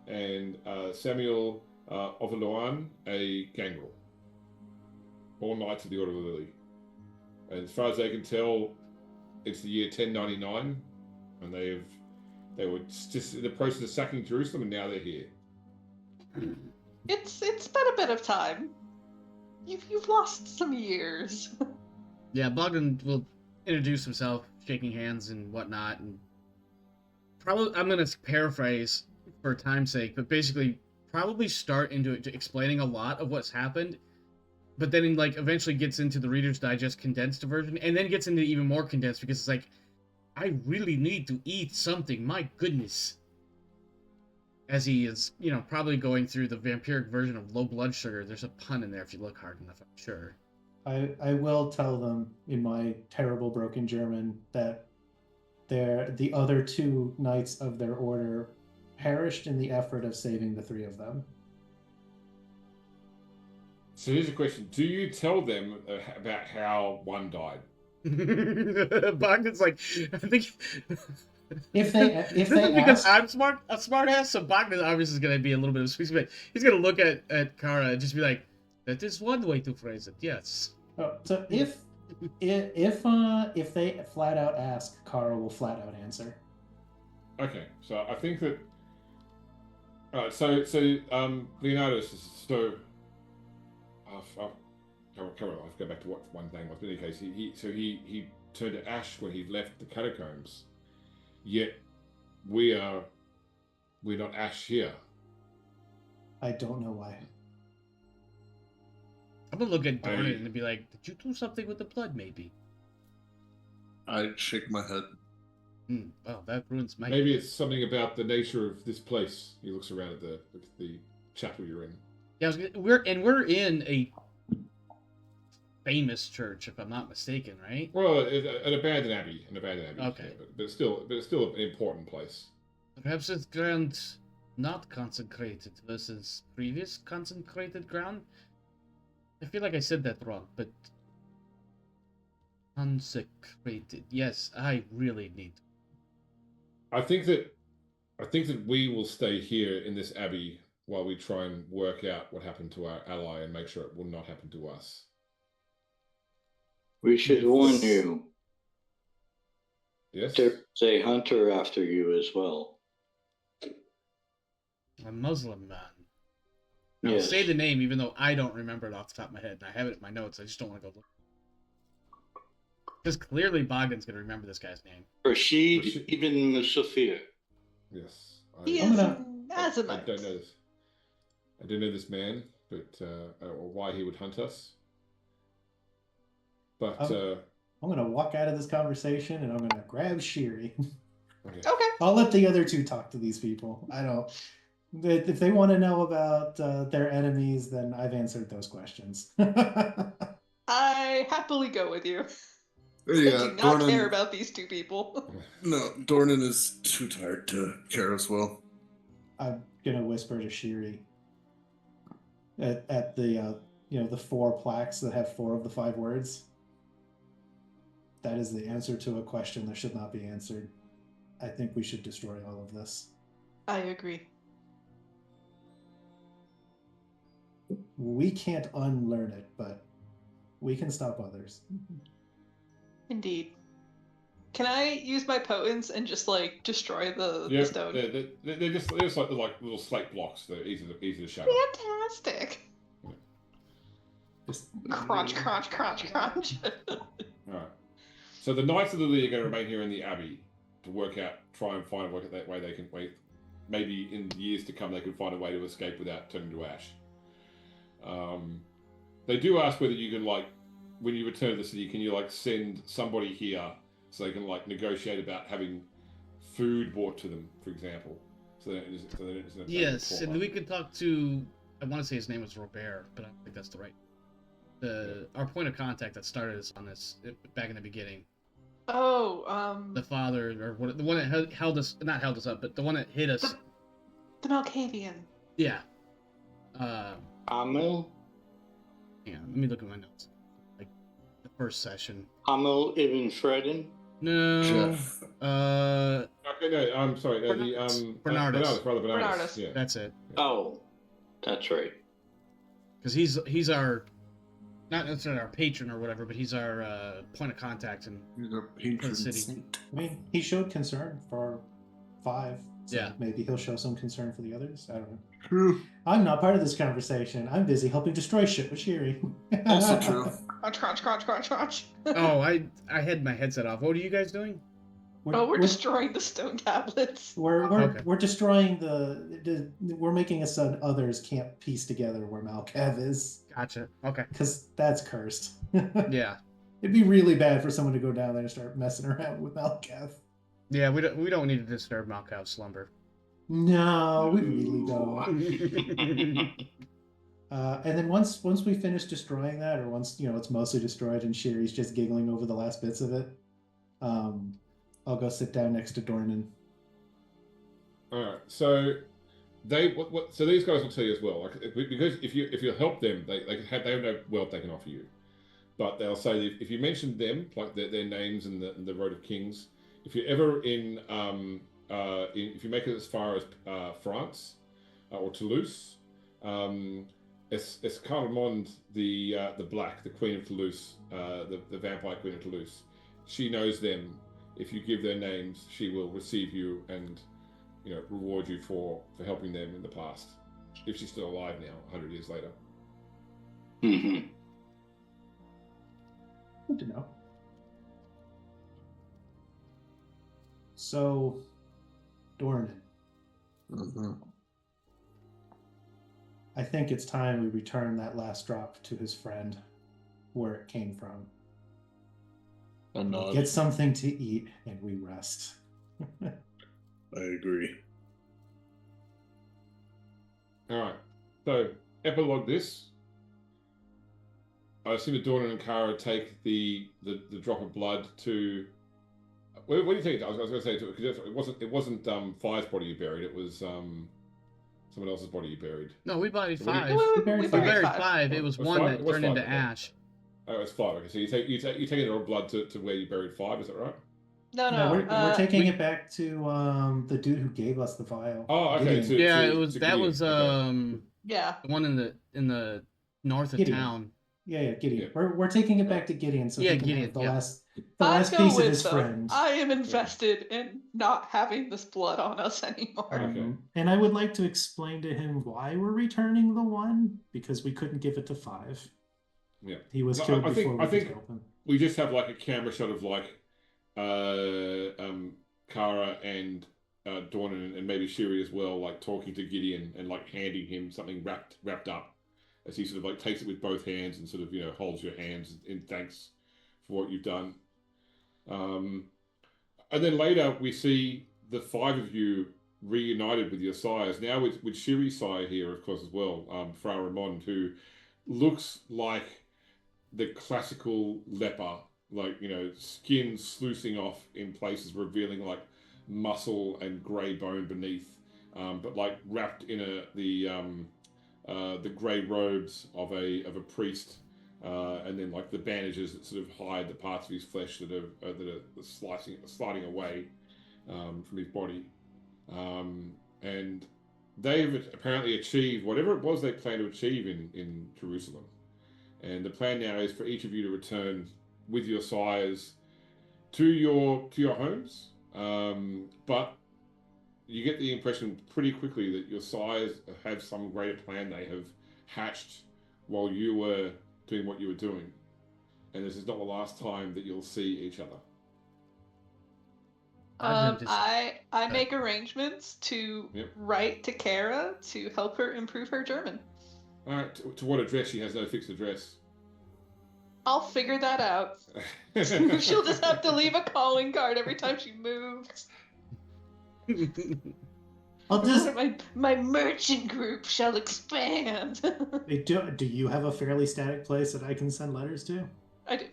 E: and Samuel Ovaluan, a Gangrel. All Knights of the Order of the Lily. And as far as they can tell, it's the year 1099, and they were just in the process of sacking Jerusalem, and now they're here.
B: It's been a bit of time. You've lost some years.
A: Yeah, Bogdan will introduce himself, shaking hands and whatnot, and probably I'm gonna paraphrase for time's sake, but basically probably start into explaining a lot of what's happened, but then eventually gets into the Reader's Digest condensed version, and then gets into even more condensed because it's like, I really need to eat something. My goodness. As he is, probably going through the vampiric version of low blood sugar. There's a pun in there if you look hard enough, I'm sure.
C: I will tell them in my terrible broken German that the other 2 knights of their order perished in the effort of saving the 3 of them.
E: So here's a question: do you tell them about how one died?
A: Bogdan's like, I think
C: If they
A: because
C: ask,
A: I'm a smart ass, so Bogdan obviously is gonna be a little bit of a squeeze, but he's gonna look at Kara and just be like, that is one way to phrase it, yes.
C: so if they flat out ask, Kara will flat out answer.
E: Okay, so I think that. All right, so Leonardo says, so. Come on, I have to go back to what one thing was. But in any case, he turned to ash when he left the catacombs. Yet we're not ash here.
C: I don't know why.
A: I'm gonna look at Dornan and be like, did you do something with the blood, maybe?
D: I shake my head.
A: Well, that ruins my.
E: Maybe it's something about the nature of this place. He looks around at the chapel you're in.
A: Yeah, we're in a famous church, if I'm not mistaken, right?
E: Well, an abandoned abbey,
A: Okay.
E: yeah, but it's still an important place.
A: Perhaps it's ground not consecrated versus previous consecrated ground. I feel like I said that wrong, but consecrated. Yes, I really need.
E: I think that we will stay here in this abbey while we try and work out what happened to our ally and make sure it will not happen to us.
F: We should warn you.
E: Yes.
F: There's a hunter after you as well.
A: A Muslim man. I'll
F: Yes.
A: say the name, even though I don't remember it off the top of my head, and I have it in my notes. I just don't want to go look. Because clearly Bogdan's going to remember this guy's name.
F: Rashid ibn Sophia.
E: Yes.
B: He
C: I'm
B: is
C: gonna-
B: an
E: I
B: Azamite.
E: don't know this. I don't know this man, but or why he would hunt us. But
C: I'm gonna walk out of this conversation and I'm gonna grab Shiri.
E: okay.
B: Okay.
C: I'll let the other two talk to these people. I don't. If they want to know about their enemies, then I've answered those questions.
B: I happily go with you. I
D: Yeah,
B: do not care
D: Dornan.
B: about these two people.
D: No, Dornan is too tired to care as well.
C: I'm gonna whisper to Shiri at the the 4 plaques that have 4 of the 5 words. That is the answer to a question that should not be answered. I think we should destroy all of this.
B: I agree.
C: We can't unlearn it, but we can stop others.
B: Indeed. Can I use my potence and just like destroy the stone?
E: They're just like little slate blocks. They're easy to shatter.
B: Fantastic.
C: Just
B: Crunch, crunch, crunch, crunch.
E: All right. So the Knights of the League are going to remain here in the Abbey to try and find a work that way they can wait. Maybe in years to come they can find a way to escape without turning to ash. They do ask whether you can when you return to the city, can you send somebody here so they can negotiate about having food brought to them, for example. So that it isn't
A: Yes, and we could talk to. I want to say his name was Robert, but I don't think that's the right. Our point of contact that started us on this back in the beginning.
B: Oh,
A: The father, or the one that held us, not held us up, but the one that hit us.
B: The Malkavian.
A: Yeah.
F: Amil?
A: Hang on, let me look at my notes. Like the first session.
F: Amil ibn Fredin?
A: No.
D: Jeff.
E: Okay, no, I'm sorry.
A: Bernardus.
B: Bernardus.
E: Yeah.
A: That's it.
F: Oh, that's right.
A: Because he's our, not necessarily our patron or whatever, but he's our point of contact and.
D: He's a patron
A: city.
D: saint.
C: I mean, he showed concern for 5. So
A: Yeah.
C: maybe he'll show some concern for the others. I don't know.
D: True.
C: I'm not part of this conversation. I'm busy helping destroy shit with Shiri.
D: Also true.
B: Crunch, crunch, crunch, crunch, crunch.
A: Oh, I had my headset off. What are you guys doing?
B: We're destroying the stone tablets.
C: We're destroying we're making it so others can't piece together where Malkav is,
A: Gotcha. Okay.
C: because that's cursed.
A: Yeah.
C: It'd be really bad for someone to go down there and start messing around with Malkav.
A: Yeah, we don't need to disturb Malkav's slumber.
C: No, we really don't. And then once we finish destroying that, or once it's mostly destroyed and Shiri's just giggling over the last bits of it, I'll go sit down next to Dornan.
E: All right. So so these guys will tell you as well, because if you help them, they have no wealth they can offer you, but they'll say that if you mention them, like their names in the Road of Kings, if you're ever if you make it as far as France or Toulouse, Escarmond, the Black, the Queen of Toulouse, the vampire Queen of Toulouse, she knows them. If you give their names, she will receive you and reward you for helping them in the past, if she's still alive now, 100 years later.
F: Mm-hmm.
C: Good to know. So, Dornan,
D: Mhm.
C: I think it's time we return that last drop to his friend, where it came from.
D: A
C: We
D: nod.
C: get something to eat and we rest.
D: I agree.
E: All right. So epilogue this. I assume that Dornan and Kara take the drop of blood to. What do you think? I was going to say because it wasn't Fire's body you buried. It was someone else's body you buried.
A: No, we buried
E: So what do you-
A: 5.
B: We
C: buried
A: We
C: five.
A: buried
B: five.
A: 5. It was
E: It was
A: 1
E: five?
A: that
E: It was
A: turned
E: five,
A: into
E: okay.
A: ash.
E: Oh, it's 5. Okay, so you taking the blood to where you buried 5. Is that right?
B: No,
C: No,
B: no.
C: we're taking
A: we-
C: it back to the dude who gave us the vial.
E: Oh, okay.
C: Gideon.
E: To-
A: Yeah,
E: to-
A: it was
E: to
A: that
E: Gideon,
A: was
E: okay.
B: Yeah.
A: the one in the north of
C: Gideon.
A: town.
C: Yeah, Gideon.
E: Yeah.
C: We're taking it back to Gideon so
A: Yeah,
C: he can
A: Gideon,
C: have the
A: yeah.
C: last
B: I'd go
C: piece of
B: with
C: his
B: them.
C: friend.
B: I am invested in not having this blood on us anymore.
E: Okay.
C: And I would like to explain to him why we're returning the 1, because we couldn't give it to 5.
E: Yeah.
C: He was
E: No,
C: killed
E: I
C: before
E: think-
C: we
E: I
C: could
E: think-
C: help him.
E: We just have like a camera shot of like Kara and Dornan and maybe Shiri as well, like talking to Gideon and like handing him something wrapped up as he sort of like takes it with both hands and sort of holds your hands in thanks for what you've done. And then later we see the 5 of you reunited with your sires. Now with Shiri's sire here, of course, as well, Fra Ramon, who looks like the classical leper, like skin sluicing off in places, revealing like muscle and grey bone beneath, but like wrapped in the grey robes of a priest, and then like the bandages that sort of hide the parts of his flesh that are sliding away from his body, and they've apparently achieved whatever it was they planned to achieve in Jerusalem. And the plan now is for each of you to return with your sires to your homes. But you get the impression pretty quickly that your sires have some greater plan they have hatched while you were doing what you were doing. And this is not the last time that you'll see each other.
B: I make arrangements to
E: Yep.
B: write to Kara to help her improve her German.
E: All right, to what address? She has no fixed address.
B: I'll figure that out. She'll just have to leave a calling card every time she moves.
C: I'll just.
B: My merchant group shall expand.
C: Do you have a fairly static place that I can send letters to?
B: I do.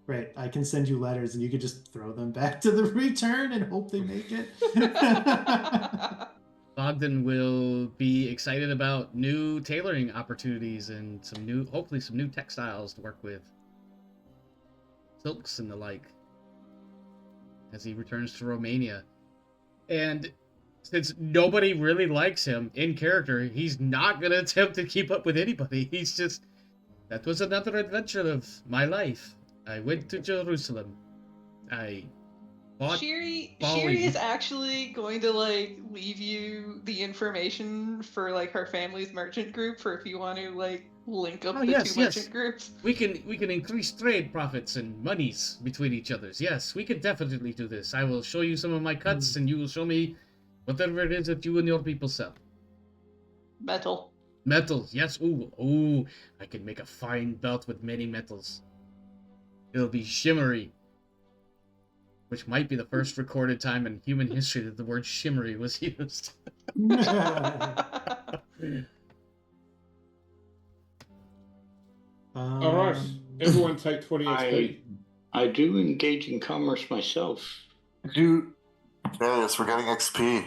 C: Right, I can send you letters and you could just throw them back to the return and hope they make it.
A: Bogdan will be excited about new tailoring opportunities and hopefully some new textiles to work with. Silks and the like. As he returns to Romania. And since nobody really likes him in character, he's not going to attempt to keep up with anybody. He's just, that was another adventure of my life. I went to Jerusalem. I bought
B: Shiri
A: Boeing.
B: is actually going to like leave you the information for like her family's merchant group for if you want to like link up
A: Oh,
B: the
A: yes,
B: two
A: yes.
B: merchant groups.
A: We can increase trade profits and monies between each others. Yes, we can definitely do this. I will show you some of my cuts, and you will show me whatever it is that you and your people sell.
B: Metal.
A: Metals, yes. Ooh, I can make a fine belt with many metals. It'll be shimmery, which might be the first recorded time in human history that the word shimmery was used.
E: All right, everyone take 20 XP.
F: I do engage in commerce myself.
G: Yes, we're getting XP.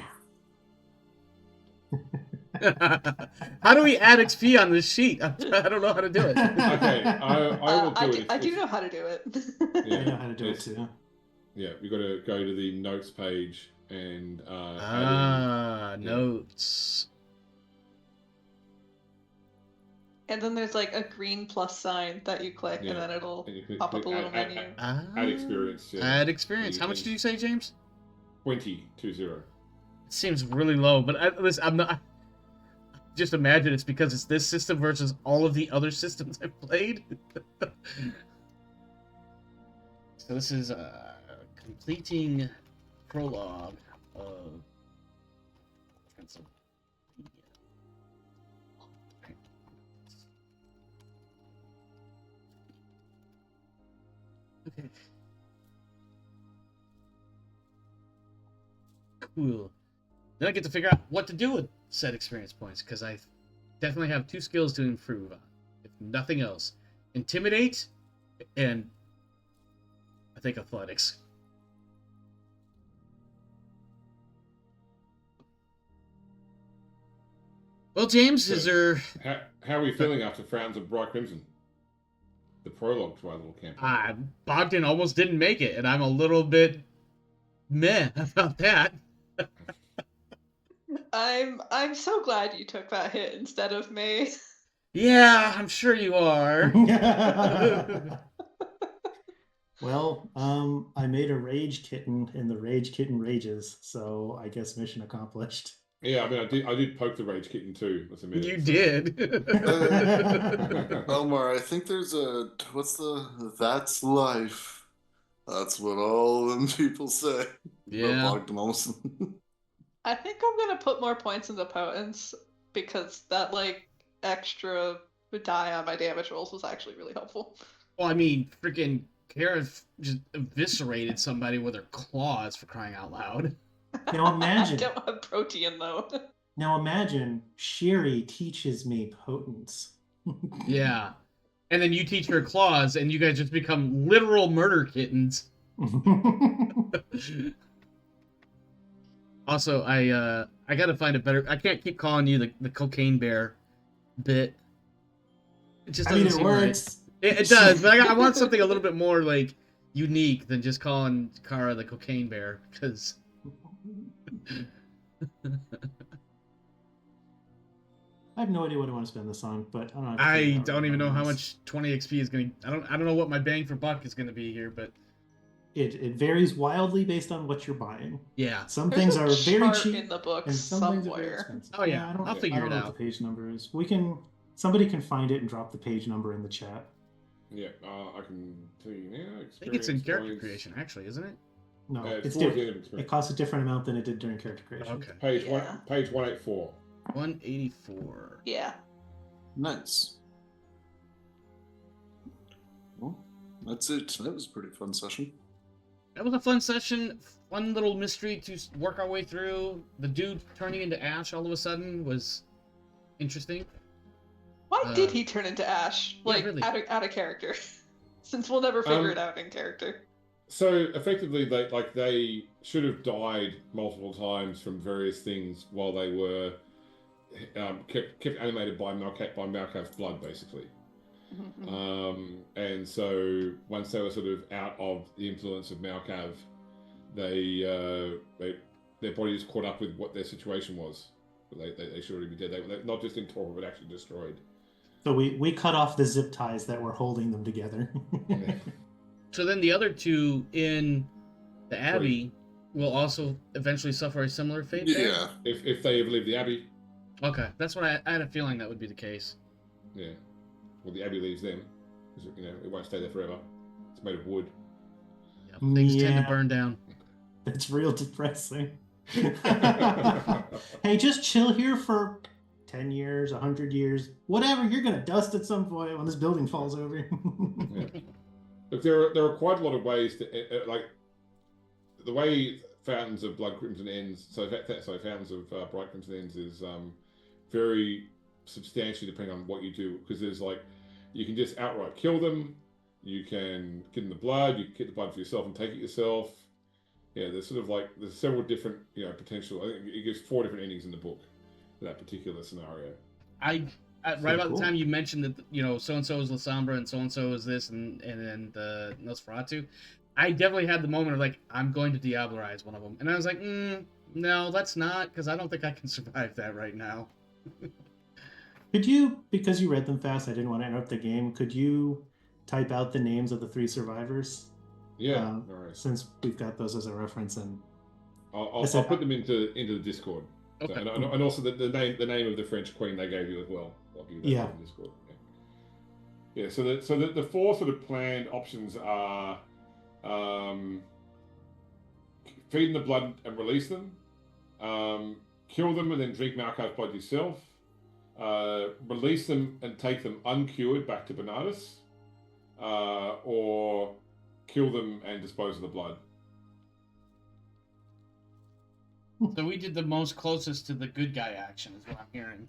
A: How do we add XP on this sheet? I don't know how to do it.
E: Okay, I will do it.
B: I do know how to do it.
E: Yeah,
C: I know how to do it
E: it's-
C: too.
E: Yeah, we got to go to the notes page and add
A: Notes.
B: And then there's like a green plus sign that you click,
E: Yeah.
B: and then it'll
E: in, and you can
B: pop up a
E: click
B: little menu.
E: add experience. Yeah.
A: Add experience. How much
E: And-
A: did you say, James?
E: 20.
A: It seems really low, but listen, I'm not. Just imagine it's because it's this system versus all of the other systems I've played. So this is completing Prologue of Transylvania. Okay. Cool. Then I get to figure out what to do with said experience points, because I definitely have 2 skills to improve on, if nothing else. Intimidate, and I think athletics. Well, James, is there...
E: How are we feeling after Fountains of Bright Crimson? The prologue to our little campaign.
A: Bogdan almost didn't make it, and I'm a little bit meh about that.
B: I'm so glad you took that hit instead of me.
A: Yeah, I'm sure you are.
C: Well, I made a rage kitten, and the rage kitten rages, so I guess mission accomplished.
E: Yeah, I mean, I did poke the Rage Kitten too. That's a minute.
A: You did.
D: Omar, I think there's a that's life. That's what all them people say.
A: Yeah.
B: I think I'm gonna put more points into potence because that like extra die on my damage rolls was actually really helpful.
A: Well, I mean, freaking Kara just eviscerated somebody with her claws, for crying out loud.
C: Now imagine.
B: I don't have protein though.
C: Now imagine Sherry teaches me potence.
A: Yeah. And then you teach her claws, and you guys just become literal murder kittens. Also, I gotta find a better... I can't keep calling you the cocaine bear bit. It just doesn't seem
C: works.
A: Right. It does, but I want something a little bit more, like, unique than just calling Kara the cocaine bear, because...
C: I have no idea what I want to spend this on, but
A: I don't even know how much 20 XP is going to... I don't know what my bang for buck is going to be here, but...
C: It varies wildly based on what you're buying.
A: Yeah.
C: Some things are very cheap
B: in the book
C: and some things are very
B: somewhere.
C: expensive.
A: Oh yeah, I'll figure it
C: I don't know
A: out.
C: what the page number is. Somebody can find it and drop the page number in the chat.
E: Yeah, I can tell you now.
A: I think it's in character creation, actually, isn't it?
C: No,
E: it's
C: it's
E: towards the
C: different.
E: end of experience.
C: It costs a different amount than it did during character creation.
A: Okay.
E: Page
B: Yeah.
E: page 184.
A: 184.
B: Yeah.
D: Nice. Well, that's it. That was a pretty fun session.
A: That was a fun session. Fun little mystery to work our way through. The dude turning into Ash all of a sudden was interesting.
B: Why did he turn into Ash?
A: yeah,
B: Like,
A: really.
B: out of character. Since we'll never figure it out in character.
E: So effectively, they should have died multiple times from various things while they were kept animated by Malkav's blood, basically. And so once they were sort of out of the influence of Malkav, their bodies caught up with what their situation was. They should already be dead. They not just in torpor, but actually destroyed.
C: So we cut off the zip ties that were holding them together.
A: So then the other two in the Abbey will also eventually suffer a similar fate.
D: Yeah.
E: If they ever leave the Abbey.
A: Okay, that's what I had a feeling that would be the case.
E: Yeah. Well, the Abbey leaves them. Because, it won't stay there forever. It's made of wood.
A: Yeah, things tend to burn down.
C: That's real depressing. Hey, just chill here for 10 years, 100 years, whatever. You're going to dust at some point when this building falls over.
E: Yeah. Look, there are quite a lot of ways to like the way Fountains of Blood Crimson ends. So Fountains of Bright Crimson ends is very substantially depending on what you do, because there's you can just outright kill them, you can get in the blood, you can get the blood for yourself and take it yourself. Yeah, there's sort of there's several different potential. I think it gives 4 different endings in the book for that particular scenario.
A: Right about the time you mentioned that, so and so is La Sombra and so is this and then the Nosferatu, I definitely had the moment of I'm going to Diablerize one of them, and I was like, no, that's not, because I don't think I can survive that right now.
C: Could you, because you read them fast, I didn't want to interrupt the game, could you type out the names of the 3 survivors?
E: Yeah, all right.
C: Since we've got those as a reference, and
E: I'll put them into the Discord.
A: Okay.
E: So, and also the name of the French queen they gave you as well. I'll give you that in Discord. Yeah. So the 4 sort of planned options are feed them the blood and release them, kill them and then drink Malkav's blood yourself, release them and take them uncured back to Bernardus, or kill them and dispose of the blood.
A: So we did the most closest to the good guy action, is what I'm hearing.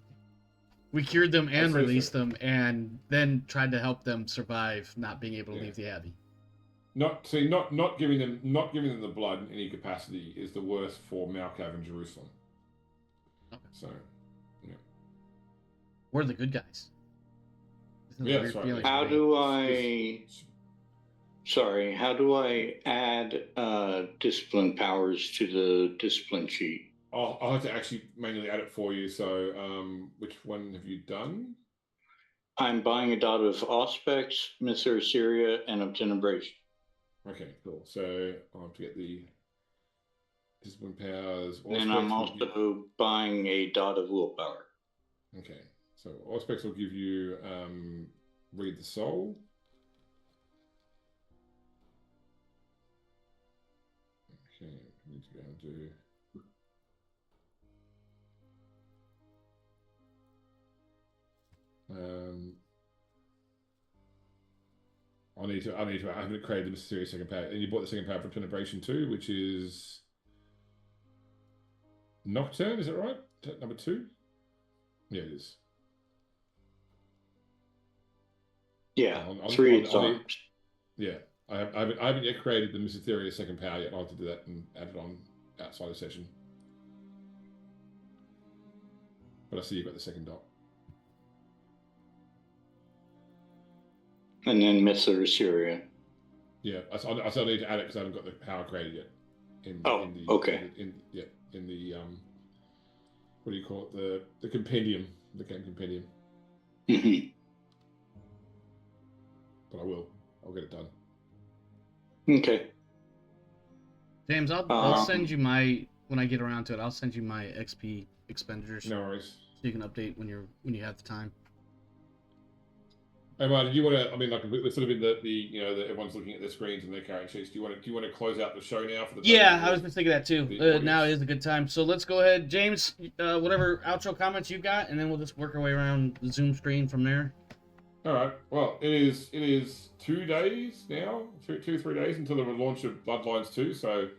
A: We cured them and
E: say
A: released
E: so.
A: them, and then tried to help them survive not being able to
E: Yeah.
A: leave the Abbey.
E: Not giving them the blood in any capacity is the worst for Malkav and Jerusalem.
A: Okay.
E: So, yeah.
A: We're the good guys. This is a
E: Yeah,
A: weird
E: that's right.
A: feeling
F: How
A: for me.
F: do I? Sorry, how do I add discipline powers to the discipline sheet?
E: I'll have to actually manually add it for you. So, which one have you done?
F: I'm buying a dot of Auspex, Mr. Assyria, and Obtenebration.
E: Okay, cool. So I'll have to get the discipline powers.
F: And I'm also buying a dot of willpower.
E: Okay, so Auspex will give you read the soul. Okay, we need to go and do. I haven't created the mysterious second power. And you bought the second power for Penetration too, which is Nocturne, is that right? Number 2? Yeah, it is.
F: Yeah, 3 songs.
E: Yeah, I haven't yet created the mysterious second power yet. I'll have to do that and add it on outside the session. But I see you've got the second dot.
F: And then Mr. Assyria.
E: Yeah, I still need to add it because I haven't got the power created yet.
F: Okay.
E: In the what do you call it? The compendium, the game compendium.
F: Mm-hmm.
E: But I'll get it done.
F: Okay.
A: James, I'll send you when I get around to it. I'll send you my XP expenditures.
E: No worries.
A: So you can update when you have the time.
E: Hey, Mark, did you want to? I mean, like we're sort of in the everyone's looking at their screens and their character sheets. Do you want to close out the show now for the?
A: Yeah, I was just thinking that too.
E: The
A: now
E: audience?
A: is a good time. So let's go ahead, James. Whatever outro comments you got, and then we'll just work our way around the Zoom screen from there.
E: All right. Well, it is 2 days now, 3 days until the launch of Bloodlines 2. So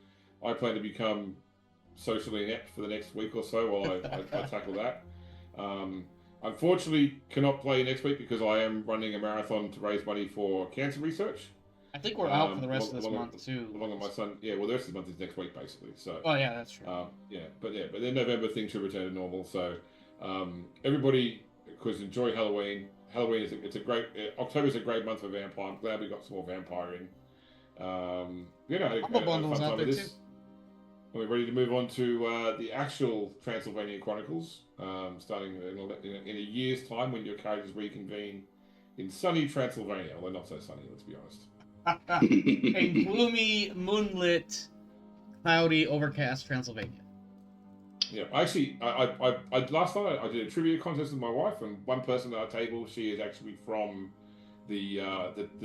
E: I plan to become socially inept for the next week or so while I tackle that. Unfortunately, cannot play next week because I am running a marathon to raise money for cancer research.
A: I think we're out for the rest of this month too.
E: Along with my son, yeah. Well, the rest of the month is next week, basically. So.
A: Oh yeah, that's true.
E: But then November things should return to normal. So, everybody, because enjoy Halloween. Halloween is a great. October's a great month for vampire. I'm glad we got some more vampire in.
A: Humble Bundle's out there too.
E: We're ready to move on to the actual Transylvania Chronicles, starting in a year's time when your characters reconvene in sunny Transylvania. Although not so sunny, let's be honest.
A: A gloomy, moonlit, cloudy, overcast Transylvania.
E: Yeah, actually, I last night I did a trivia contest with my wife, and one person at our table, she is actually from the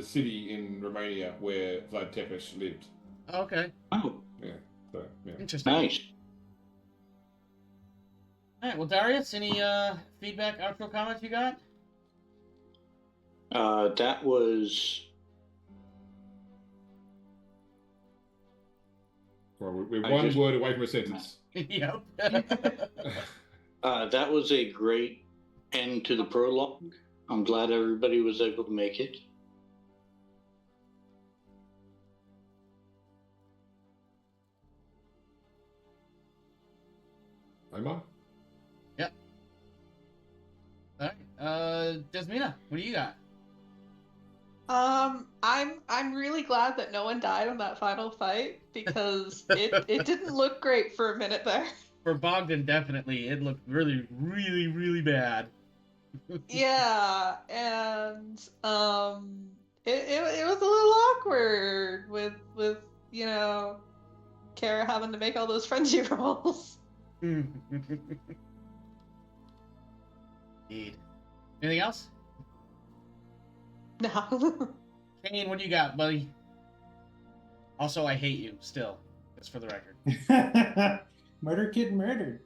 E: city in Romania where Vlad Tepes lived.
A: Okay.
F: Oh.
E: Yeah. So, yeah.
A: Interesting.
F: Nice.
A: All right. Well, Darius, any feedback, outro comments you got?
F: That was.
E: Well, we're one word away from a sentence.
A: Yep.
F: That was a great end to the prologue. I'm glad everybody was able to make it.
E: Omar?
A: Yep. All right. Jasmina, what do you got?
B: I'm really glad that no one died on that final fight because it didn't look great for a minute there.
A: For Bogdan, definitely, it looked really, really, really bad.
B: Yeah, and it was a little awkward with Kara having to make all those frenzy rolls.
A: Indeed. Anything else?
B: No.
A: Kane, what do you got, buddy? Also, I hate you still. Just for the record.
C: Murder Kid murdered.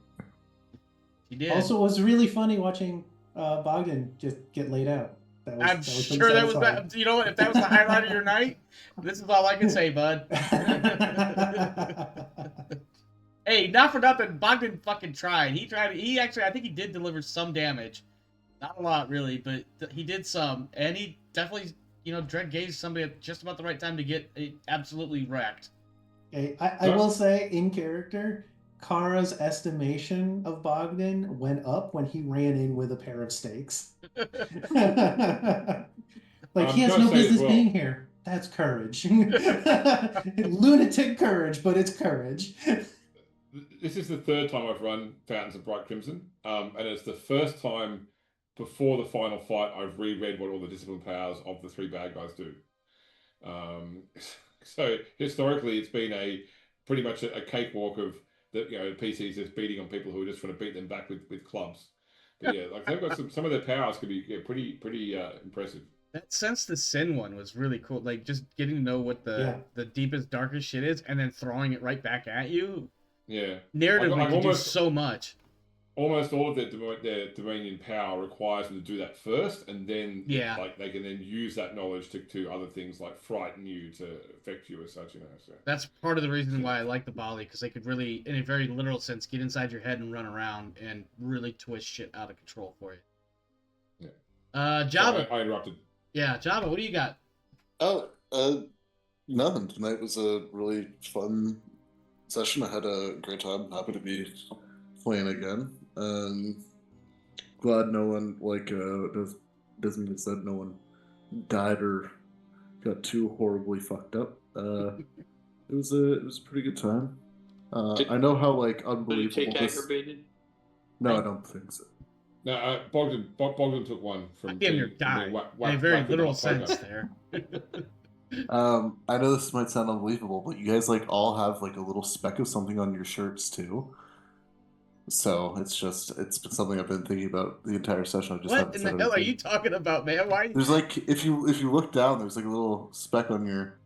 A: You did.
C: Also, it was really funny watching Bogdan just get laid out.
A: I'm sure that was that. You know what? If that was the highlight of your night, this is all I can say, bud. Hey, not for nothing, Bogdan fucking tried. He actually, I think he did deliver some damage. Not a lot, really, but he did some. And he definitely, dread gazed somebody at just about the right time to get absolutely wrecked.
C: Okay, I will say, in character, Kara's estimation of Bogdan went up when he ran in with a pair of stakes. Like, he has
E: gotta
C: no
E: say as
C: business
E: well-
C: being here. That's courage. Lunatic courage, but it's courage.
E: This is the third time I've run Fountains of Bright Crimson, and it's the first time before the final fight I've reread what all the discipline powers of the three bad guys do. So historically, it's been pretty much a cakewalk of the PCs just beating on people who are just trying to beat them back with clubs. But yeah, like they've got some of their powers could be pretty impressive.
A: That Sense the Sin one was really cool. Like, just getting to know what the deepest, darkest shit is, and then throwing it right back at you.
E: Yeah,
A: Narratively,
E: I
A: could do so much.
E: Almost all of their Dominion power requires them to do that first, and then they can then use that knowledge to other things like frighten you to affect you as such. So
A: that's part of the reason why I like the Bali, because they could really, in a very literal sense, get inside your head and run around and really twist shit out of control for you.
E: Yeah.
A: Java.
E: So I interrupted.
A: Yeah, Java. What do you got?
D: Oh, nothing. Tonight was a really fun session. I had a great time. Happy to be playing again. Glad no one Desmond said no one died or got too horribly fucked up. It was a pretty good time. I know how unbelievable.
F: Did it take aggravated?
D: No, I don't think so.
E: No, Bogdan took one from.
A: Damn near died. In a very literal sense there.
D: I know this might sound unbelievable, but you guys all have a little speck of something on your shirts too. So it's been something I've been thinking about the entire session. I just
A: what in the hell are you talking about, man? Why?
D: There's if you look down, there's a little speck on your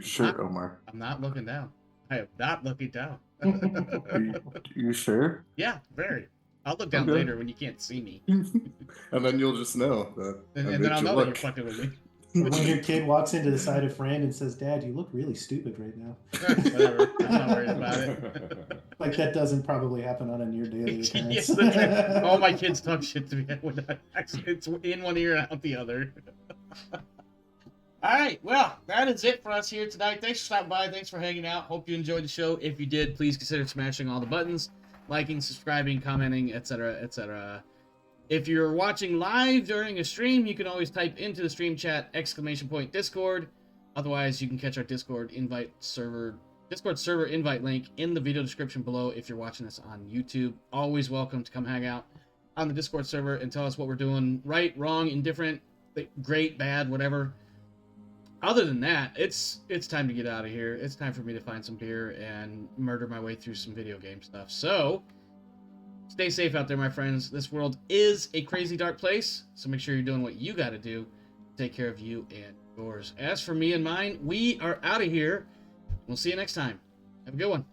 D: shirt, Omar.
A: I'm not looking down. I am not looking down.
D: Are you sure?
A: Yeah, very. I'll look down
D: Okay.
A: later when you can't see me.
D: And then you'll just know that.
A: And
D: I
A: then
D: made
A: I'll
D: you
A: know that you're
D: look.
A: fucking with me.
C: When your kid walks into the side of frame and says, "Dad, you look really stupid right now."
A: Whatever. I'm not worried about it.
C: Like, that doesn't probably happen on a near daily occurrence.
A: Yes, that's right. All my kids talk shit to me when it's in one ear and out the other. All right, well, that is it for us here tonight. Thanks for stopping by. Thanks for hanging out. Hope you enjoyed the show. If you did, please consider smashing all the buttons, liking, subscribing, commenting, etc., etc. If you're watching live during a stream, you can always type into the stream chat !Discord. Otherwise, you can catch our Discord server invite link in the video description below if you're watching this on YouTube. Always welcome to come hang out on the Discord server and tell us what we're doing right, wrong, indifferent, great, bad, whatever. Other than that, it's time to get out of here. It's time for me to find some beer and murder my way through some video game stuff. So, stay safe out there, my friends. This world is a crazy dark place, so make sure you're doing what you gotta do to take care of you and yours. As for me and mine, we are out of here. We'll see you next time. Have a good one.